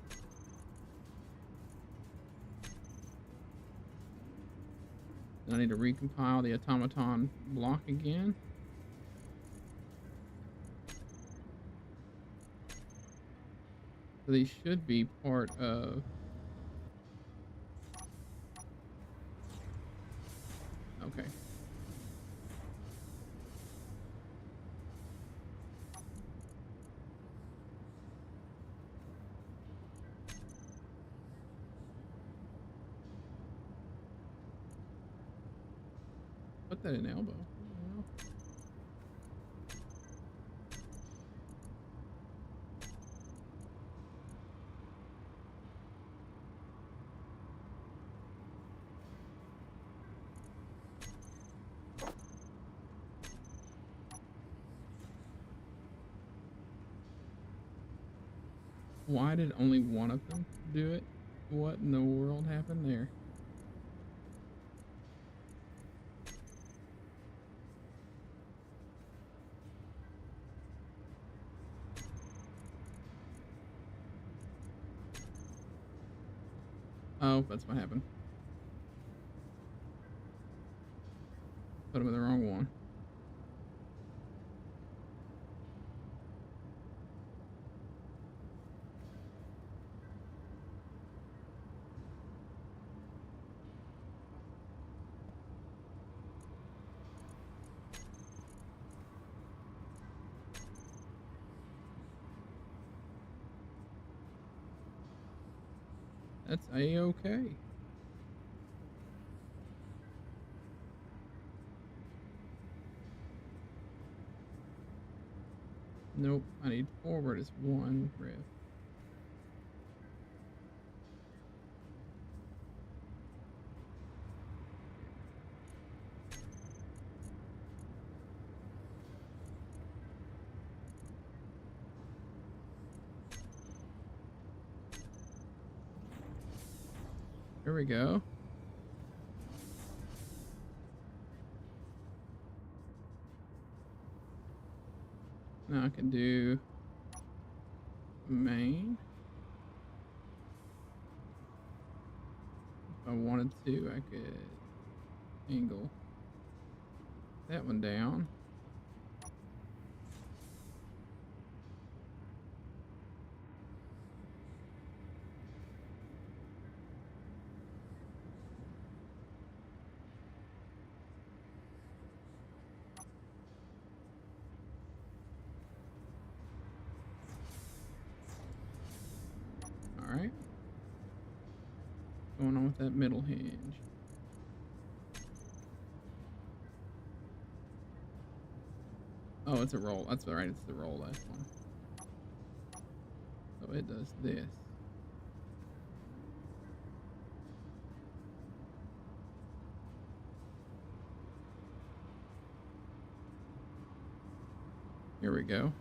Then I need to recompile the automaton block again. So these should be part of... Okay. Put that in elbow. Why did only one of them do it? What in the world happened there? Oh, that's what happened. Put him in the wrong one. That's a-okay. Nope, I need forward is 1 rev. Here we go. Now I can do main. If I wanted to, I could angle that one down. Alright. Going on with that middle hinge. Oh, it's a roll. That's right, it's the roll last one. So it does this. Here we go.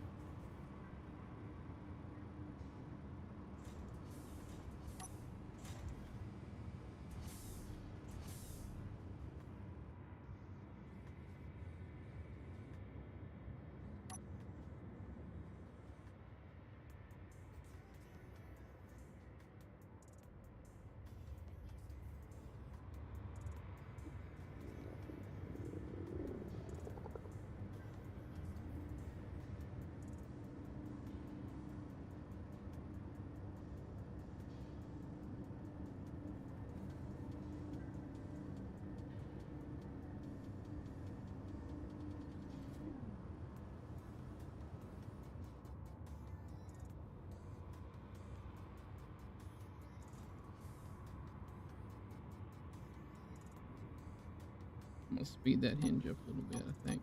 I'm gonna speed that hinge up a little bit, I think.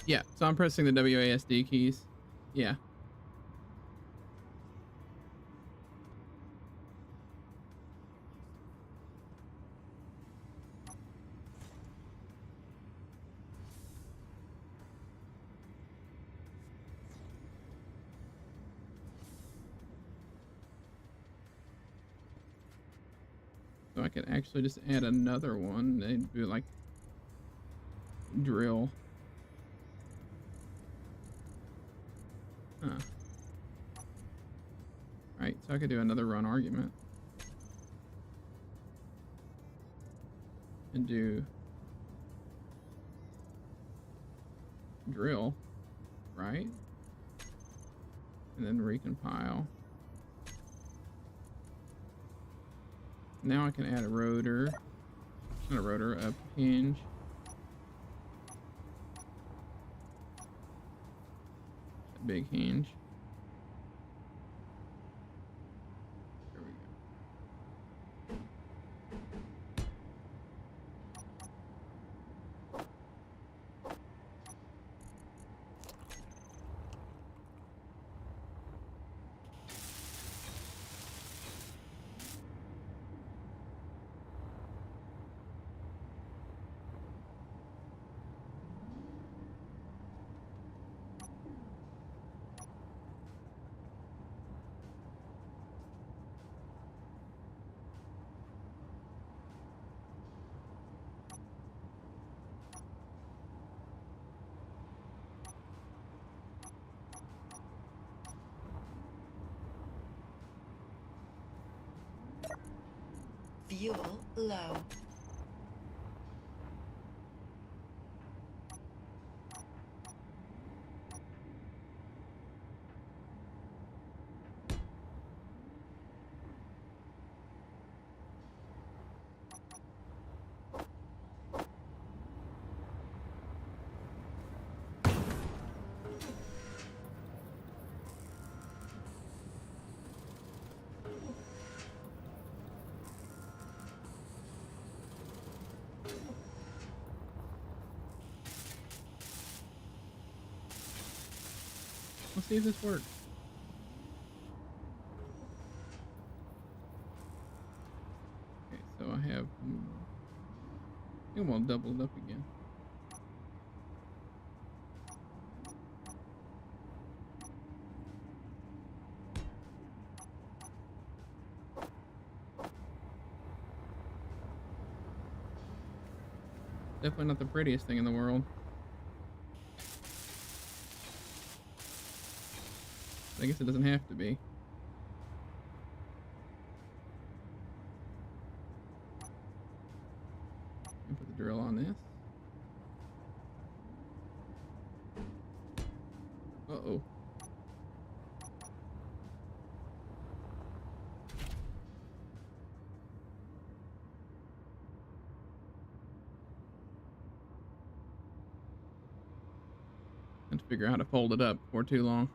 Yeah, so I'm pressing the WASD keys. Yeah. So I could actually just add another one and do like drill. Huh. Right, so I could do another run argument. And do drill, right? And then recompile. Now I can add a rotor. Not a rotor, a hinge. A big hinge. There we go. Fuel low. Let's see if this works. Okay, so I have. I think we'll double it up again. Definitely not the prettiest thing in the world. I guess it doesn't have to be. And put the drill on this. Uh-oh. And to figure out how to fold it up before too long.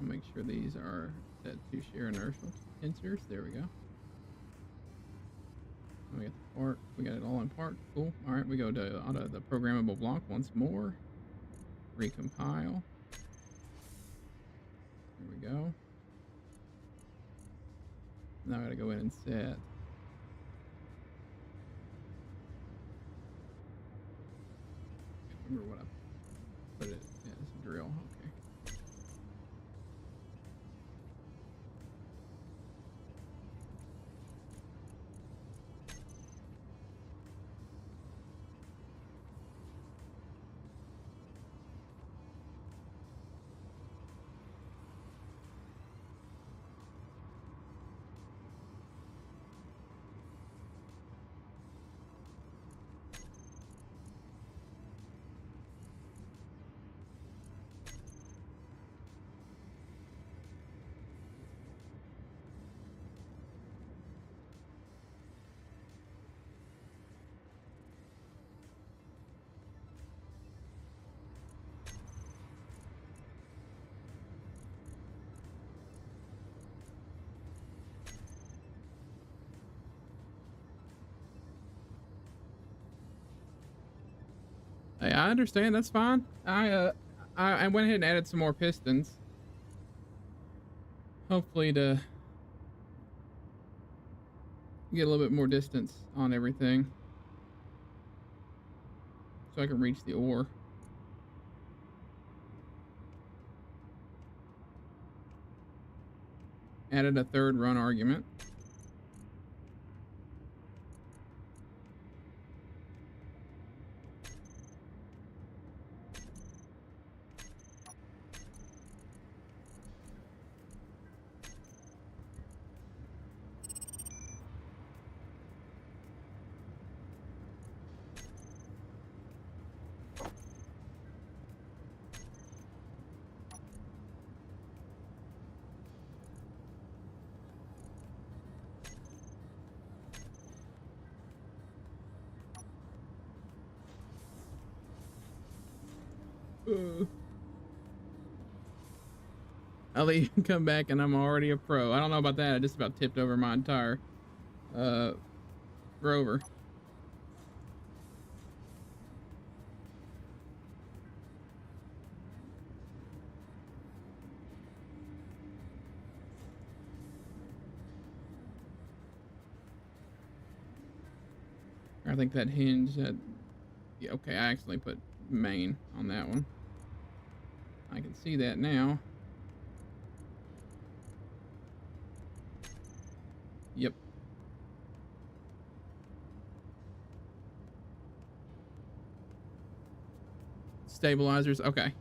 I'll make sure these are set to share inertial tensors. There we go. We got the park. We got it all in park. Cool. All right, we go to auto the programmable block once more. Recompile. There we go. Now I gotta go in and set. Can't remember what I put it. Yeah, it's a drill. Okay. Hey, I understand. That's fine. I went ahead and added some more pistons. Hopefully to get a little bit more distance on everything, so I can reach the ore. Added a third run argument. I'll let you come back and I'm already a pro. I don't know about that. I just about tipped over my entire rover. I think that hinge that, yeah, okay, I actually put main on that one. I can see that now. Yep. Stabilizers, okay.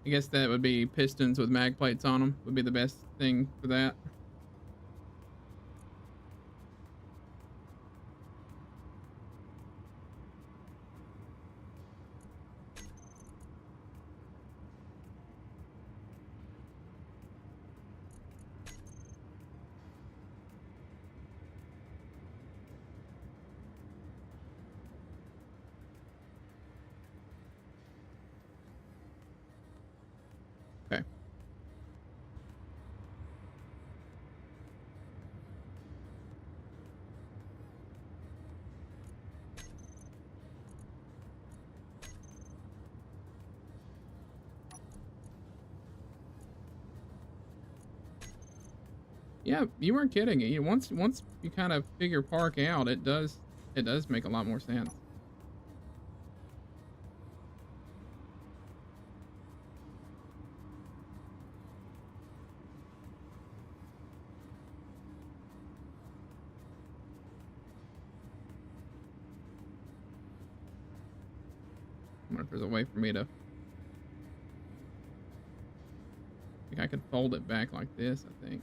I guess that would be pistons with mag plates on them would be the best thing for that. Okay. Yeah, you weren't kidding. Once you kind of figure park out, it does make a lot more sense. I wonder if there's a way for me to, like, I could fold it back like this, I think.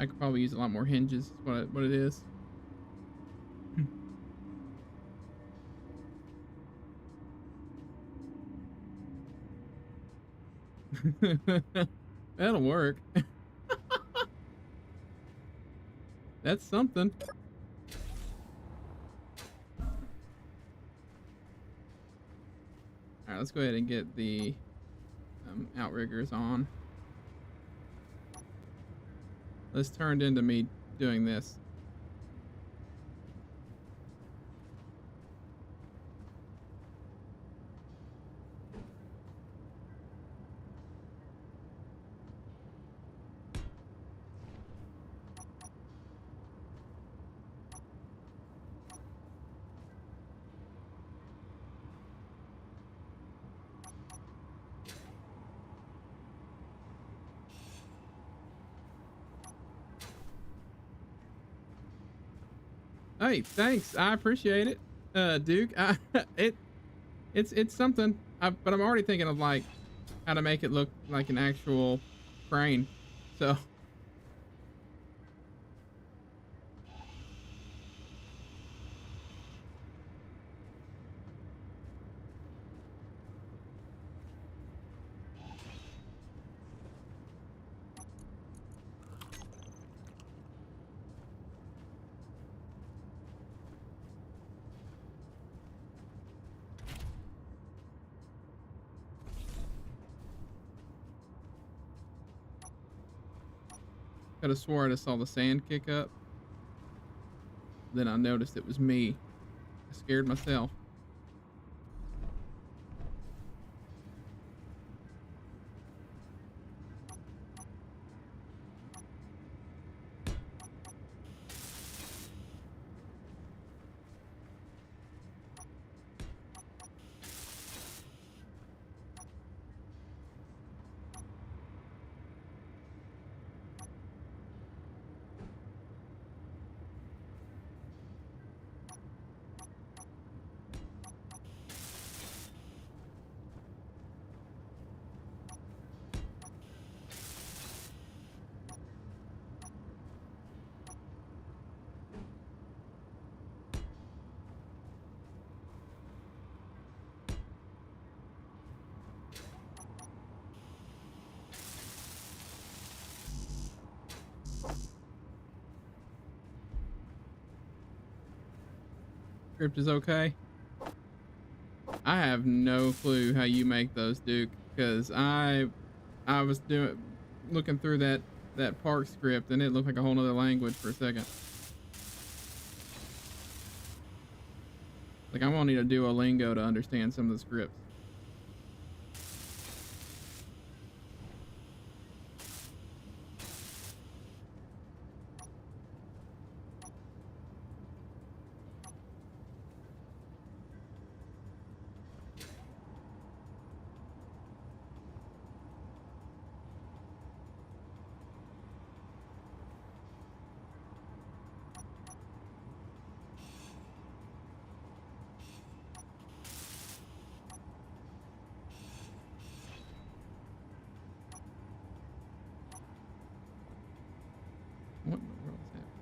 I could probably use a lot more hinges. What it is. That'll work. That's something. All right, let's go ahead and get the outriggers on. This turned into me doing this. Hey, thanks. I appreciate it, Duke. It's something. But I'm already thinking of like how to make it look like an actual crane. So could have swore I just saw the sand kick up. Then I noticed it was me. I scared myself. Script is okay. I have no clue how you make those, Duke, because I was looking through that park script and it looked like a whole nother language for a second. Like I'm gonna need a Duolingo to understand some of the scripts. What in the world is happening?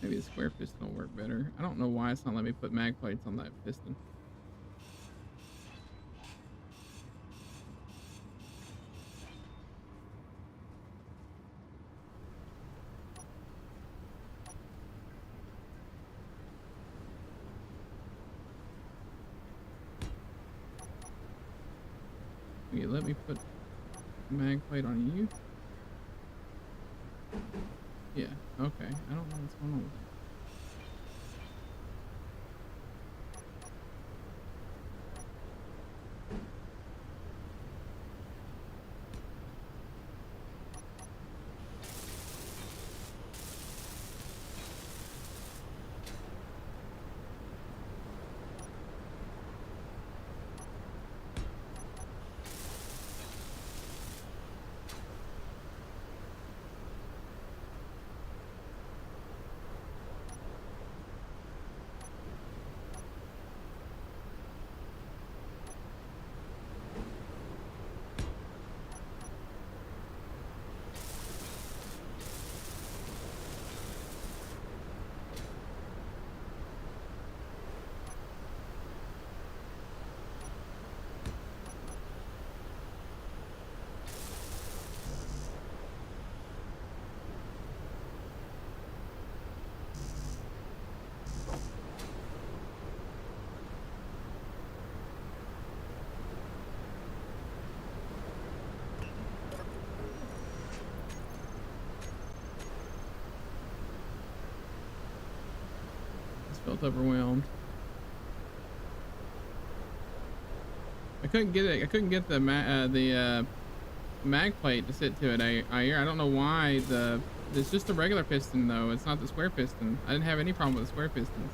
Maybe the square piston will work better. I don't know why it's not letting me put mag plates on that piston. Will you let me put mag plate on you? Yeah, okay. I don't know what's going on with that. Felt overwhelmed. I couldn't get it. I couldn't get the mag plate to sit to it. I don't know why. It's just a regular piston though. It's not the square piston. I didn't have any problem with the square pistons.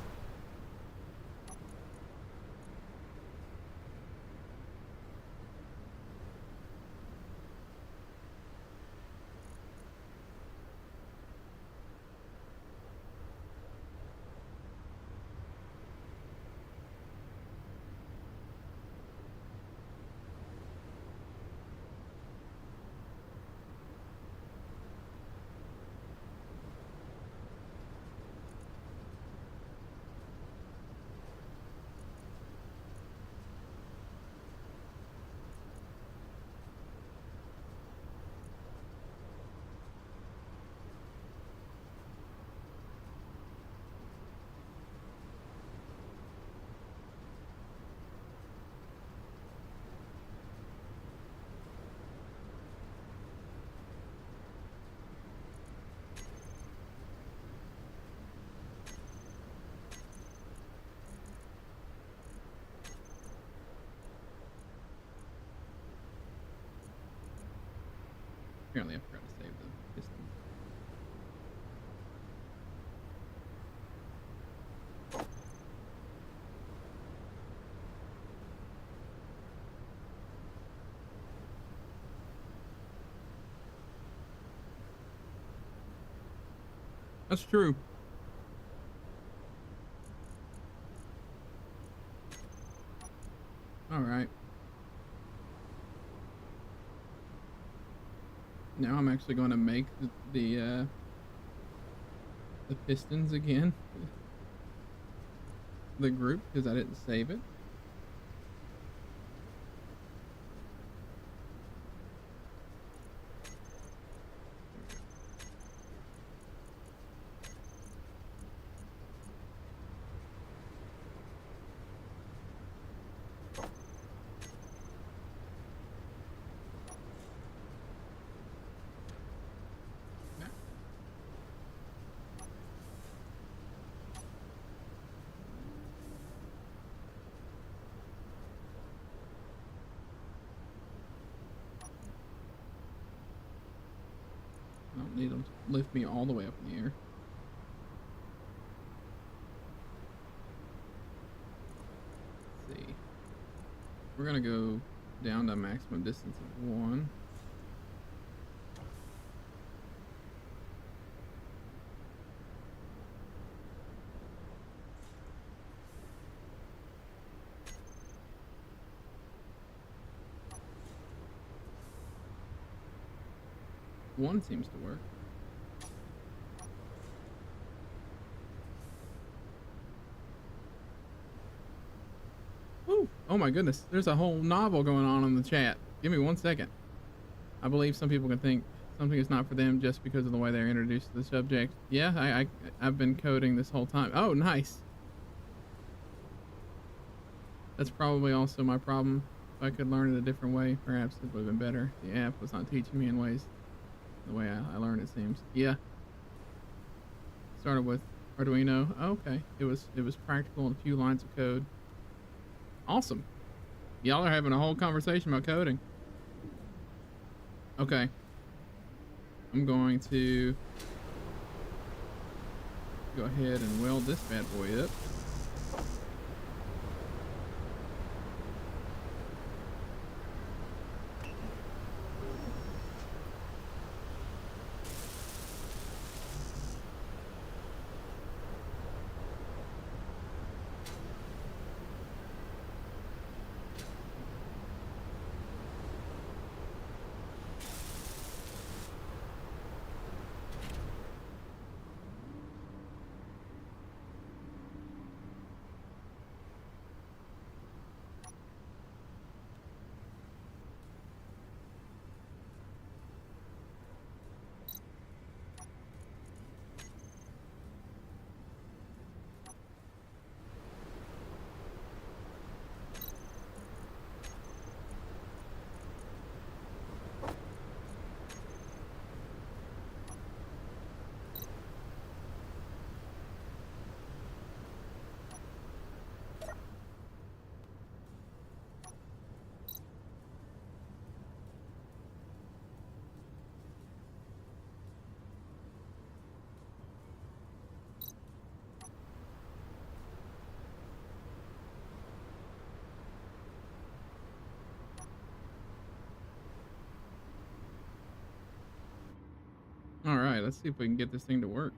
Apparently I forgot to save the piston. That's true. All right. Now I'm actually going to make the pistons again. The group, because I didn't save it. I don't need them to lift me all the way up in the air. Let's see. We're gonna go down to a maximum distance of 1. One seems to work. Woo! Oh my goodness, there's a whole novel going on in the chat. Give me 1 second. I believe some people can think something is not for them just because of the way they're introduced to the subject. Yeah, I've been coding this whole time. Oh, nice. That's probably also my problem. If I could learn it a different way, perhaps it would have been better. The app was not teaching me in ways the way I learned, it seems. Yeah. Started with Arduino. Oh, okay. It was practical and a few lines of code. Awesome. Y'all are having a whole conversation about coding. Okay. I'm going to go ahead and weld this bad boy up. right, let's see if we can get this thing to work.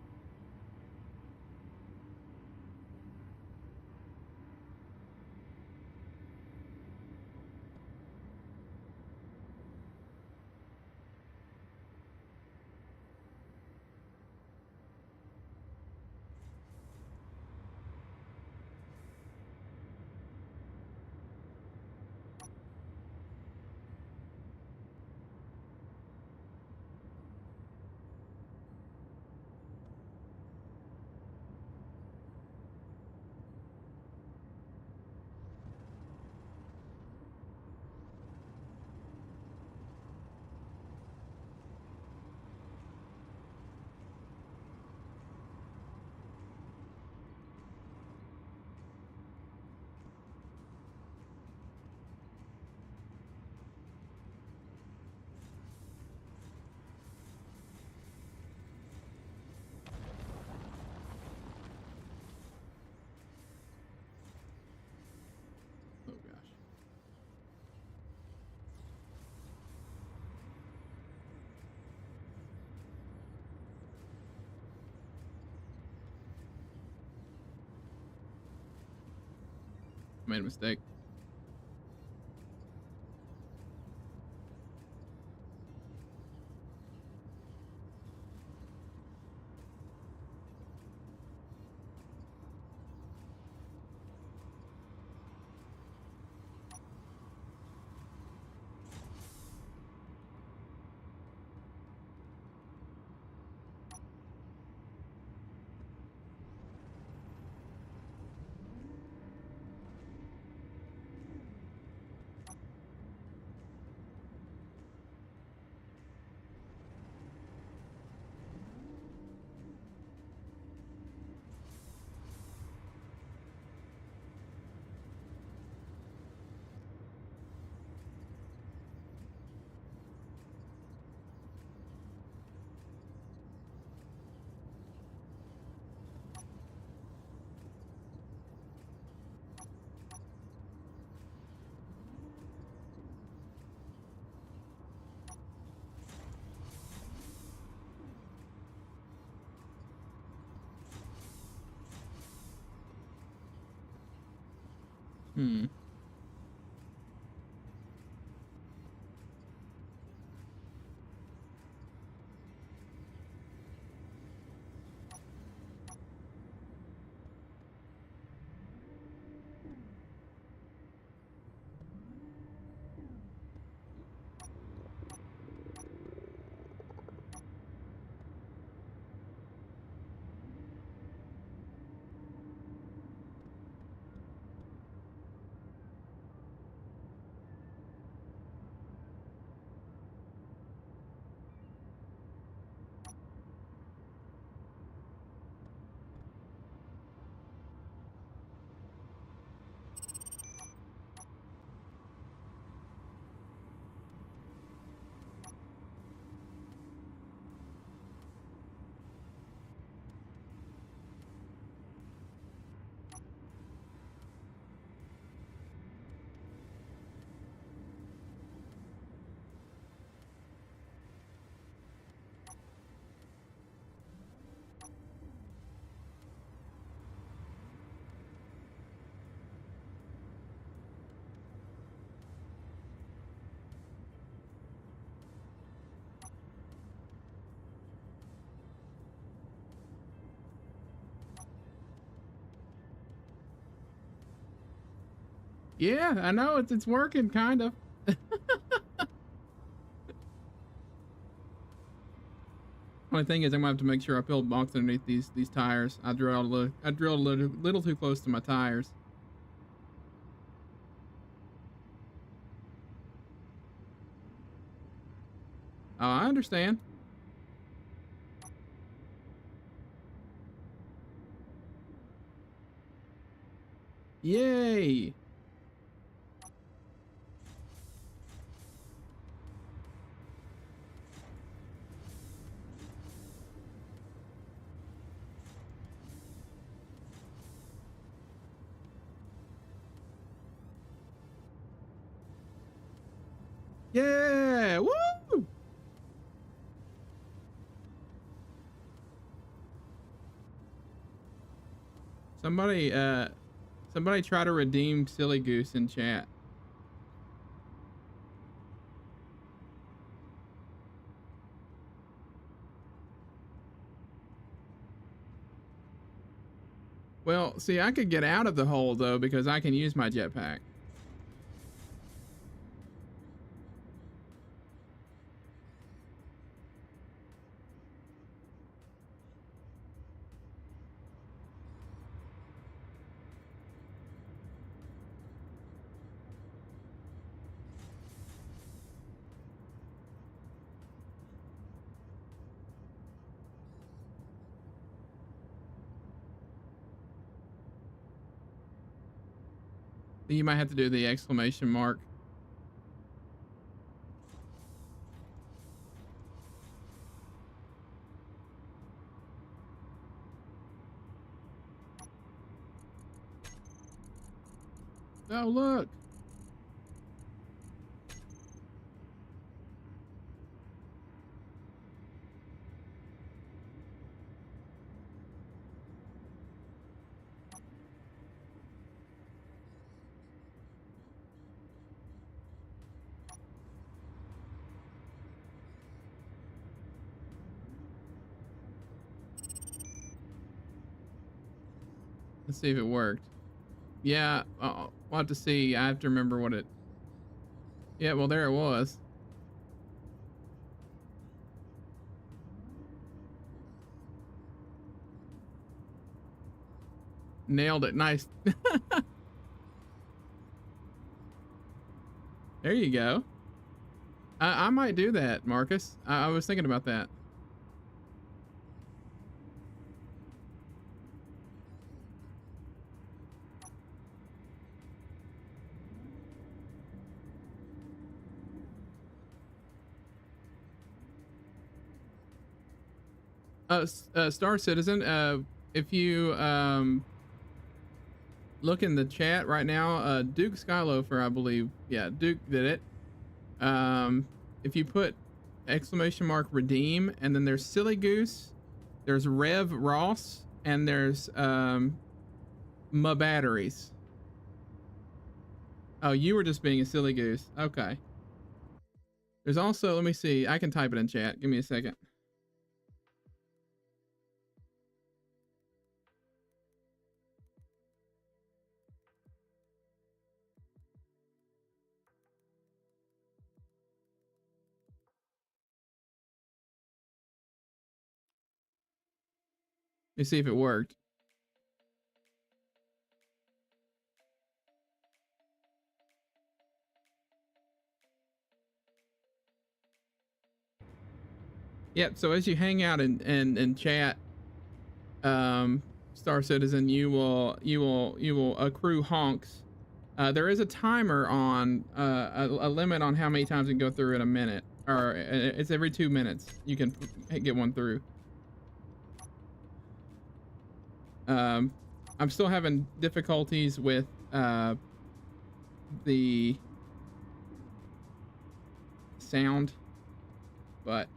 Oh gosh. Made a mistake. Hmm. Yeah, I know it's working kind of. Only thing is, I'm gonna have to make sure I pillbox underneath these tires. I drilled a little too close to my tires. Oh, I understand. Yay! Yeah! Woo! Somebody somebody try to redeem Silly Goose in chat. Well, see, I could get out of the hole though because I can use my jetpack. You might have to do the exclamation mark. Oh, look. Let's see if it worked. Yeah, we'll have to see. I have to remember what it... Yeah, well, there it was. Nailed it. Nice. There you go. I might do that, Marcus. I was thinking about that. Star Citizen, if you look in the chat right now, Duke Skyloafer, I believe, yeah, Duke did it. If you put exclamation mark redeem, and then there's Silly Goose, there's Rev Ross, and there's my batteries. Oh, you were just being a silly goose. Okay. There's also, let me see, I can type it in chat. Give me a second. Let me see if it worked. Yep, so as you hang out and chat, Star Citizen, you will accrue honks. There is a timer on a limit on how many times you can go through in a minute, or it's every 2 minutes you can get one through. I'm still having difficulties with the sound, but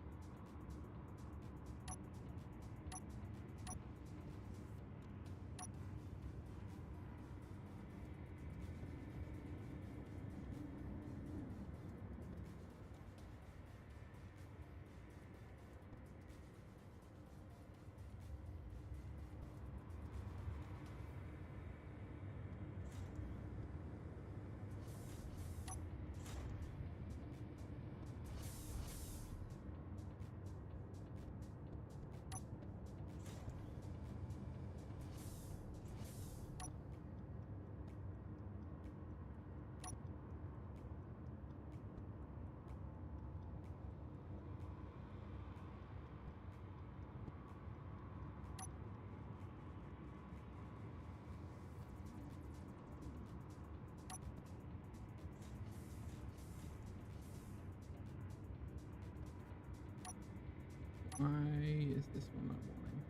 why is this one not wanting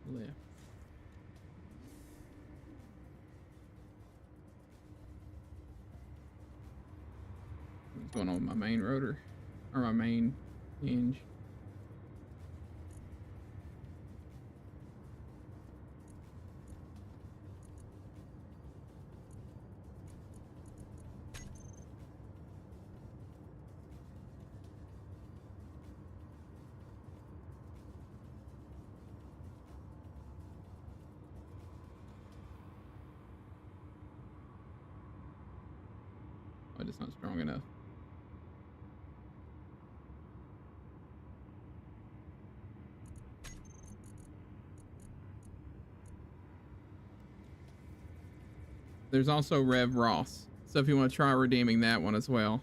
to lift? What's going on with my main rotor, or my main hinge? Oh, it's not strong enough. There's also Rev Ross. So if you want to try redeeming that one as well.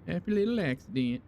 Happy little accident.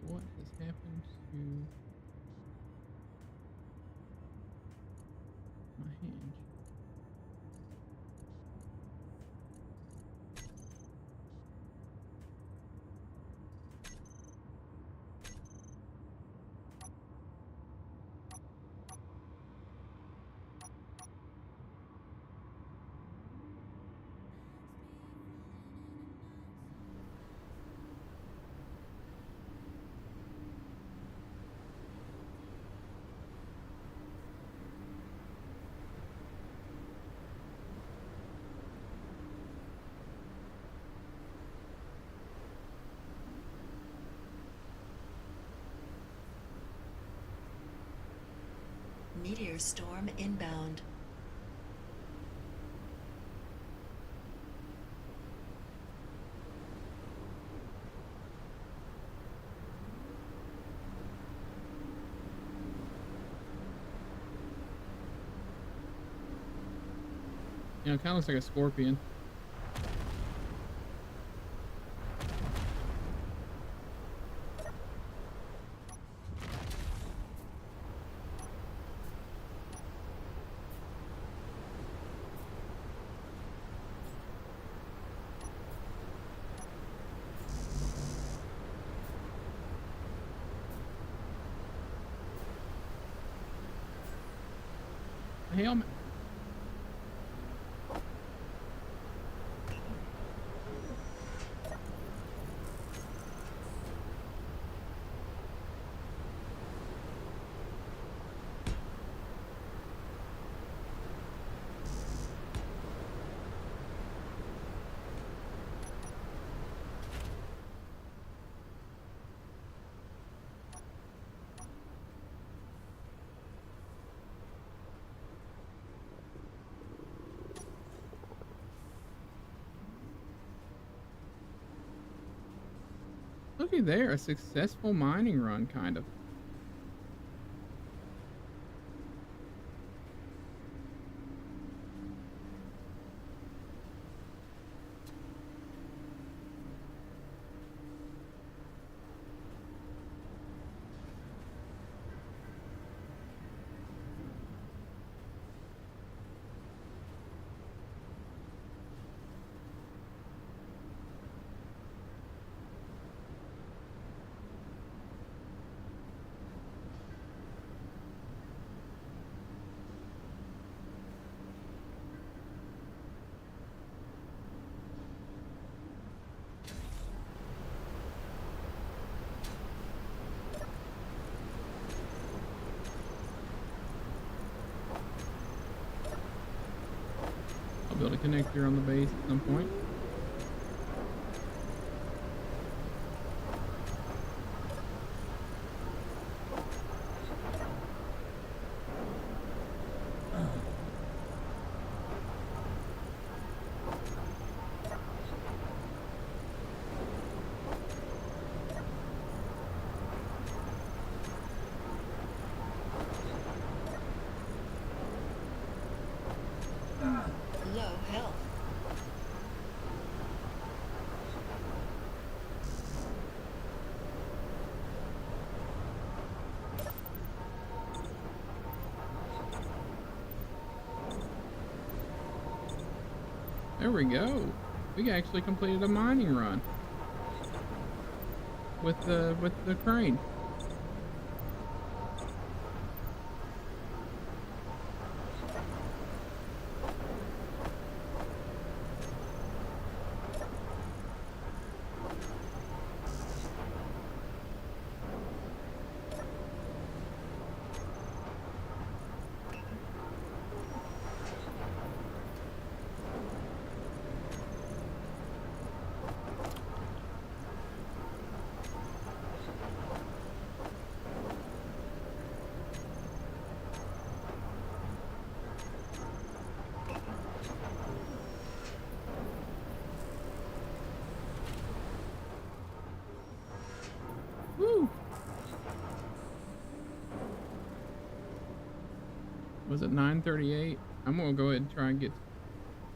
What has happened to my hinge? Meteor storm inbound. You know, it kind of looks like a scorpion. Helmet. looky there, a successful mining run, kind of. Build a connector on the base at some point. Low health. There we go. We actually completed a mining run with the crane. Woo! Was it 9:38? I'm gonna go ahead and try and get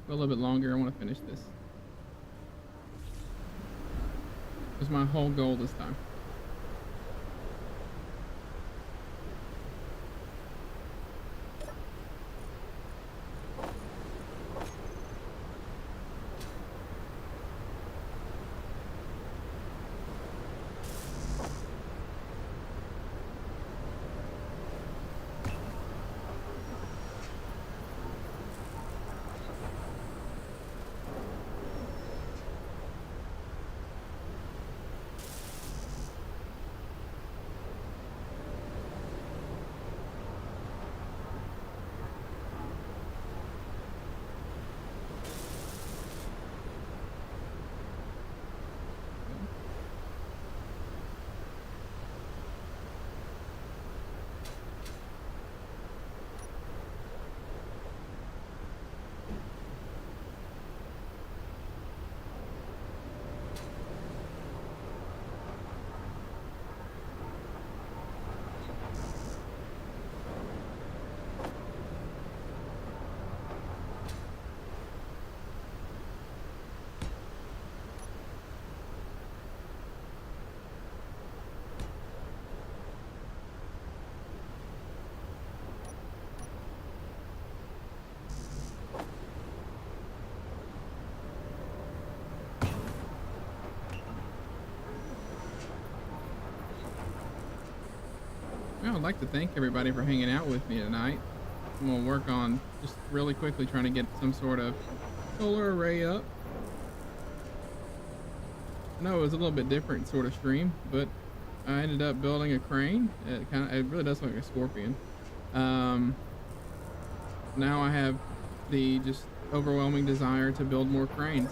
a little bit longer. I want to finish this. It's my whole goal this time. Well, I'd like to thank everybody for hanging out with me tonight. I'm gonna work on just really quickly trying to get some sort of solar array up. No, it was a little bit different sort of stream, but I ended up building a crane. It really does look like a scorpion. Now I have the just overwhelming desire to build more cranes.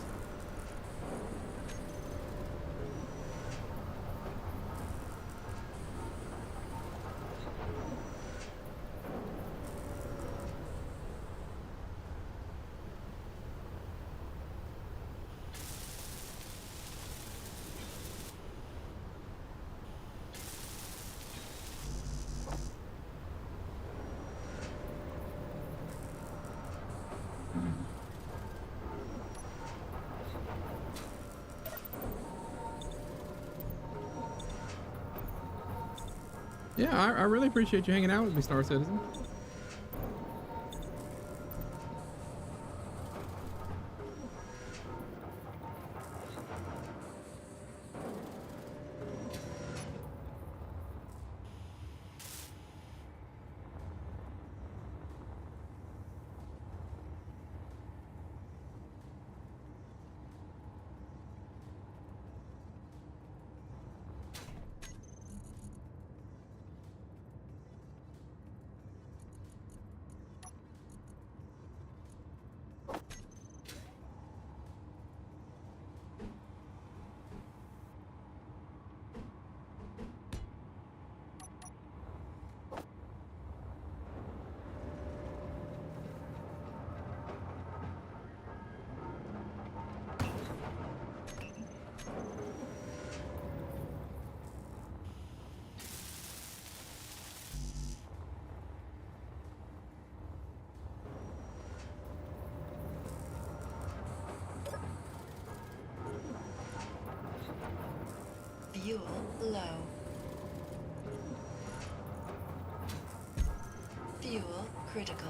Yeah, I really appreciate you hanging out with me, Star Citizen. Fuel low. Fuel critical.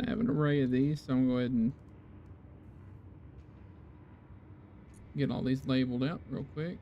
I have an array of these, so I'm gonna go ahead and get all these labeled out real quick.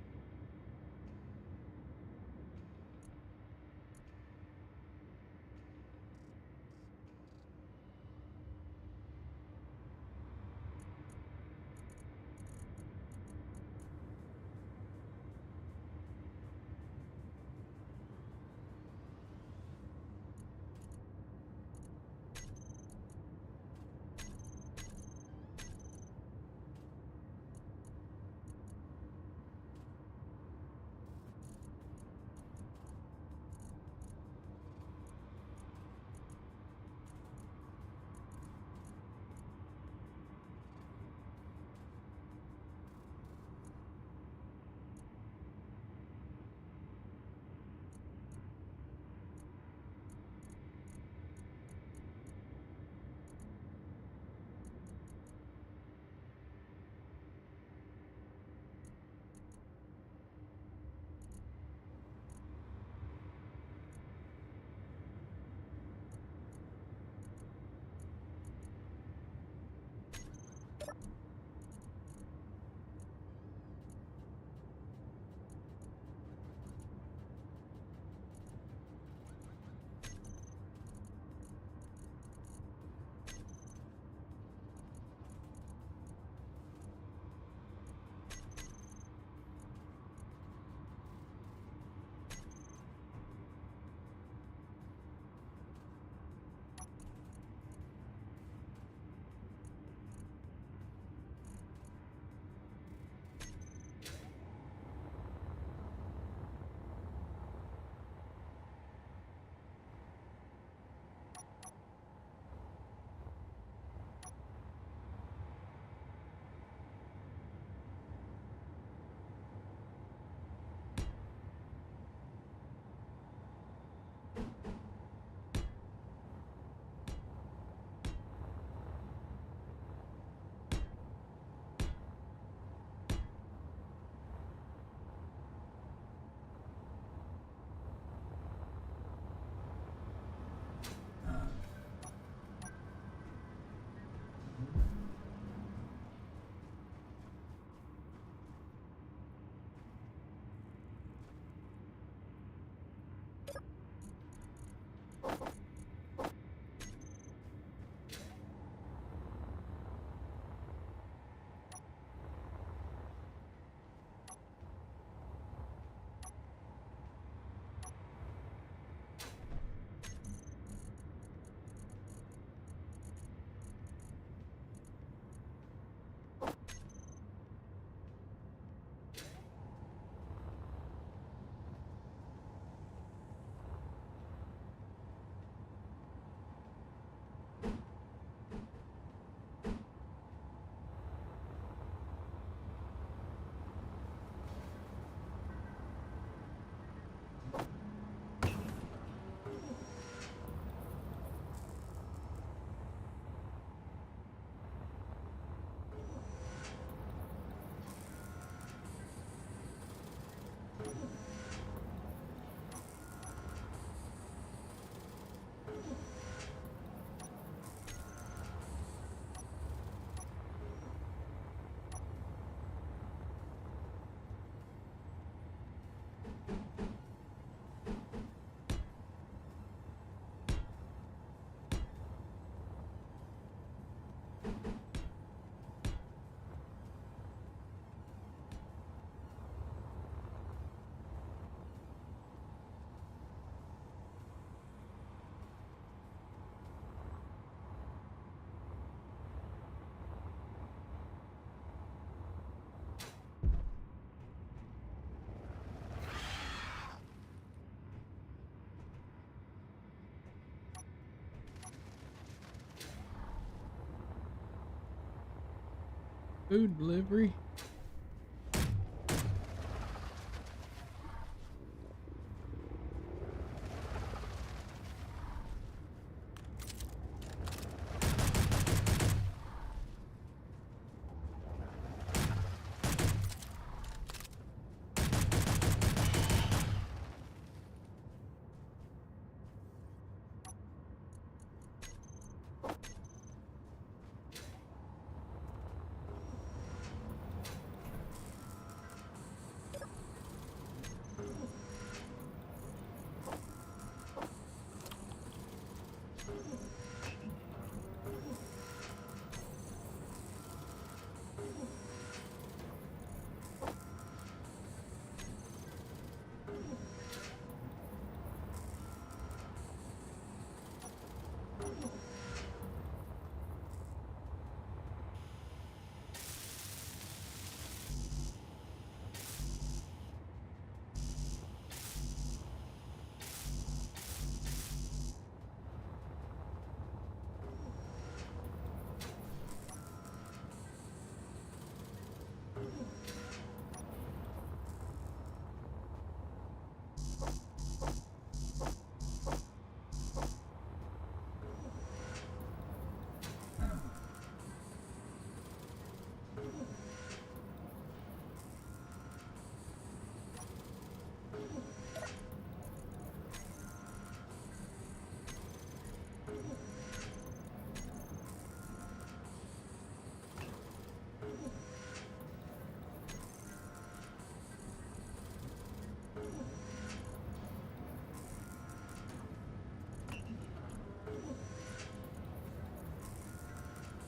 Food delivery.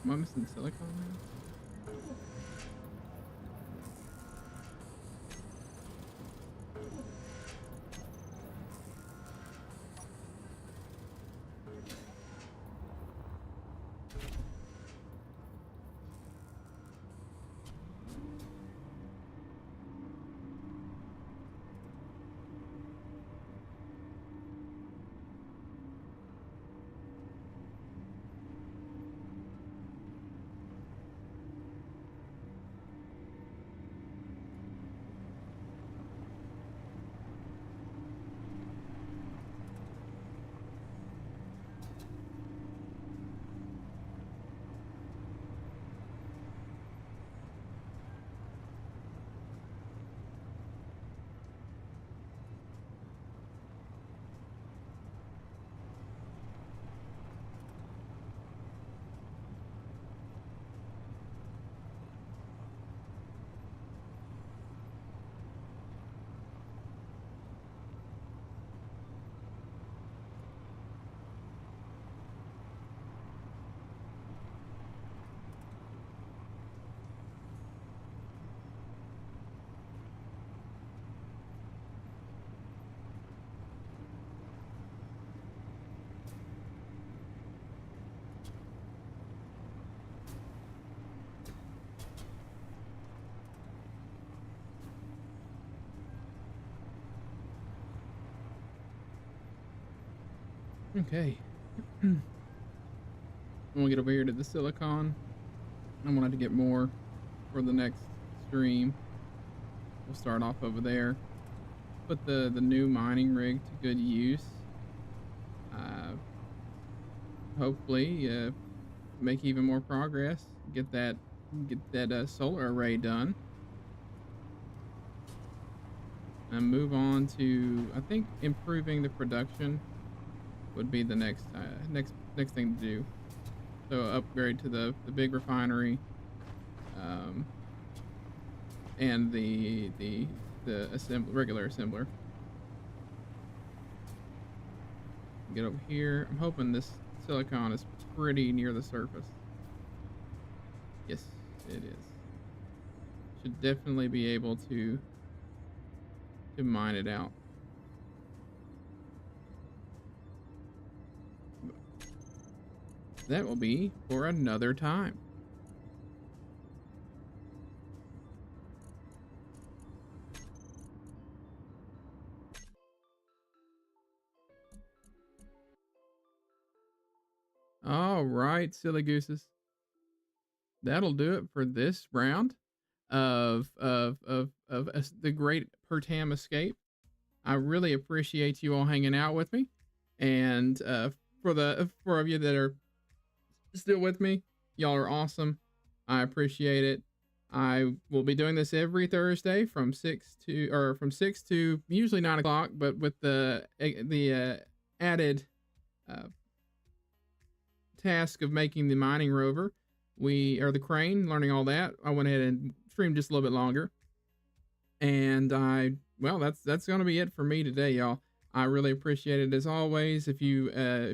Am I missing silicone now? Okay. I'm gonna get over here to the silicon. I wanted to get more for the next stream. We'll start off over there. Put the new mining rig to good use. Uh, Hopefully, make even more progress. Get that solar array done, and move on to, I think, improving the production would be the next thing to do. So upgrade to the big refinery, um, and the regular assembler. Get over here. I'm hoping this silicon is pretty near the surface. Yes, it is. Should definitely be able to mine it out. That will be for another time. All right, silly gooses. that'll do it for this round of the Great Pertam Escape. I really appreciate you all hanging out with me, and for the 4 of you that are still with me, y'all are awesome. I appreciate it. I will be doing this every Thursday from 6 to usually 9 o'clock, but with the added task of making the mining rover, the crane, learning all that, I went ahead and streamed just a little bit longer. And that's gonna be it for me today, y'all. I really appreciate it as always. If you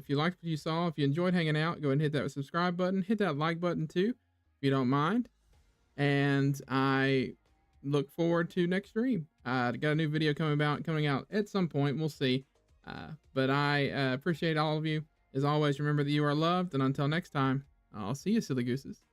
liked what you saw, if you enjoyed hanging out, go ahead and hit that subscribe button, hit that like button too, if you don't mind. And I look forward to next stream. I got a new video coming out at some point. We'll see. But I appreciate all of you. As always, remember that you are loved, and until next time, I'll see you, silly gooses.